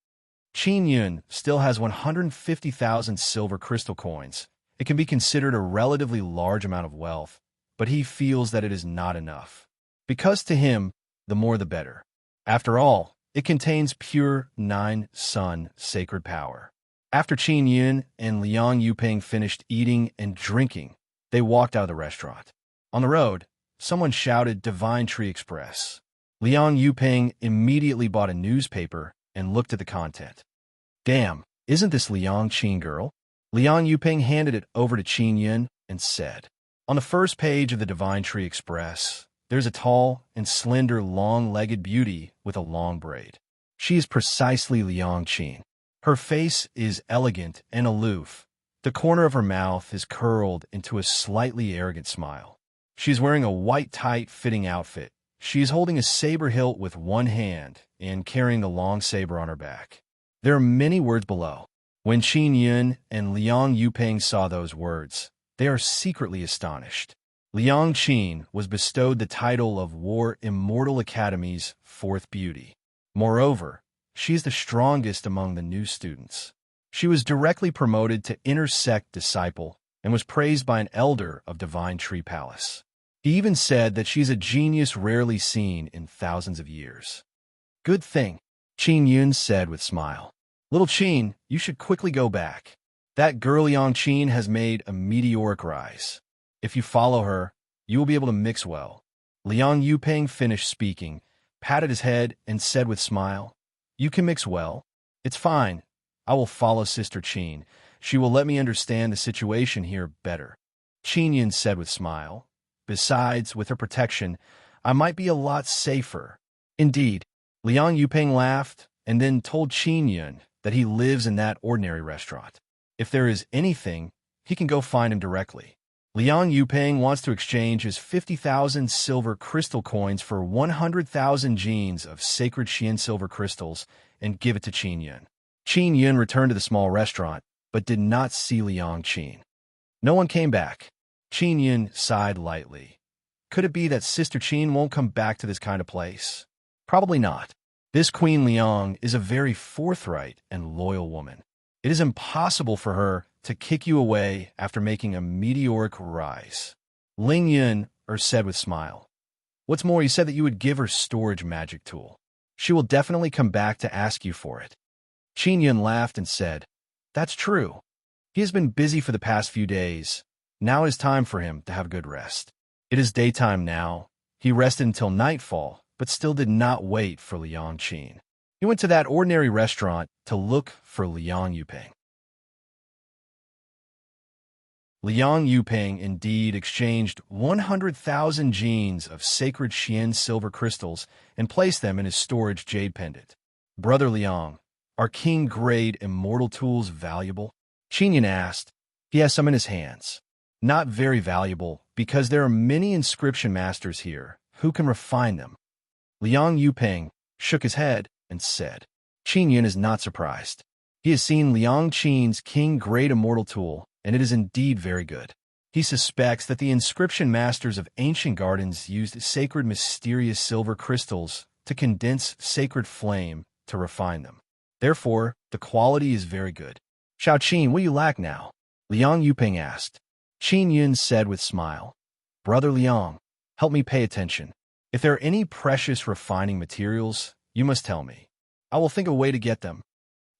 Qin Yun still has 150,000 silver crystal coins. It can be considered a relatively large amount of wealth, but he feels that it is not enough. Because to him, the more the better. After all, it contains pure 9-sun sacred power. After Qin Yun and Liang Yuping finished eating and drinking, they walked out of the restaurant. On the road, someone shouted Divine Tree Express. Liang Yuping immediately bought a newspaper and looked at the content. Damn, isn't this Liang Qin girl? Liang Yuping handed it over to Qin Yun and said, On the first page of the Divine Tree Express, there's a tall and slender long-legged beauty with a long braid. She is precisely Liang Qin. Her face is elegant and aloof. The corner of her mouth is curled into a slightly arrogant smile. She is wearing a white tight-fitting outfit. She is holding a saber hilt with one hand and carrying the long saber on her back. There are many words below. When Qin Yun and Liang Yuping saw those words, they are secretly astonished. Liang Qin was bestowed the title of War Immortal Academy's 4th beauty. Moreover, she is the strongest among the new students. She was directly promoted to intersect disciple and was praised by an elder of Divine Tree Palace. He even said that she's a genius rarely seen in thousands of years. Good thing, Qin Yun said with a smile. Little Qin, you should quickly go back. That girl Liang Qin has made a meteoric rise. If you follow her, you will be able to mix well. Liang Yuping finished speaking, patted his head, and said with a smile, You can mix well. It's fine. I will follow Sister Qin. She will let me understand the situation here better. Qin Yun said with a smile. Besides, with her protection, I might be a lot safer. Indeed, Liang Yuping laughed and then told Qin Yun that he lives in that ordinary restaurant. If there is anything, he can go find him directly. Liang Yuping wants to exchange his 50,000 silver crystal coins for 100,000 genes of sacred Qian silver crystals and give it to Qin Yun. Qin Yun returned to the small restaurant, but did not see Liang Qin. No one came back. Qin Yun sighed lightly. Could it be that Sister Qin won't come back to this kind of place? Probably not. This Queen Liang is a very forthright and loyal woman. It is impossible for her to kick you away after making a meteoric rise. Ling Yun said with smile. What's more, you said that you would give her storage magic tool. She will definitely come back to ask you for it. Qin Yun laughed and said, That's true. He has been busy for the past few days. Now it is time for him to have a good rest. It is daytime now. He rested until nightfall, but still did not wait for Liang Qin. He went to that ordinary restaurant to look for Liang Yuping. Liang Yuping indeed exchanged 100,000 genes of sacred Qian silver crystals and placed them in his storage jade pendant. Brother Liang, are king-grade immortal tools valuable? Qin Yun asked. He has some in his hands. Not very valuable, because there are many inscription masters here who can refine them. Liang Yuping shook his head and said. Qin Yun is not surprised. He has seen Liang Qin's king-grade immortal tool, and it is indeed very good. He suspects that the inscription masters of ancient gardens used sacred mysterious silver crystals to condense sacred flame to refine them. Therefore, the quality is very good. Xiao Qin, what do you lack now? Liang Yuping asked. Qin Yun said with smile. Brother Liang, help me pay attention. If there are any precious refining materials, you must tell me. I will think of a way to get them.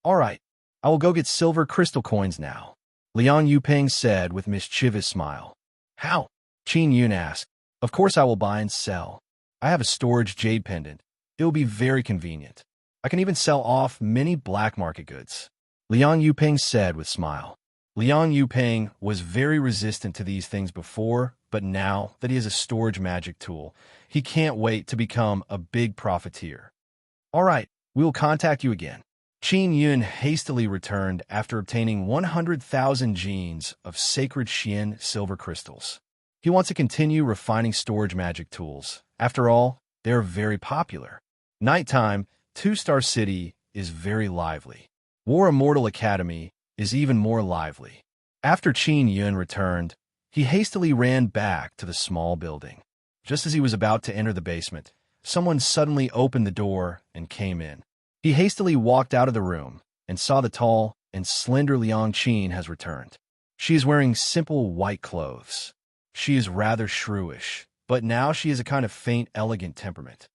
All right, I will go get silver crystal coins now. Liang Yuping said with mischievous smile. How? Qin Yun asked. Of course I will buy and sell. I have a storage jade pendant. It will be very convenient. I can even sell off many black market goods. Liang Yuping said with smile. Liang Yuping was very resistant to these things before, but now that he has a storage magic tool, he can't wait to become a big profiteer. All right, we will contact you again. Qin Yun hastily returned after obtaining 100,000 genes of sacred Qian silver crystals. He wants to continue refining storage magic tools. After all, they are very popular. Nighttime, Two-Star City is very lively. War Immortal Academy is even more lively. After Qin Yun returned, he hastily ran back to the small building. Just as he was about to enter the basement, someone suddenly opened the door and came in. He hastily walked out of the room and saw the tall and slender Liang Qin has returned. She is wearing simple white clothes. She is rather shrewish, but now she has a kind of faint, elegant temperament.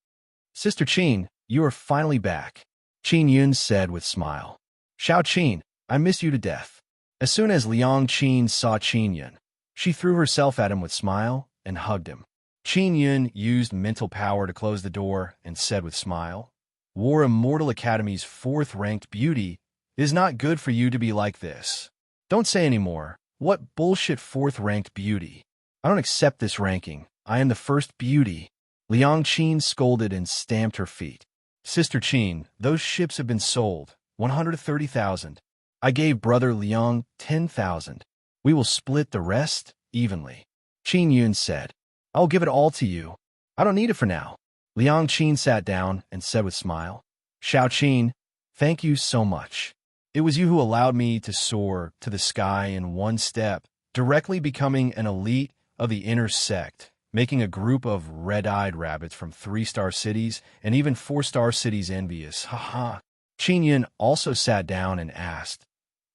Sister Qin, you are finally back, Qin Yun said with smile. Xiao Qin, I miss you to death. As soon as Liang Qin saw Qin Yun, she threw herself at him with smile and hugged him. Qin Yun used mental power to close the door and said with smile, War Immortal Academy's 4th-ranked beauty is not good for you to be like this. Don't say any more. What bullshit 4th-ranked beauty? I don't accept this ranking. I am the first beauty. Liang Qin scolded and stamped her feet. Sister Qin, those ships have been sold. 130,000. I gave Brother Liang 10,000. We will split the rest evenly. Qin Yun said. I will give it all to you. I don't need it for now. Liang Qin sat down and said with smile, Xiao Qin, thank you so much. It was you who allowed me to soar to the sky in one step, directly becoming an elite of the inner sect, making a group of red-eyed rabbits from 3-star cities and even 4-star cities envious. Ha. Qin Yun also sat down and asked,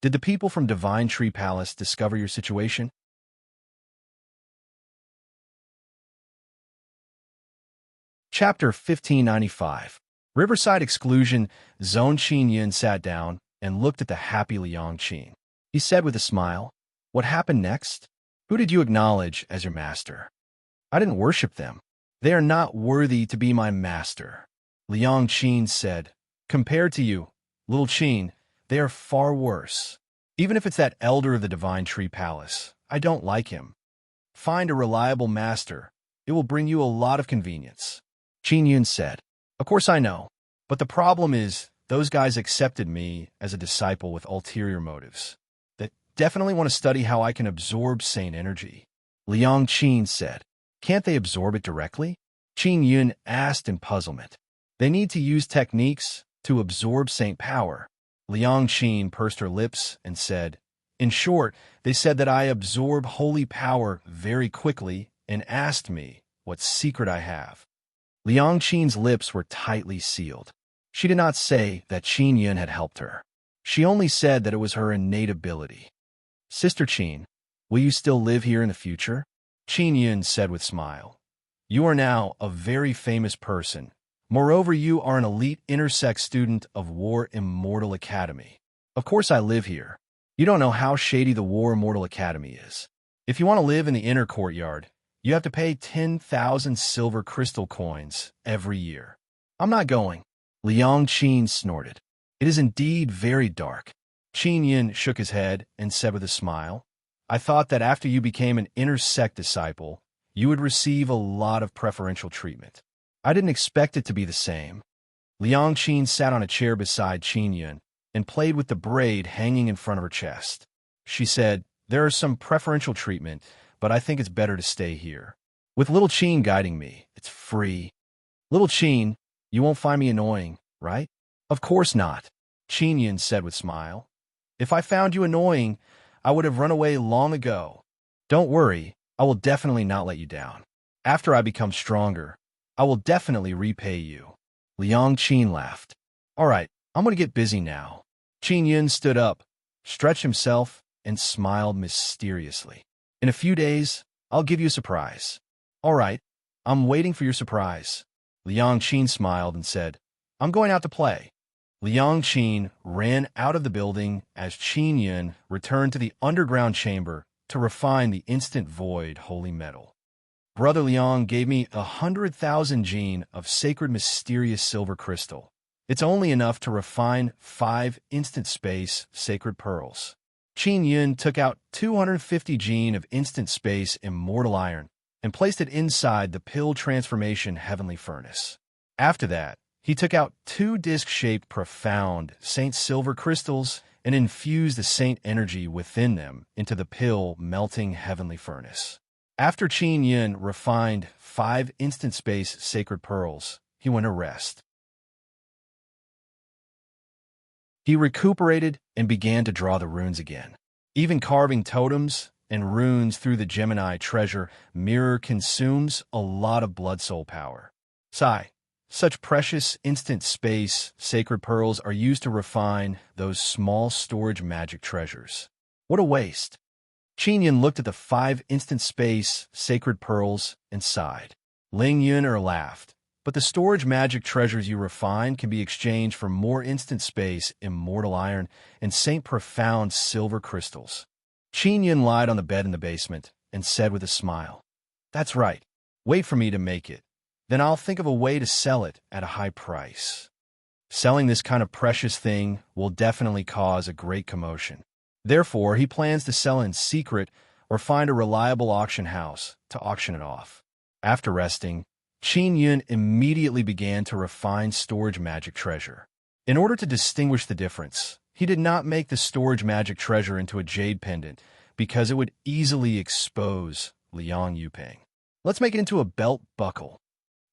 Did the people from Divine Tree Palace discover your situation? Chapter 1595. Riverside Exclusion Zone. Qin Yun sat down and looked at the happy Liang Qin. He said with a smile, What happened next? Who did you acknowledge as your master? I didn't worship them. They are not worthy to be my master. Liang Qin said, Compared to you, little Qin, they are far worse. Even if it's that elder of the Divine Tree Palace, I don't like him. Find a reliable master. It will bring you a lot of convenience. Qin Yun said, Of course I know. But the problem is, those guys accepted me as a disciple with ulterior motives. They definitely want to study how I can absorb saint energy. Liang Qin said. Can't they absorb it directly? Qin Yun asked in puzzlement. They need to use techniques to absorb saint power. Liang Qin pursed her lips and said, in short, they said that I absorb holy power very quickly and asked me what secret I have. Liang Qin's lips were tightly sealed. She did not say that Qin Yun had helped her. She only said that it was her innate ability. Sister Qin, will you still live here in the future? Qin Yun said with a smile. You are now a very famous person. Moreover, you are an elite intersect student of War Immortal Academy. Of course I live here. You don't know how shady the War Immortal Academy is. If you want to live in the inner courtyard, you have to pay 10,000 silver crystal coins every year. I'm not going. Liang Qin snorted. It is indeed very dark. Qin Yun shook his head and said with a smile, I thought that after you became an intersect disciple, you would receive a lot of preferential treatment. I didn't expect it to be the same. Liang Qin sat on a chair beside Qin Yun and played with the braid hanging in front of her chest. She said, there is some preferential treatment, but I think it's better to stay here. With little Qin guiding me, it's free. Little Qin, you won't find me annoying, right? Of course not, Qin Yun said with a smile. If I found you annoying, I would have run away long ago. Don't worry, I will definitely not let you down. After I become stronger, I will definitely repay you. Liang Qin laughed. All right, I'm going to get busy now. Qin Yun stood up, stretched himself, and smiled mysteriously. In a few days, I'll give you a surprise. All right, I'm waiting for your surprise. Liang Qin smiled and said, I'm going out to play. Liang Qin ran out of the building as Qin Yun returned to the underground chamber to refine the instant void holy metal. Brother Liang gave me 100,000 jin of sacred mysterious silver crystal. It's only enough to refine 5 instant space sacred pearls. Qin Yun took out 250 jin of instant space immortal iron and placed it inside the pill transformation heavenly furnace. After that, he took out 2 disc-shaped profound saint silver crystals and infused the saint energy within them into the pill melting heavenly furnace. After Qin Yun refined 5 instant space sacred pearls, he went to rest. He recuperated and began to draw the runes again. Even carving totems and runes through the Gemini treasure mirror consumes a lot of blood soul power. Sigh. Such precious instant space sacred pearls are used to refine those small storage magic treasures. What a waste. Qin Yun looked at the 5 instant space sacred pearls and sighed. Ling Yun laughed. But the storage magic treasures you refine can be exchanged for more instant space immortal iron and saint profound silver crystals. Qin Yun lied on the bed in the basement and said with a smile, That's right. Wait for me to make it. Then I'll think of a way to sell it at a high price. Selling this kind of precious thing will definitely cause a great commotion. Therefore, he plans to sell in secret or find a reliable auction house to auction it off. After resting, Qin Yun immediately began to refine storage magic treasure. In order to distinguish the difference, he did not make the storage magic treasure into a jade pendant because it would easily expose Liang Yuping. Let's make it into a belt buckle.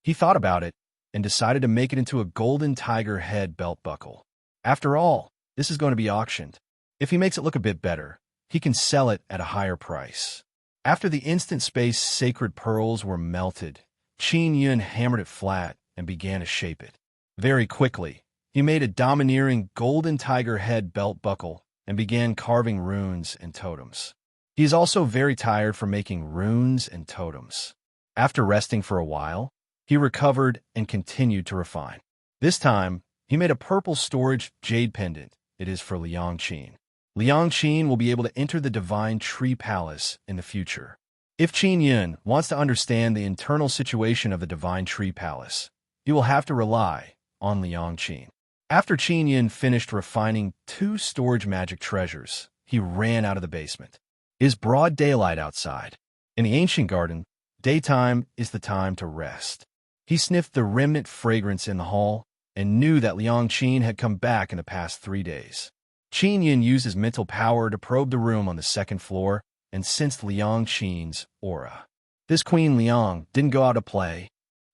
He thought about it and decided to make it into a golden tiger head belt buckle. After all, this is going to be auctioned. If he makes it look a bit better, he can sell it at a higher price. After the instant space sacred pearls were melted, Qin Yun hammered it flat and began to shape it. Very quickly, he made a domineering golden tiger head belt buckle and began carving runes and totems. He is also very tired from making runes and totems. After resting for a while, he recovered and continued to refine. This time, he made a purple storage jade pendant. It is for Liang Qin. Liang Qin will be able to enter the Divine Tree Palace in the future. If Qin Yun wants to understand the internal situation of the Divine Tree Palace, he will have to rely on Liang Qin. After Qin Yun finished refining 2 storage magic treasures, he ran out of the basement. It is broad daylight outside. In the ancient garden, daytime is the time to rest. He sniffed the remnant fragrance in the hall and knew that Liang Qin had come back in the past 3 days. Qin Yin used his mental power to probe the room on the second floor and sensed Liang Qin's aura. This Queen Liang didn't go out to play.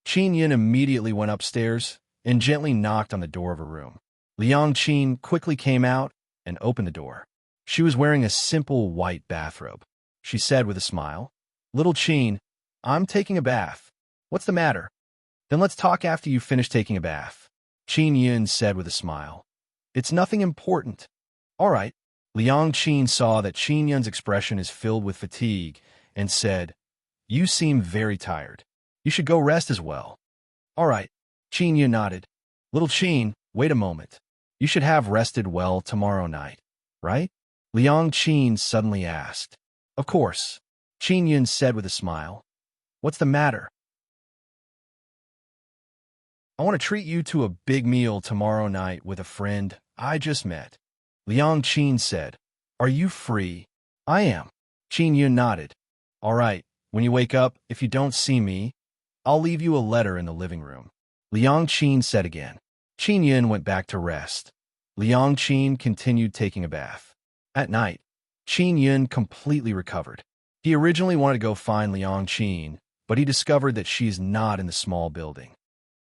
Qin Yin immediately went upstairs and gently knocked on the door of her room. Liang Qin quickly came out and opened the door. She was wearing a simple white bathrobe. She said with a smile, "Little Qin, I'm taking a bath. What's the matter?" "Then let's talk after you finish taking a bath," Qin Yin said with a smile. "It's nothing important." "All right." Liang Qin saw that Qin Yin's expression is filled with fatigue and said, "You seem very tired. You should go rest as well." "All right." Qin Yin nodded. "Little Qin, wait a moment. You should have rested well tomorrow night, right?" Liang Qin suddenly asked. "Of course," Qin Yin said with a smile. "What's the matter?" "I want to treat you to a big meal tomorrow night with a friend I just met," Liang Qin said. "Are you free?" "I am." Qin Yin nodded. "All right, when you wake up, if you don't see me, I'll leave you a letter in the living room," Liang Qin said again. Qin Yin went back to rest. Liang Qin continued taking a bath. At night, Qin Yin completely recovered. He originally wanted to go find Liang Qin, but he discovered that she is not in the small building.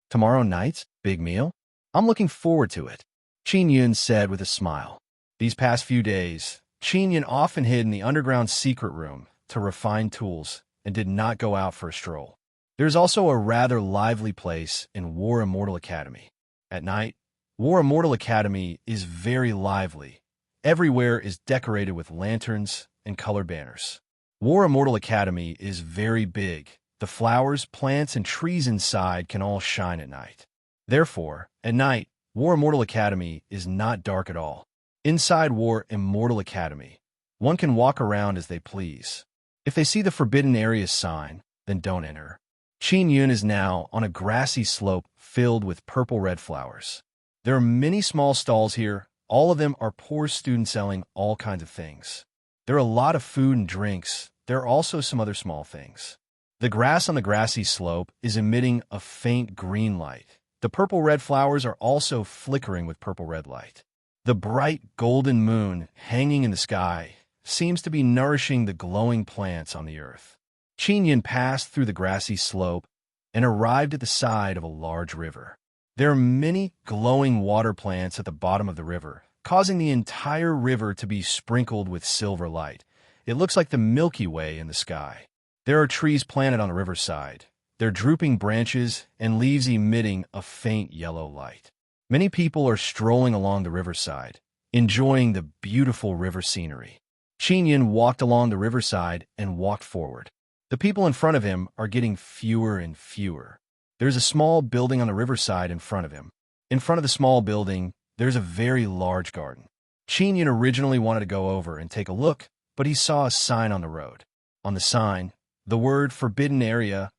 "Tomorrow night's big meal? I'm looking forward to it," Qin Yin said with a smile. These past few days, Qin Yin often hid in the underground secret room to refine tools and did not go out for a stroll. There's also a rather lively place in War Immortal Academy. At night, War Immortal Academy is very lively. Everywhere is decorated with lanterns and colored banners. War Immortal Academy is very big. The flowers, plants, and trees inside can all shine at night. Therefore, at night, War Immortal Academy is not dark at all. Inside War Immortal Academy, one can walk around as they please. If they see the Forbidden Area sign, then don't enter. Qin Yun is now on a grassy slope filled with purple-red flowers. There are many small stalls here. All of them are poor students selling all kinds of things. There are a lot of food and drinks. There are also some other small things. The grass on the grassy slope is emitting a faint green light. The purple-red flowers are also flickering with purple-red light. The bright golden moon hanging in the sky seems to be nourishing the glowing plants on the earth. Qin Yin passed through the grassy slope and arrived at the side of a large river. There are many glowing water plants at the bottom of the river, causing the entire river to be sprinkled with silver light. It looks like the Milky Way in the sky. There are trees planted on the riverside, their drooping branches and leaves emitting a faint yellow light. Many people are strolling along the riverside, enjoying the beautiful river scenery. Qin Yin walked along the riverside and walked forward. The people in front of him are getting fewer and fewer. There's a small building on the riverside in front of him. In front of the small building, there's a very large garden. Qin Yin originally wanted to go over and take a look, but he saw a sign on the road. On the sign, the word Forbidden Area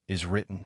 is written.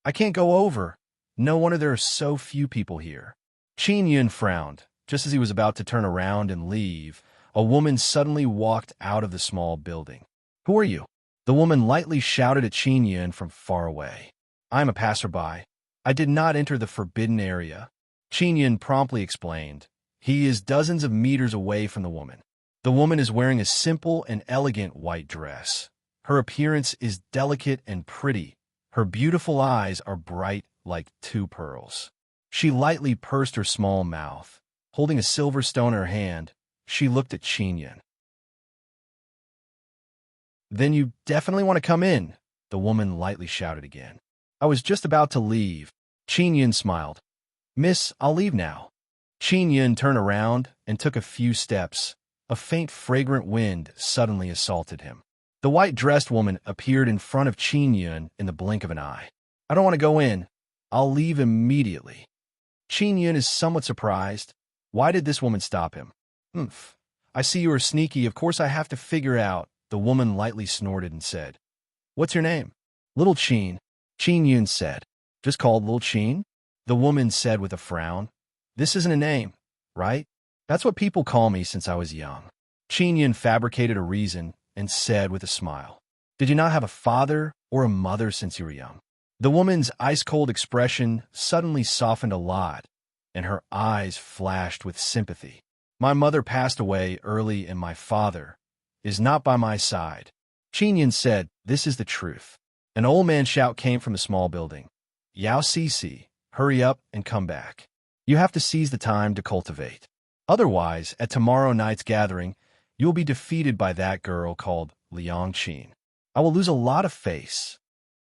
"I can't go over. No wonder there are so few people here." Qin Yin frowned. Just as he was about to turn around and leave, a woman suddenly walked out of the small building. "Who are you?" The woman lightly shouted at Qin Yin from far away. "I'm a passerby. I did not enter the Forbidden Area." Qin Yin promptly explained. He is dozens of meters away from the woman. The woman is wearing a simple and elegant white dress. Her appearance is delicate and pretty. Her beautiful eyes are bright like two pearls. She lightly pursed her small mouth. Holding a silver stone in her hand, she looked at Qin Yin. "Then you definitely want to come in," the woman lightly shouted again. "I was just about to leave." Qin Yin smiled. "Miss, I'll leave now." Qin Yin turned around and took a few steps. A faint, fragrant wind suddenly assaulted him. The white-dressed woman appeared in front of Qin Yin in the blink of an eye. "I don't want to go in. I'll leave immediately." Qin Yin is somewhat surprised. Why did this woman stop him? "Humph. I see you are sneaky. Of course I have to figure out." The woman lightly snorted and said, "What's your name?" "Little Qin," Qin Yin said. "Just called Little Qin?" The woman said with a frown. "This isn't a name, right? That's what people call me since I was young." Qin Yin fabricated a reason and said with a smile, "Did you not have a father or a mother since you were young?" The woman's ice-cold expression suddenly softened a lot, and her eyes flashed with sympathy. My mother passed away early and my father is not by my side. Qin Yun said, "This is the truth." An old man's shout came from the small building. Yao Cece, hurry up and come back. You have to seize the time to cultivate. Otherwise, at tomorrow night's gathering, you will be defeated by that girl called Liang Qin. I will lose a lot of face.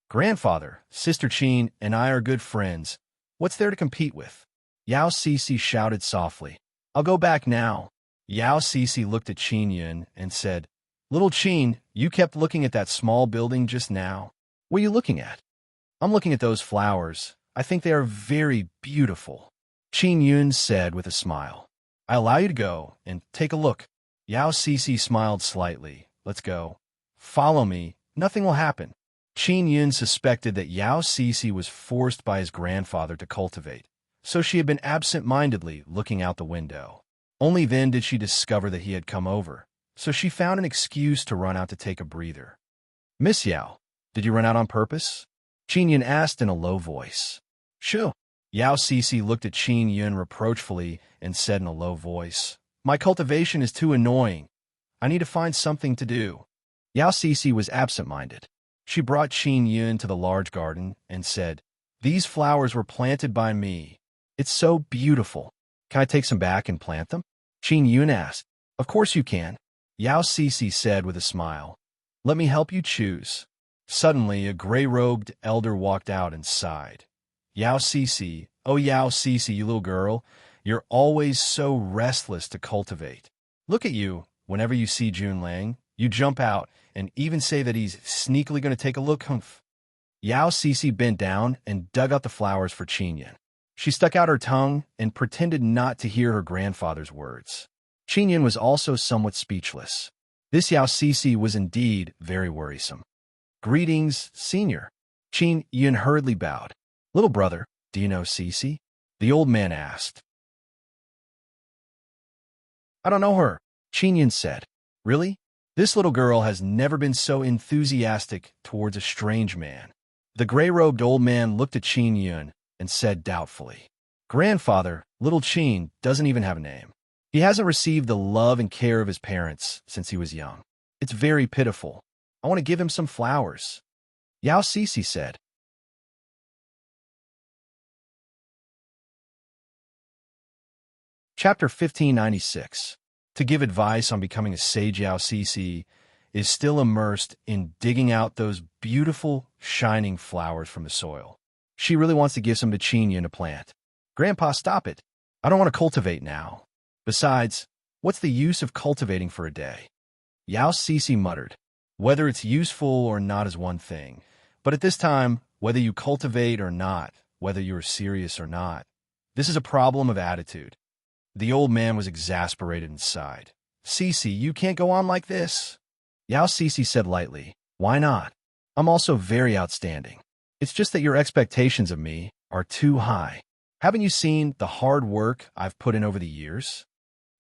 Grandfather, Sister Qin, and I are good friends. What's there to compete with? Yao Cece shouted softly. I'll go back now. Yao Cece looked at Qin Yun and said, Little Qin, you kept looking at that small building just now. What are you looking at? I'm looking at those flowers. I think they are very beautiful. Qin Yun said with a smile. I allow you to go and take a look. Yao Cece smiled slightly. Let's go. Follow me. Nothing will happen. Qin Yun suspected that Yao Cece was forced by his grandfather to cultivate, so she had been absent-mindedly looking out the window. Only then did she discover that he had come over, so she found an excuse to run out to take a breather. Miss Yao, did you run out on purpose? Qin Yun asked in a low voice. Sure. Yao Cece looked at Qin Yun reproachfully and said in a low voice, My cultivation is too annoying. I need to find something to do. Yao Cece was absent-minded. She brought Qin Yun to the large garden and said, These flowers were planted by me. It's so beautiful. Can I take some back and plant them? Qin Yun asked. Of course you can. Yao Cece said with a smile. Let me help you choose. Suddenly, a gray-robed elder walked out and sighed. Yao Cece, oh Yao Cece, you little girl, you're always so restless to cultivate. Look at you, whenever you see Jun Lang, you jump out and even say that he's sneakily going to take a look. Humph. Yao Cece bent down and dug out the flowers for Qin Yun. She stuck out her tongue and pretended not to hear her grandfather's words. Qin Yun was also somewhat speechless. This Yao Cece was indeed very worrisome. Greetings, senior. Qin Yun hurriedly bowed. Little brother, do you know Cece? The old man asked. I don't know her, Qin Yun said. Really? This little girl has never been so enthusiastic towards a strange man. The gray-robed old man looked at Qin Yun and said doubtfully, Grandfather, little Qin doesn't even have a name. He hasn't received the love and care of his parents since he was young. It's very pitiful. I want to give him some flowers. Yao Cece said. Chapter 1596. To give advice on becoming a sage, Yao Cece is still immersed in digging out those beautiful, shining flowers from the soil. She really wants to give some to Qin Yun to plant. Grandpa, stop it. I don't want to cultivate now. Besides, what's the use of cultivating for a day? Yao Cece muttered. Whether it's useful or not is one thing, but at this time, whether you cultivate or not, whether you're serious or not, this is a problem of attitude. The old man was exasperated and sighed. Cece, you can't go on like this. Yao Cece said lightly, Why not? I'm also very outstanding. It's just that your expectations of me are too high. Haven't you seen the hard work I've put in over the years?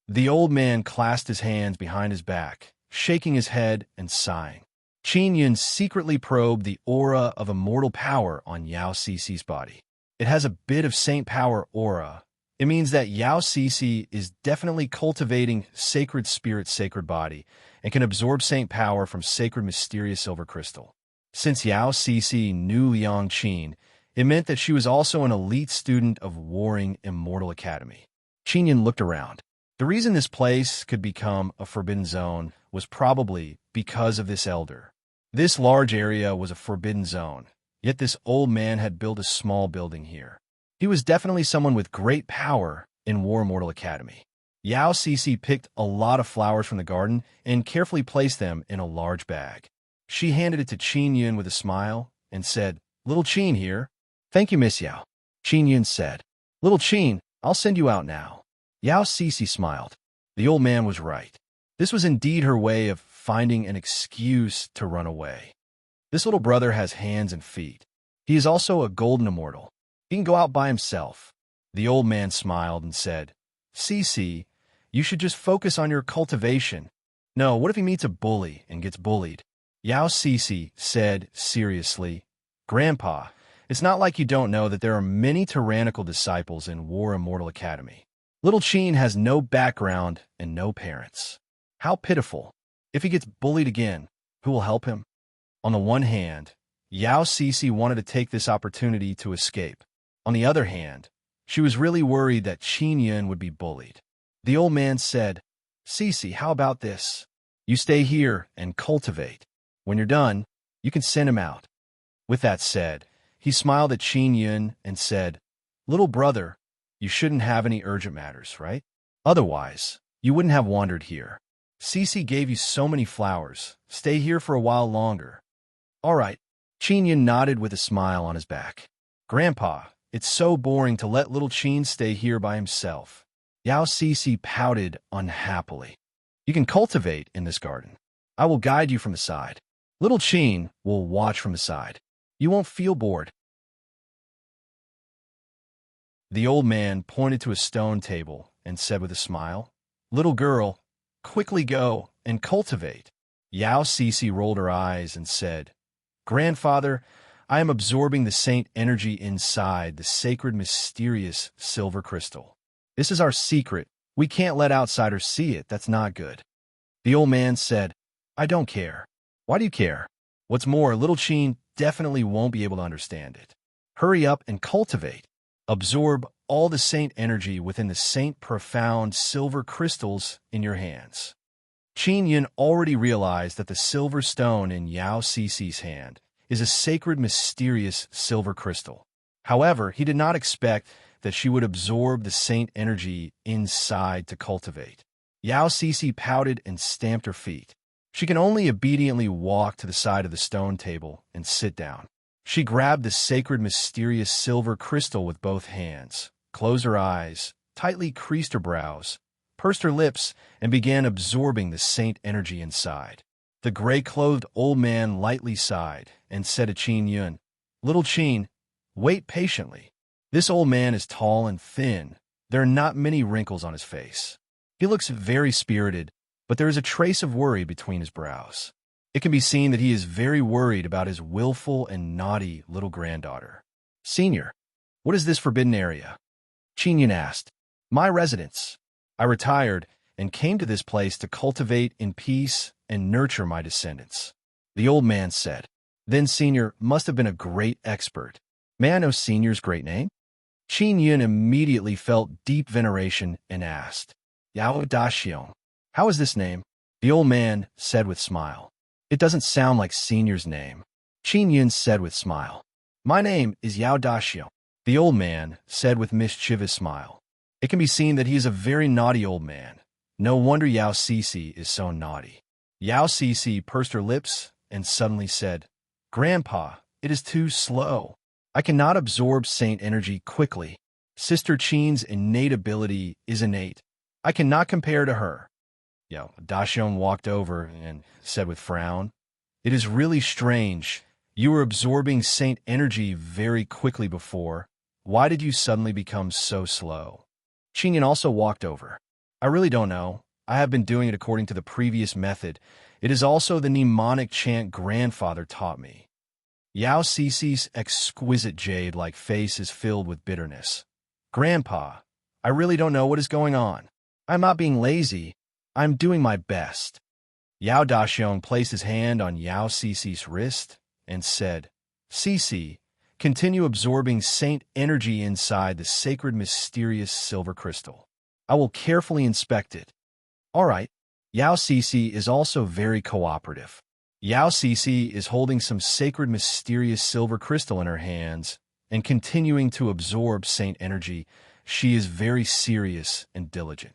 The old man clasped his hands behind his back, shaking his head and sighing. Qin Yun secretly probed the aura of immortal power on Yao Cece's body. It has a bit of saint power aura. It means that Yao Cece is definitely cultivating sacred spirit, sacred body, and can absorb saint power from sacred mysterious silver crystal. Since Yao Cece knew Liang Qin, it meant that she was also an elite student of Warring Immortal Academy. Qin Yun looked around. The reason this place could become a forbidden zone was probably because of this elder. This large area was a forbidden zone, yet this old man had built a small building here. He was definitely someone with great power in War Immortal Academy. Yao Cece picked a lot of flowers from the garden and carefully placed them in a large bag. She handed it to Qin Yun with a smile and said, Little Qin here. Thank you, Miss Yao. Qin Yun said, Little Qin, I'll send you out now. Yao Cece smiled. The old man was right. This was indeed her way of finding an excuse to run away. This little brother has hands and feet. He is also a golden immortal. He can go out by himself. The old man smiled and said, Cece, you should just focus on your cultivation. No, what if he meets a bully and gets bullied? Yao Cece said seriously, Grandpa, It's not like you don't know that there are many tyrannical disciples in War Immortal Academy. Little Qin has no background and no parents. How pitiful. If he gets bullied again, who will help him? On the one hand, Yao Cece wanted to take this opportunity to escape. On the other hand, she was really worried that Qin Yun would be bullied. The old man said, "Cece, how about this? You stay here and cultivate. When you're done, you can send him out." With that said, he smiled at Qin Yun and said, "Little brother, you shouldn't have any urgent matters, right? Otherwise, you wouldn't have wandered here. Cece gave you so many flowers. Stay here for a while longer." "All right." Qin Yun nodded with a smile on his back. "Grandpa, it's so boring to let little Qin stay here by himself." Yao Cece pouted unhappily. "You can cultivate in this garden. I will guide you from the side. Little Qin will watch from the side. You won't feel bored." The old man pointed to a stone table and said with a smile, "Little girl, quickly go and cultivate." Yao Cece rolled her eyes and said, "Grandfather, I am absorbing the saint energy inside the sacred, mysterious silver crystal. This is our secret. We can't let outsiders see it. That's not good." The old man said, "I don't care." "Why do you care? What's more, little Qin definitely won't be able to understand it. Hurry up and cultivate. Absorb all the saint energy within the saint profound silver crystals in your hands." Qin Yun already realized that the silver stone in Yao Cece's hand is a sacred, mysterious silver crystal. However, he did not expect that she would absorb the saint energy inside to cultivate. Yao Cece pouted and stamped her feet. She can only obediently walk to the side of the stone table and sit down. She grabbed the sacred, mysterious silver crystal with both hands, closed her eyes, tightly creased her brows, pursed her lips, and began absorbing the saint energy inside. The gray-clothed old man lightly sighed and said to Qin Yun, "Little Qin, wait patiently. This old man is tall and thin. There are not many wrinkles on his face. He looks very spirited, but there is a trace of worry between his brows. It can be seen that he is very worried about his willful and naughty little granddaughter." "Senior, what is this forbidden area?" Qin Yun asked. "My residence. I retired and came to this place to cultivate in peace and nurture my descendants." The old man said. "Then Senior must have been a great expert. May I know Senior's great name?" Qin Yun immediately felt deep veneration and asked, "Yao Daxiong. How is this name?" The old man said with smile. "It doesn't sound like Senior's name." Qin Yun said with smile. "My name is Yao Daxiong." The old man said with mischievous smile. It can be seen that he is a very naughty old man. No wonder Yao Cece is so naughty. Yao Cece pursed her lips and suddenly said, "Grandpa, it is too slow. I cannot absorb saint energy quickly. Sister Qin's innate ability is innate. I cannot compare to her." Yao Daxiong walked over and said with frown, "It is really strange. You were absorbing saint energy very quickly before. Why did you suddenly become so slow?" Qin Yun also walked over. "I really don't know. I have been doing it according to the previous method. It is also the mnemonic chant grandfather taught me." Yao Cece's exquisite jade-like face is filled with bitterness. "Grandpa, I really don't know what is going on. I'm not being lazy. I'm doing my best." Yao Daxiong placed his hand on Yao Cece's wrist and said, "Cece, continue absorbing saint energy inside the sacred, mysterious silver crystal. I will carefully inspect it." "All right." Yao Cece is also very cooperative. Yao Cece is holding some sacred, mysterious silver crystal in her hands and continuing to absorb saint energy. She is very serious and diligent.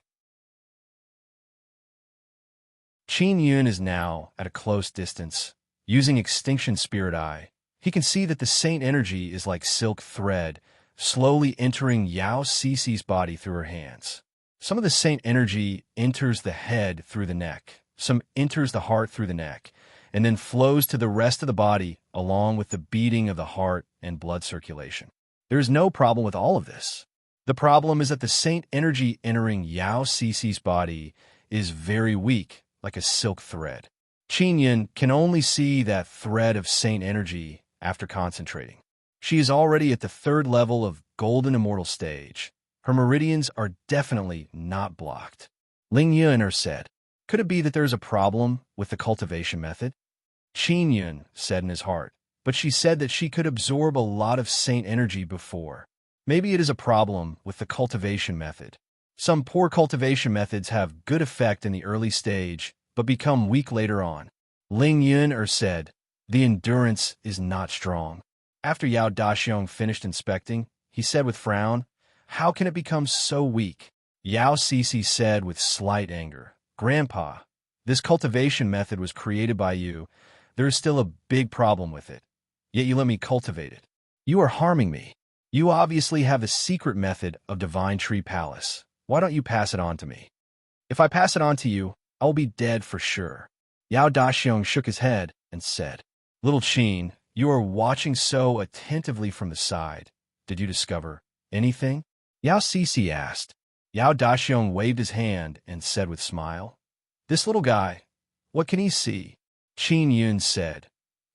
Qin Yun is now at a close distance. Using Extinction Spirit Eye, he can see that the saint energy is like silk thread, slowly entering Yao Cece's body through her hands. Some of the saint energy enters the head through the neck, some enters the heart through the neck, and then flows to the rest of the body along with the beating of the heart and blood circulation. There is no problem with all of this. The problem is that the saint energy entering Yao Cece's body is very weak, like a silk thread. Qin Yun can only see that thread of saint energy after concentrating. She is already at the third level of golden immortal stage. Her meridians are definitely not blocked. Ling Yun'er said, "Could it be that there is a problem with the cultivation method?" Qin Yun said in his heart, but she said that she could absorb a lot of saint energy before. Maybe it is a problem with the cultivation method. Some poor cultivation methods have good effect in the early stage, but become weak later on. Ling Yun'er said, "The endurance is not strong." After Yao Daxiong finished inspecting, he said with frown, "How can it become so weak?" Yao Cece said with slight anger, "Grandpa, this cultivation method was created by you. There is still a big problem with it. Yet you let me cultivate it. You are harming me. You obviously have a secret method of Divine Tree Palace. Why don't you pass it on to me? If I pass it on to you, I will be dead for sure." Yao Daxiong shook his head and said, "Little Qin, you are watching so attentively from the side. Did you discover anything?" Yao Cece asked. Yao Daxiong waved his hand and said with smile, "This little guy, what can he see?" Qin Yun said,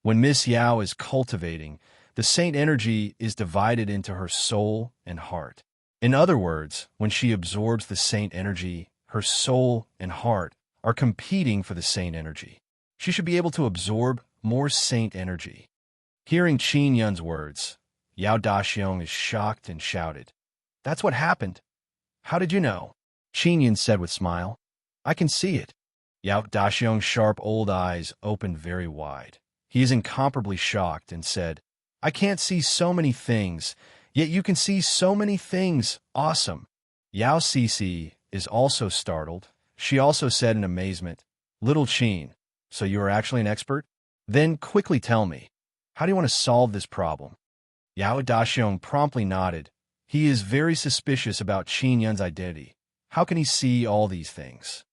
"When Miss Yao is cultivating, the saint energy is divided into her soul and heart. In other words, when she absorbs the saint energy, her soul and heart are competing for the saint energy. She should be able to absorb more saint energy." Hearing Qin Yun's words, Yao Daxiong is shocked and shouted, "That's what happened. How did you know?" Qin Yun said with smile, "I can see it." Yao Daxiong's sharp old eyes opened very wide. He is incomparably shocked and said, "I can't see so many things, yet you can see so many things. Awesome." Yao Cece is also startled. She also said in amazement, "Little Qin, so you are actually an expert? Then quickly tell me, how do you want to solve this problem?" Yao Daxiong promptly nodded. He is very suspicious about Qin Yun's identity. How can he see all these things?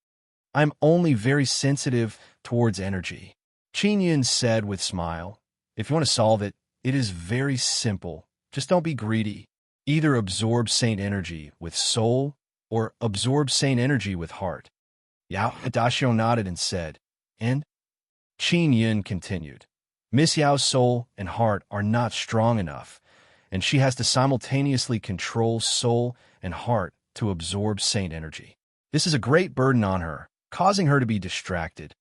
"I'm only very sensitive towards energy," Qin Yun said with smile. "If you want to solve it, it is very simple. Just don't be greedy. Either absorb saint energy with soul or absorb saint energy with heart." Yao Daxiong nodded and said, "And?" Qin Yun continued, "Miss Yao's soul and heart are not strong enough, and she has to simultaneously control soul and heart to absorb saint energy. This is a great burden on her, causing her to be distracted.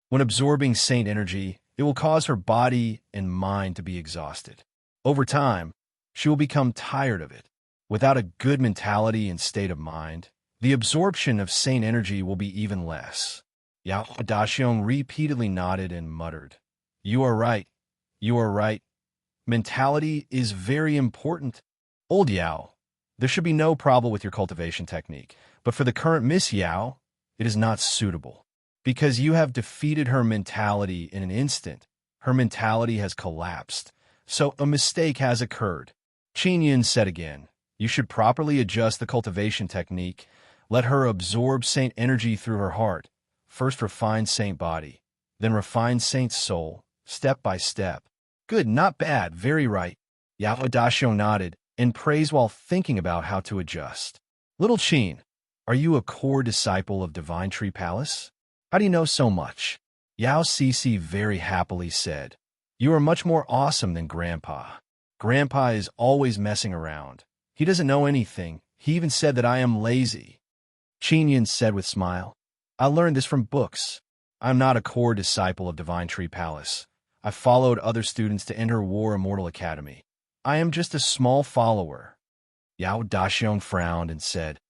When absorbing saint energy, it will cause her body and mind to be exhausted. Over time, she will become tired of it. Without a good mentality and state of mind, the absorption of saint energy will be even less." Yao Daxiong repeatedly nodded and muttered, "You are right. You are right. Mentality is very important. Old Yao, there should be no problem with your cultivation technique, but for the current Miss Yao, it is not suitable. Because you have defeated her mentality in an instant, her mentality has collapsed, so a mistake has occurred." Qin Yun said again, "You should properly adjust the cultivation technique. Let her absorb saint energy through her heart. First refine saint body, then refine saint soul, step by step." "Good, not bad, very right." Yao Daxiong nodded and praised while thinking about how to adjust. "Little Qin, are you a core disciple of Divine Tree Palace? How do you know so much?" Yao Cece very happily said, "You are much more awesome than Grandpa. Grandpa is always messing around. He doesn't know anything. He even said that I am lazy." Qin Yun said with smile, "I learned this from books. I'm not a core disciple of Divine Tree Palace. I followed other students to enter War Immortal Academy. I am just a small follower." Yao Daxiong frowned and said,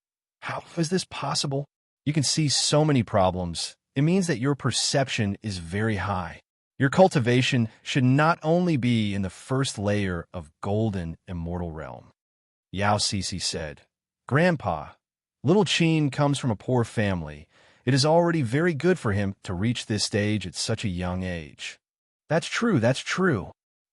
"How is this possible? You can see so many problems. It means that your perception is very high. Your cultivation should not only be in the first layer of Golden Immortal Realm." Yao Cece said, "Grandpa, little Qin comes from a poor family. It is already very good for him to reach this stage at such a young age." That's true,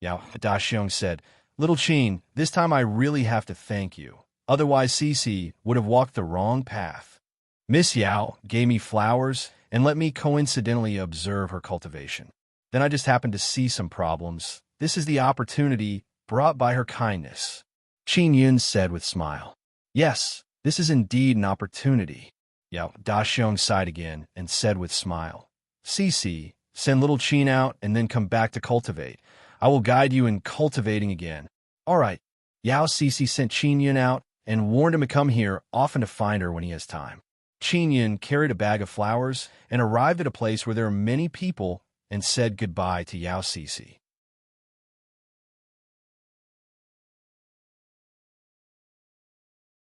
Yao Daxiong said. "Little Qin, this time I really have to thank you. Otherwise Cece would have walked the wrong path. Miss Yao gave me flowers and let me coincidentally observe her cultivation. Then I just happened to see some problems. This is the opportunity brought by her kindness." Qin Yun said with smile, "Yes, this is indeed an opportunity." Yao Daxiong sighed again and said with smile, "Cece, send little Qin out and then come back to cultivate. I will guide you in cultivating again. All right. Yao Cece sent Qin Yun out and warned him to come here often to find her when he has time. Qin Yun carried a bag of flowers and arrived at a place where there are many people and said goodbye to Yao Cece.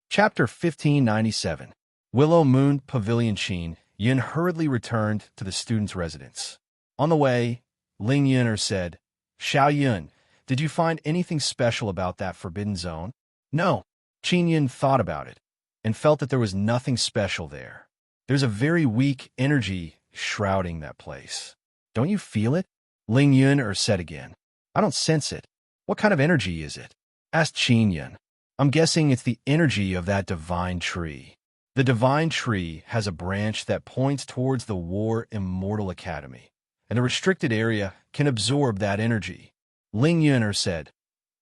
Chapter 1597. Willow Moon Pavilion. Qin Yun hurriedly returned to the student's residence. On the way, Ling Yun'er said, Xiao Yun, did you find anything special about that forbidden zone? No. Qin Yun thought about it and felt that there was nothing special there. There's a very weak energy shrouding that place. Don't you feel it? Ling Yun'er said again. I don't sense it. What kind of energy is it? Asked Qin Yun. I'm guessing it's the energy of that divine tree. The divine tree has a branch that points towards the War Immortal Academy, and the restricted area can absorb that energy. Ling Yun'er said,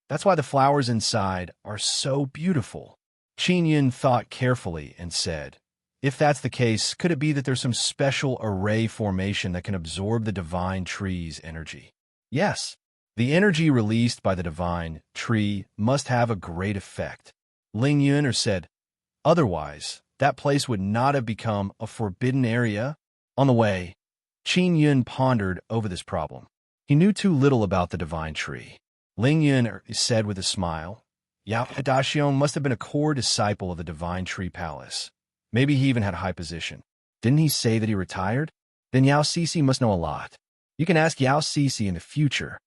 That's why the flowers inside are so beautiful. Qin Yun thought carefully and said, If that's the case, could it be that there's some special array formation that can absorb the divine tree's energy? Yes. The energy released by the divine tree must have a great effect. Ling Yun'er said, Otherwise, that place would not have become a forbidden area. On the way, Qin Yun pondered over this problem. He knew too little about the divine tree. Ling Yun'er said with a smile, Yao Daxiong must have been a core disciple of the divine tree palace. Maybe he even had a high position. Didn't he say that he retired? Then Yao Cece must know a lot. You can ask Yao Cece in the future.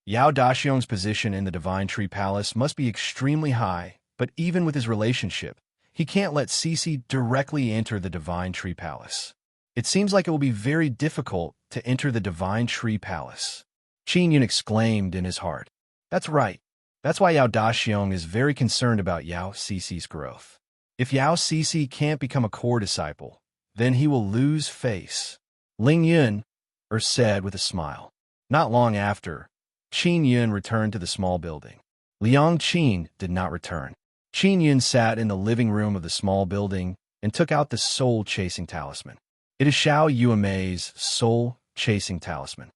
Yao Daxiong's position in the divine tree palace must be extremely high, but even with his relationship, he can't let Cece directly enter the divine tree palace. It seems like it will be very difficult to enter the divine tree palace. Qin Yun exclaimed in his heart. That's right. That's why Yao Daxiong is very concerned about Yao Cece's growth. If Yao Cece can't become a core disciple, then he will lose face. Ling Yun'er said with a smile. Not long after, Qin Yun returned to the small building. Liang Qin did not return. Qin Yun sat in the living room of the small building and took out the soul-chasing talisman. It is Xiao Yuemei's soul-chasing talisman.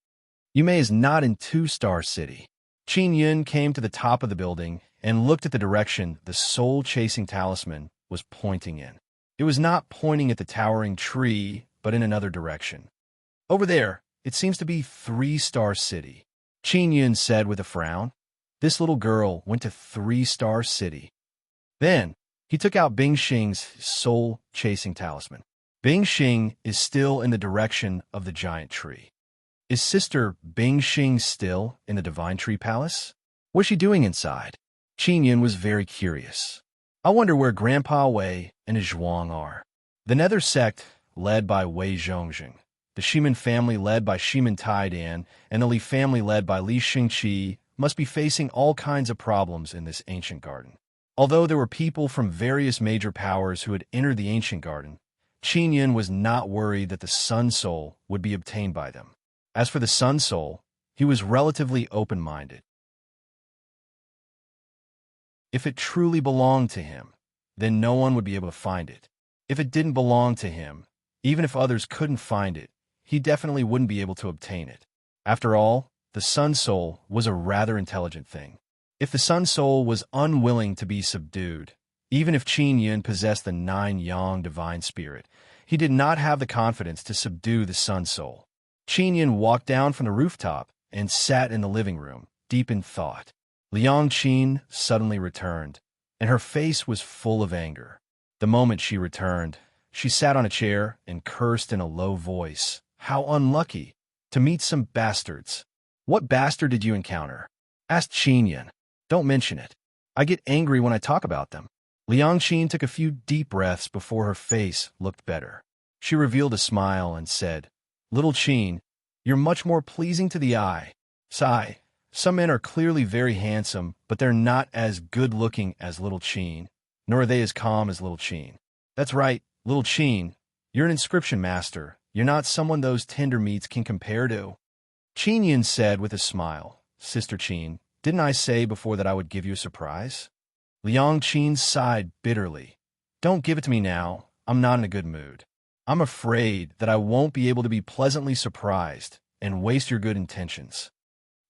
Yumei is not in Two-Star City. Qin Yun came to the top of the building and looked at the direction the soul-chasing talisman was pointing in. It was not pointing at the towering tree, but in another direction. Over there, it seems to be Three-Star City. Qin Yun said with a frown. This little girl went to Three-Star City. Then, he took out Bing Xing's soul-chasing talisman. Bing Xing is still in the direction of the giant tree. Is Sister Bing Xing still in the divine tree palace? What's she doing inside? Qin Yun was very curious. I wonder where Grandpa Wei and his Zhuang are. The Nether sect, led by Wei Zhongxing, the Shiman family led by Shiman Taidan, and the Li family led by Li Xingqi must be facing all kinds of problems in this ancient garden. Although there were people from various major powers who had entered the ancient garden, Qin Yun was not worried that the Sun Soul would be obtained by them. As for the Sun Soul, he was relatively open-minded. If it truly belonged to him, then no one would be able to find it. If it didn't belong to him, even if others couldn't find it, he definitely wouldn't be able to obtain it. After all, the Sun Soul was a rather intelligent thing. If the Sun Soul was unwilling to be subdued, even if Qin Yun possessed the 9-yang divine spirit, he did not have the confidence to subdue the Sun Soul. Qin Yun walked down from the rooftop and sat in the living room, deep in thought. Liang Qin suddenly returned, and her face was full of anger. The moment she returned, she sat on a chair and cursed in a low voice. How unlucky! To meet some bastards. What bastard did you encounter? Asked Qin Yun. Don't mention it. I get angry when I talk about them. Liang Qin took a few deep breaths before her face looked better. She revealed a smile and said, Little Qin, you're much more pleasing to the eye. Sigh. Some men are clearly very handsome, but they're not as good-looking as Little Qin, nor are they as calm as Little Qin. That's right, Little Qin. You're an inscription master. You're not someone those tender meats can compare to. Qin Yun said with a smile, Sister Qin, didn't I say before that I would give you a surprise? Liang Qin sighed bitterly. Don't give it to me now. I'm not in a good mood. I'm afraid that I won't be able to be pleasantly surprised and waste your good intentions.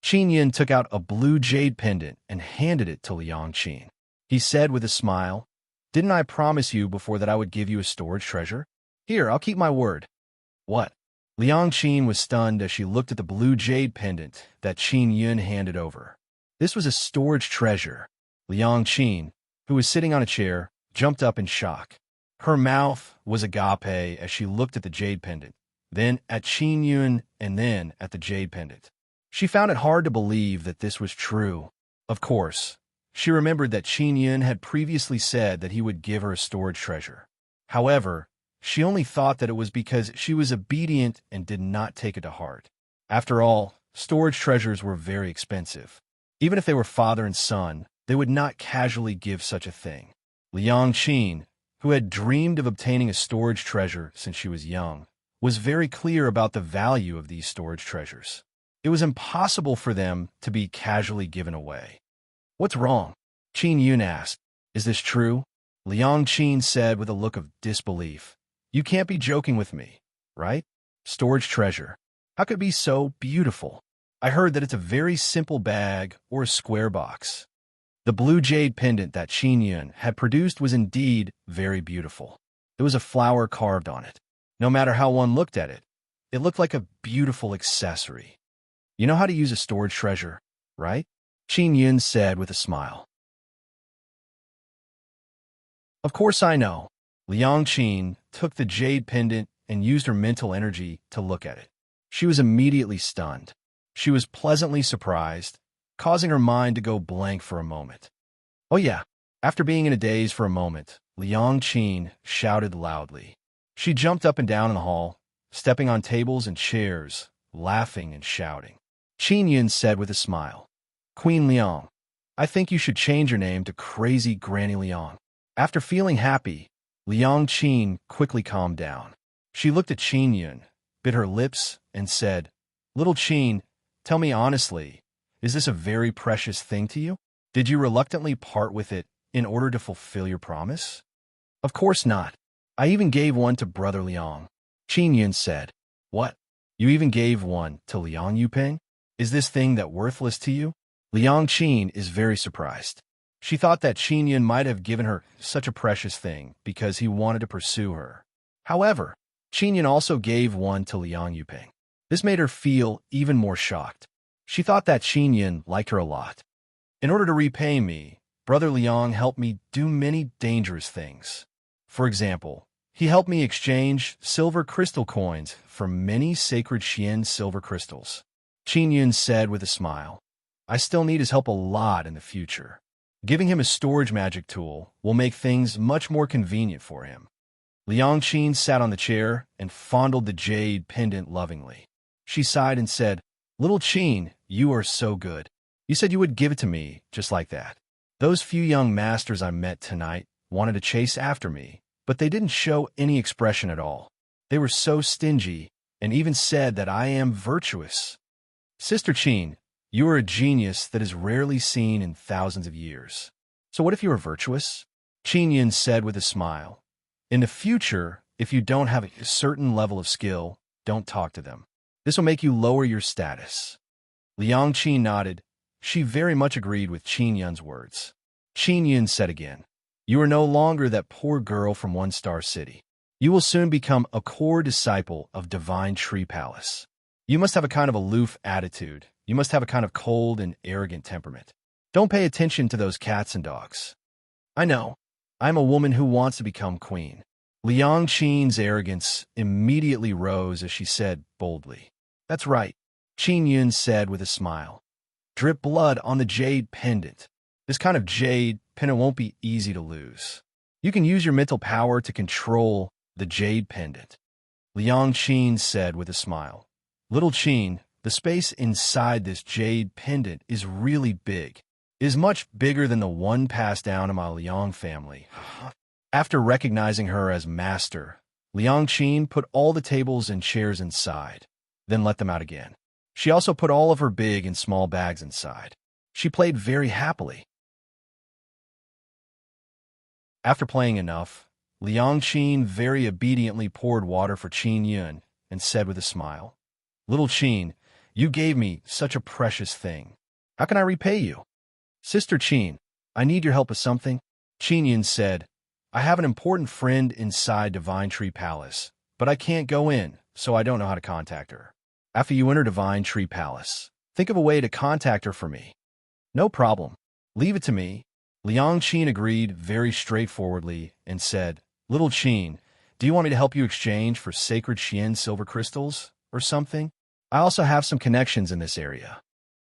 Qin Yun took out a blue jade pendant and handed it to Liang Qin. He said with a smile, "Didn't I promise you before that I would give you a storage treasure? Here, I'll keep my word." "What?" Liang Qin was stunned as she looked at the blue jade pendant that Qin Yun handed over. This was a storage treasure. Liang Qin, who was sitting on a chair, jumped up in shock. Her mouth was agape as she looked at the jade pendant, then at Qin Yun, and then at the jade pendant. She found it hard to believe that this was true. Of course, she remembered that Qin Yun had previously said that he would give her a storage treasure. However, she only thought that it was because she was obedient and did not take it to heart. After all, storage treasures were very expensive. Even if they were father and son, they would not casually give such a thing. Liang Qin, who had dreamed of obtaining a storage treasure since she was young, was very clear about the value of these storage treasures. It was impossible for them to be casually given away. "What's wrong?" Qin Yun asked. "Is this true?" Liang Qin said with a look of disbelief. "You can't be joking with me, right? Storage treasure. How could it be so beautiful? I heard that it's a very simple bag or a square box." The blue jade pendant that Qin Yun had produced was indeed very beautiful. There was a flower carved on it. No matter how one looked at it, it looked like a beautiful accessory. "You know how to use a storage treasure, right?" Qin Yun said with a smile. "Of course I know." Liang Qin took the jade pendant and used her mental energy to look at it. She was immediately stunned. She was pleasantly surprised, causing her mind to go blank for a moment. "Oh yeah." After being in a daze for a moment, Liang Qin shouted loudly. She jumped up and down in the hall, stepping on tables and chairs, laughing and shouting. Qin Yun said with a smile, "Queen Liang, I think you should change your name to Crazy Granny Liang." After feeling happy, Liang Qin quickly calmed down. She looked at Qin Yun, bit her lips, and said, "Little Qin, tell me honestly, is this a very precious thing to you? Did you reluctantly part with it in order to fulfill your promise?" "Of course not. I even gave one to Brother Liang," Qin Yun said. "What? You even gave one to Liang Yuping? Is this thing that worthless to you?" Liang Qin is very surprised. She thought that Qin Yun might have given her such a precious thing because he wanted to pursue her. However, Qin Yun also gave one to Liang Yuping. This made her feel even more shocked. She thought that Qin Yun liked her a lot. "In order to repay me, Brother Liang helped me do many dangerous things. For example, he helped me exchange silver crystal coins for many sacred Xian silver crystals." Qin Yun said with a smile. "I still need his help a lot in the future. Giving him a storage magic tool will make things much more convenient for him." Liang Qin sat on the chair and fondled the jade pendant lovingly. She sighed and said, "Little Qin, you are so good. You said you would give it to me just like that. Those few young masters I met tonight wanted to chase after me, but they didn't show any expression at all. They were so stingy and even said that I am virtuous. Sister Qin, you are a genius that is rarely seen in thousands of years. So what if you are virtuous?" Qin Yun said with a smile. "In the future, if you don't have a certain level of skill, don't talk to them. This will make you lower your status." Liang Qin nodded. She very much agreed with Qin Yun's words. Qin Yun said again, "You are no longer that poor girl from One Star City. You will soon become a core disciple of Divine Tree Palace. You must have a kind of aloof attitude. You must have a kind of cold and arrogant temperament. Don't pay attention to those cats and dogs." "I know. I'm a woman who wants to become queen." Liang Qin's arrogance immediately rose as she said boldly, "That's right," Qin Yun said with a smile. "Drip blood on the jade pendant. This kind of jade pendant won't be easy to lose. You can use your mental power to control the jade pendant." Liang Qin said with a smile, "Little Qin, the space inside this jade pendant is really big. It is much bigger than the one passed down in my Liang family." After recognizing her as master, Liang Qin put all the tables and chairs inside, then let them out again. She also put all of her big and small bags inside. She played very happily. After playing enough, Liang Qin very obediently poured water for Qin Yun and said with a smile, "Little Qin, You gave me such a precious thing. How can I repay you? Sister Qin, I need your help with something. Qin Yun said, I have an important friend inside Divine Tree Palace, but I can't go in, so I don't know how to contact her. After you enter Divine Tree Palace, think of a way to contact her for me. No problem. Leave it to me. Liang Qin agreed very straightforwardly and said, Little Qin, do you want me to help you exchange for sacred Xian silver crystals or something? I also have some connections in this area.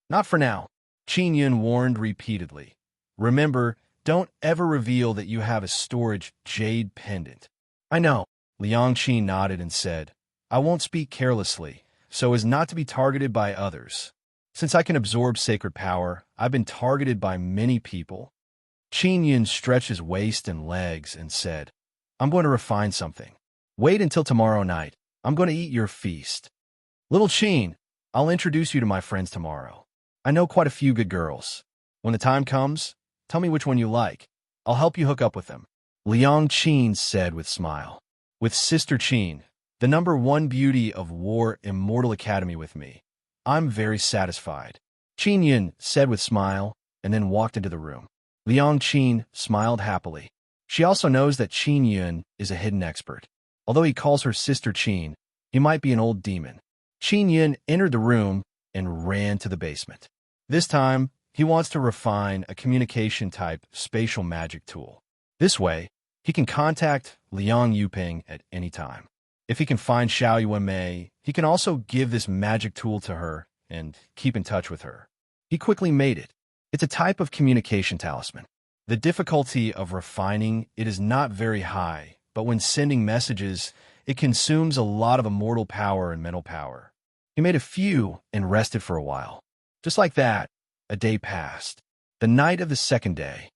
Not for now, Qin Yun warned repeatedly. Remember, don't ever reveal that you have a storage jade pendant. I know. Liang Qin nodded and said, I won't speak carelessly, so as not to be targeted by others. Since I can absorb sacred power, I've been targeted by many people. Qin Yun stretched his waist and legs and said, I'm going to refine something. Wait until tomorrow night. I'm going to eat your feast. Little Qin, I'll introduce you to my friends tomorrow. I know quite a few good girls. When the time comes, tell me which one you like. I'll help you hook up with them. Liang Qin said with smile. With Sister Qin, the #1 beauty of War Immortal Academy with me, I'm very satisfied. Qin Yun said with smile and then walked into the room. Liang Qin smiled happily. She also knows that Qin Yun is a hidden expert. Although he calls her Sister Qin, he might be an old demon. Qin Yun entered the room and ran to the basement. This time, he wants to refine a communication-type spatial magic tool. This way, he can contact Liang Yuping at any time. If he can find Xiao Yuanmei, he can also give this magic tool to her and keep in touch with her. He quickly made it. It's a type of communication talisman. The difficulty of refining it is not very high, but when sending messages, it consumes a lot of immortal power and mental power. He made a few and rested for a while. Just like that, a day passed. The night of the second day.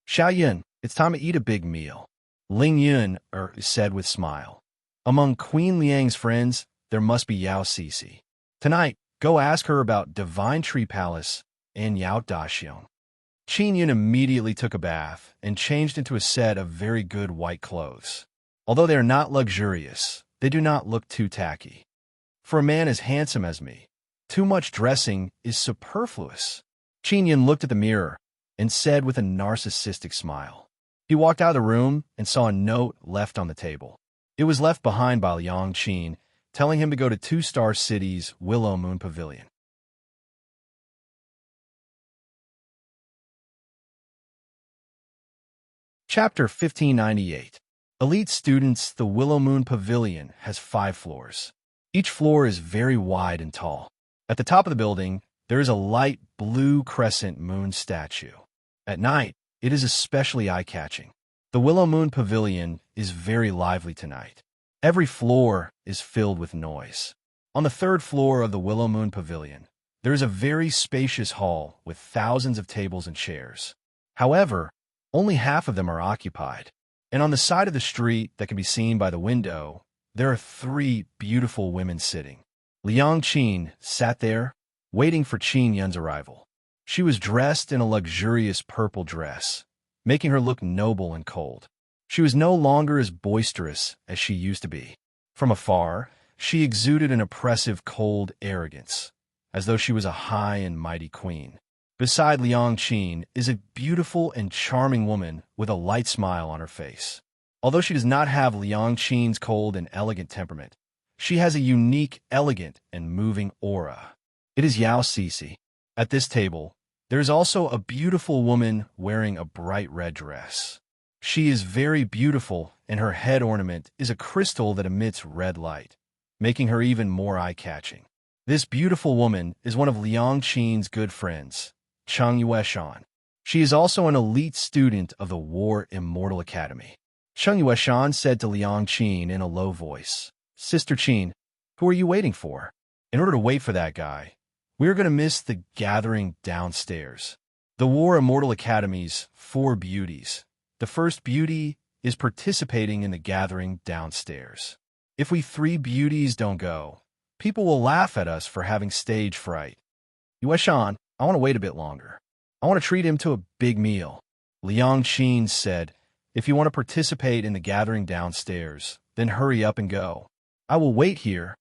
Xiao Yun, it's time to eat a big meal. Ling Yun said with smile. Among Queen Liang's friends, there must be Yao Cixi. Tonight, go ask her about Divine Tree Palace and Yao Daxiong. Qin Yun immediately took a bath and changed into a set of very good white clothes. Although they are not luxurious, they do not look too tacky. For a man as handsome as me, too much dressing is superfluous. Qin Yun looked at the mirror and said with a narcissistic smile. He walked out of the room and saw a note left on the table. It was left behind by Liang Qin, telling him to go to 2-Star City's Willow Moon Pavilion. Chapter 1598. Elite Students. The Willow Moon Pavilion has 5 floors. Each floor is very wide and tall. At the top of the building, there is a light blue crescent moon statue. At night, it is especially eye-catching. The Willow Moon Pavilion is very lively tonight. Every floor is filled with noise. On the 3rd floor of the Willow Moon Pavilion, there is a very spacious hall with thousands of tables and chairs. However, only half of them are occupied. And on the side of the street that can be seen by the window, there are 3 beautiful women sitting. Liang Qin sat there, waiting for Qin Yun's arrival. She was dressed in a luxurious purple dress, making her look noble and cold. She was no longer as boisterous as she used to be. From afar, she exuded an oppressive, cold arrogance, as though she was a high and mighty queen. Beside Liang Qin is a beautiful and charming woman with a light smile on her face. Although she does not have Liang Qin's cold and elegant temperament, she has a unique, elegant, and moving aura. It is Yao Cixi. At this table, there is also a beautiful woman wearing a bright red dress. She is very beautiful, and her head ornament is a crystal that emits red light, making her even more eye-catching. This beautiful woman is one of Liang Qin's good friends, Cheng Yueshan. She is also an elite student of the War Immortal Academy. Cheng Yueshan said to Liang Qin in a low voice, Sister Qin, who are you waiting for? In order to wait for that guy, we are going to miss the gathering downstairs. The War Immortal Academy's 4 beauties. The first beauty is participating in the gathering downstairs. If we 3 beauties don't go, people will laugh at us for having stage fright. Yueshan, I want to wait a bit longer. I want to treat him to a big meal. Liang Qin said, if you want to participate in the gathering downstairs, then hurry up and go. I will wait here.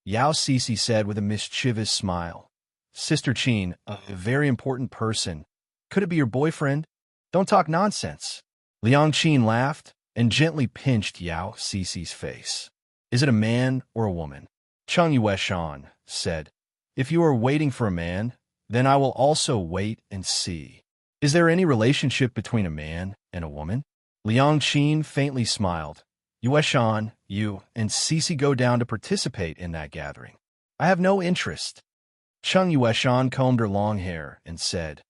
Yao Cece said with a mischievous smile. Sister Qin, a very important person. Could it be your boyfriend? Don't talk nonsense. Liang Qin laughed and gently pinched Yao Cece's face. Is it a man or a woman? Cheng Yueshan said, If you are waiting for a man, then I will also wait and see. Is there any relationship between a man and a woman? Liang Qin faintly smiled. Yueshan, you and Cece go down to participate in that gathering. I have no interest. Cheng Yueshan combed her long hair and said,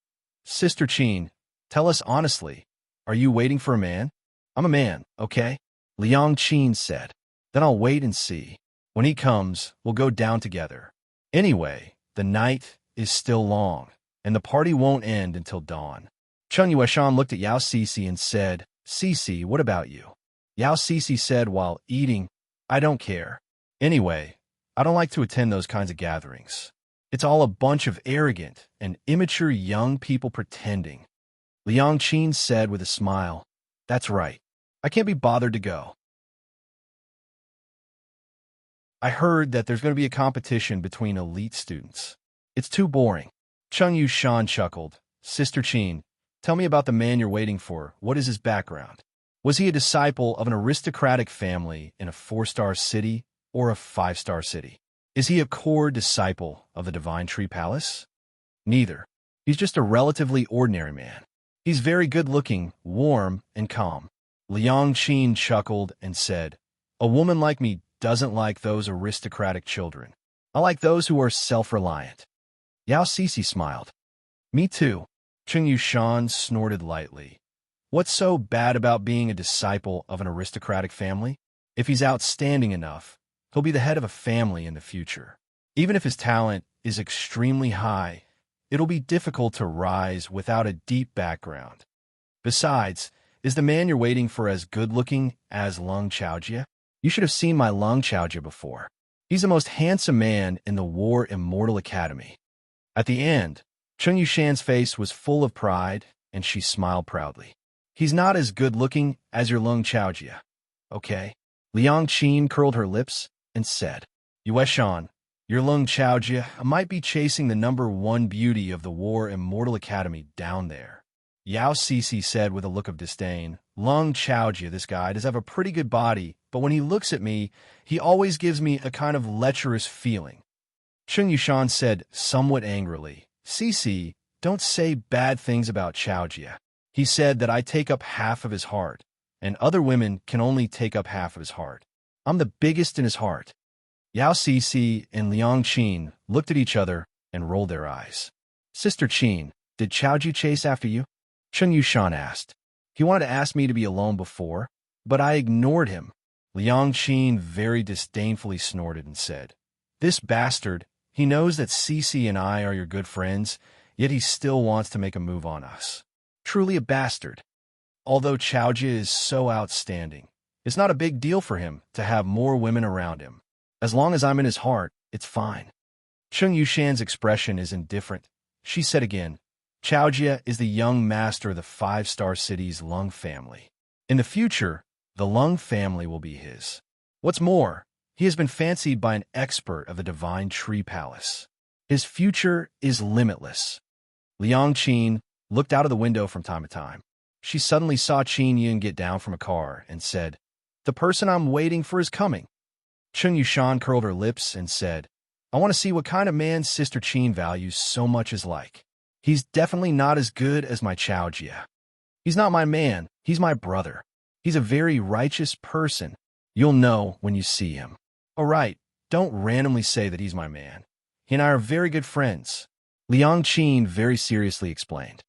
Sister Qin, tell us honestly, are you waiting for a man? I'm a man, okay? Liang Qin said. Then I'll wait and see. When he comes, we'll go down together. Anyway, the night is still long, and the party won't end until dawn. Cheng Yueshan looked at Yao Cece and said, Cece, what about you? Yao Cece said while eating, I don't care. Anyway, I don't like to attend those kinds of gatherings. It's all a bunch of arrogant and immature young people pretending. Liang Qin said with a smile, That's right. I can't be bothered to go. I heard that there's going to be a competition between elite students. It's too boring. Cheng Yueshan chuckled. Sister Qin, tell me about the man you're waiting for. What is his background? Was he a disciple of an aristocratic family in a 4-star city or a 5-star city? Is he a core disciple of the Divine Tree Palace? Neither. He's just a relatively ordinary man. He's very good-looking, warm, and calm. Liang Qin chuckled and said, A woman like me doesn't like those aristocratic children. I like those who are self-reliant. Yao Cece smiled. Me too. Cheng Yueshan snorted lightly. What's so bad about being a disciple of an aristocratic family? If he's outstanding enough, he'll be the head of a family in the future. Even if his talent is extremely high, it'll be difficult to rise without a deep background. Besides, is the man you're waiting for as good-looking as Lung Chaojie? You should have seen my Lung Chaojie before. He's the most handsome man in the War Immortal Academy. At the end, Cheng Yueshan's face was full of pride, and she smiled proudly. He's not as good-looking as your Lung Chaojie. Okay. Liang Qin curled her lips and said, Yueshan, your Lung Chaojie might be chasing the #1 beauty of the War Immortal Academy down there. Yao Cece said with a look of disdain, Lung Chaojie, this guy, does have a pretty good body, but when he looks at me, he always gives me a kind of lecherous feeling. Cheng Yueshan said somewhat angrily, Cece, don't say bad things about Chaojie. He said that I take up half of his heart, and other women can only take up half of his heart. I'm the biggest in his heart. Yao Cece and Liang Qin looked at each other and rolled their eyes. Sister Qin, did Chaojie chase after you? Cheng Yueshan asked. He wanted to ask me to be alone before, but I ignored him. Liang Qin very disdainfully snorted and said, This bastard, he knows that Cece and I are your good friends, yet he still wants to make a move on us. Truly a bastard. Although Chaojie is so outstanding, it's not a big deal for him to have more women around him. As long as I'm in his heart, it's fine. Cheng Yueshan's expression is indifferent. She said again, Chaojie is the young master of the 5-star city's Lung family. In the future, the Lung family will be his. What's more, he has been fancied by an expert of the Divine Tree Palace. His future is limitless. Liang Qin looked out of the window from time to time. She suddenly saw Qin Yun get down from a car and said, The person I'm waiting for is coming. Cheng Yueshan curled her lips and said, I want to see what kind of man Sister Qin values so much as like. He's definitely not as good as my Chaojie. He's not my man, he's my brother. He's a very righteous person. You'll know when you see him. All right, don't randomly say that he's my man. He and I are very good friends. Liang Qin very seriously explained.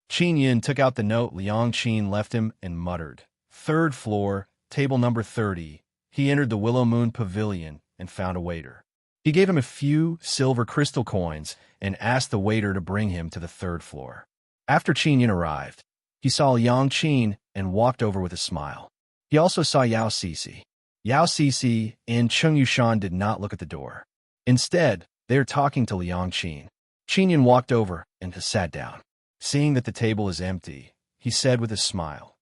Qin Yun took out the note Liang Qin left him and muttered, 3rd floor, table number 30. He entered the Willow Moon Pavilion and found a waiter. He gave him a few silver crystal coins and asked the waiter to bring him to the 3rd floor. After Qin Yun arrived, he saw Liang Qin and walked over with a smile. He also saw Yao Cece. Yao Cece and Cheng Yueshan did not look at the door. Instead, they were talking to Liang Qin. Qin Yun walked over and sat down. Seeing that the table is empty, he said with a smile,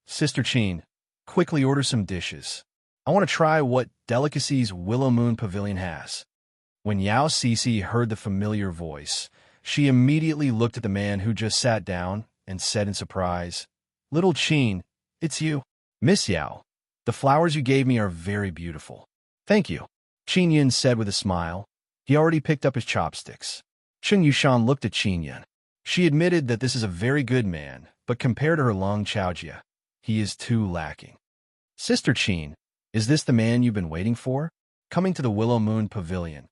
Sister Qin, quickly order some dishes. I want to try what delicacies Willow Moon Pavilion has. When Yao Cece heard the familiar voice, she immediately looked at the man who just sat down and said in surprise, "Little Qin, it's you." "Miss Yao, the flowers you gave me are very beautiful." "Thank you," Qin Yun said with a smile. He already picked up his chopsticks. Cheng Yushan looked at Qin Yun. She admitted that this is a very good man, but compared to her Long Chaojia, he is too lacking. "Sister Qin, is this the man you've been waiting for? Coming to the Willow Moon Pavilion.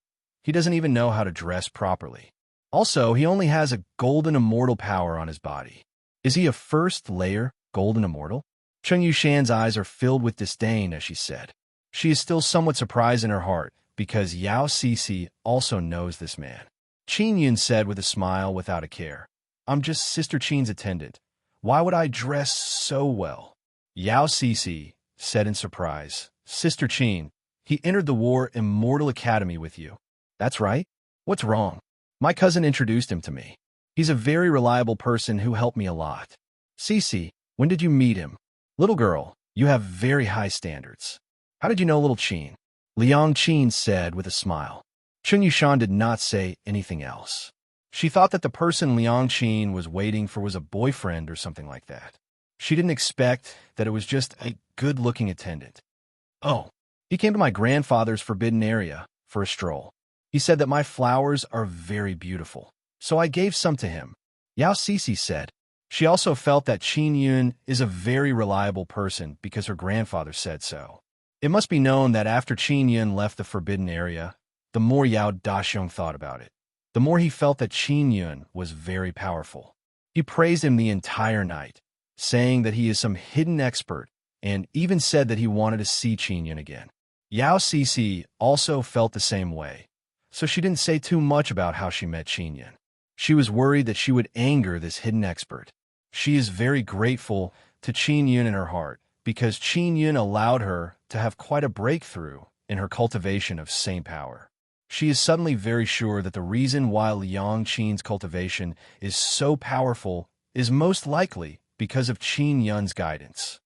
He doesn't even know how to dress properly. Also, he only has a golden immortal power on his body. Is he a first layer golden immortal?" Cheng Yushan's eyes are filled with disdain as she said. She is still somewhat surprised in her heart because Yao Cece also knows this man. Qin Yun said with a smile without a care, "I'm just Sister Qin's attendant. Why would I dress so well?" Yao Cece said in surprise, "Sister Qin, he entered the War Immortal Academy with you." "That's right. What's wrong? My cousin introduced him to me. He's a very reliable person who helped me a lot." "Cece, when did you meet him?" "Little girl, you have very high standards. How did you know little Qin?" Liang Qin said with a smile. Cheng Yushan did not say anything else. She thought that the person Liang Qin was waiting for was a boyfriend or something like that. She didn't expect that it was just a good-looking attendant. "Oh, he came to my grandfather's forbidden area for a stroll. He said that my flowers are very beautiful, so I gave some to him," Yao Cece said. She also felt that Qin Yun is a very reliable person because her grandfather said so. It must be known that after Qin Yun left the forbidden area, the more Yao Daxiong thought about it, the more he felt that Qin Yun was very powerful. He praised him the entire night, saying that he is some hidden expert, and even said that he wanted to see Qin Yun again. Yao Cece also felt the same way, so she didn't say too much about how she met Qin Yun. She was worried that she would anger this hidden expert. She is very grateful to Qin Yun in her heart because Qin Yun allowed her to have quite a breakthrough in her cultivation of saint power. She is suddenly very sure that the reason why Liang Qin's cultivation is so powerful is most likely because of Qin Yun's guidance.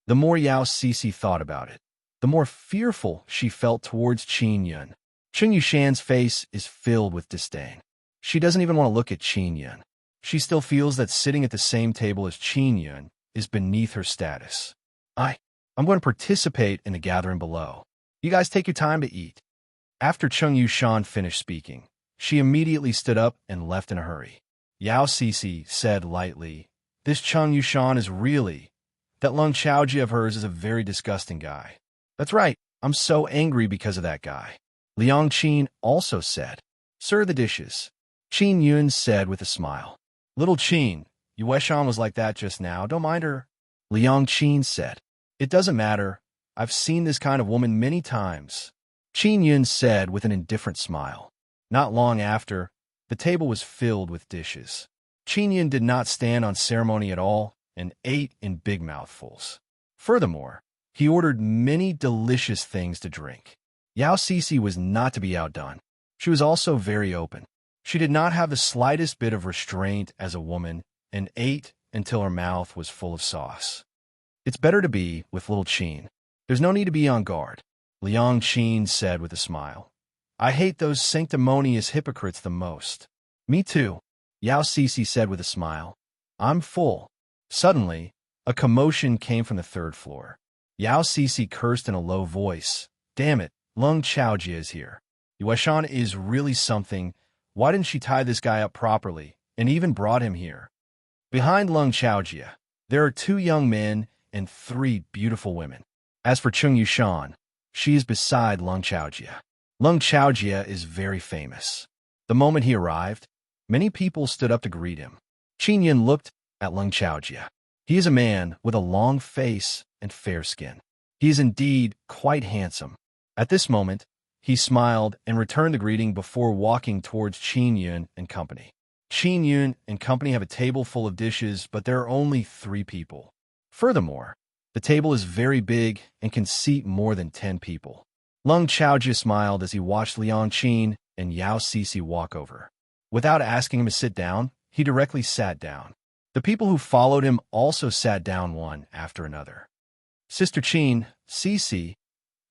The more Yao Cece thought about it, the more fearful she felt towards Qin Yun. Cheng Yushan's face is filled with disdain. She doesn't even want to look at Qin Yun. She still feels that sitting at the same table as Qin Yun is beneath her status. I'm going to participate in the gathering below. You guys take your time to eat." After Cheng Yushan finished speaking, she immediately stood up and left in a hurry. Yao Cece said lightly, "This Cheng Yushan is really... That Lung Chaojia of hers is a very disgusting guy." "That's right, I'm so angry because of that guy." Liang Qin also said. "Serve the dishes," Qin Yun said with a smile. "Little Qin, Yueshan was like that just now. Don't mind her," Liang Qin said. "It doesn't matter. I've seen this kind of woman many times," Qin Yun said with an indifferent smile. Not long after, the table was filled with dishes. Qin Yun did not stand on ceremony at all and ate in big mouthfuls. Furthermore, he ordered many delicious things to drink. Yao Cece was not to be outdone. She was also very open. She did not have the slightest bit of restraint as a woman and ate until her mouth was full of sauce. "It's better to be with little Qin. There's no need to be on guard," Liang Qin said with a smile. "I hate those sanctimonious hypocrites the most." "Me too," Yao Cece said with a smile. "I'm full." Suddenly, a commotion came from the third floor. Yao Cece cursed in a low voice. "Damn it, Lung Chaojia is here. Yueshan is really something. Why didn't she tie this guy up properly and even brought him here?" Behind Lung Chaojia, there are 2 young men and 3 beautiful women. As for Cheng Yushan, she is beside Lung Chaojia. Lung Chaojia is very famous. The moment he arrived, many people stood up to greet him. Qin Yun looked at Lung Chaojia. He is a man with a long face and fair skin. He is indeed quite handsome. At this moment, he smiled and returned the greeting before walking towards Qin Yun and company. Qin Yun and company have a table full of dishes, but there are only 3 people. Furthermore, the table is very big and can seat more than 10 people. Lung Chaojia smiled as he watched Liang Qin and Yao Cece walk over. Without asking him to sit down, he directly sat down. The people who followed him also sat down one after another. Sister Qin, Cece,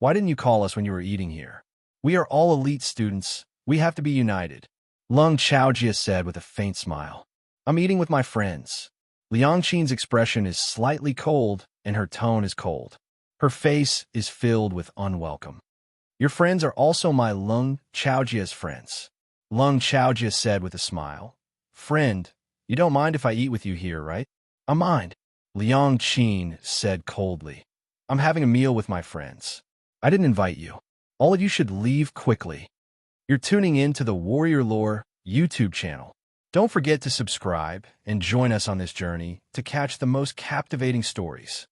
why didn't you call us when you were eating here? We are all elite students. We have to be united. Lung Chaojia said with a faint smile. I'm eating with my friends. Liang Qin's expression is slightly cold, and her tone is cold. Her face is filled with unwelcome. Your friends are also my Lung Chaojia's friends. Lung Chaojia said with a smile. Friend, you don't mind if I eat with you here, right? I mind. Liang Qin said coldly. I'm having a meal with my friends. I didn't invite you. All of you should leave quickly. You're tuning in to the Warrior Lore YouTube channel. Don't forget to subscribe and join us on this journey to catch the most captivating stories.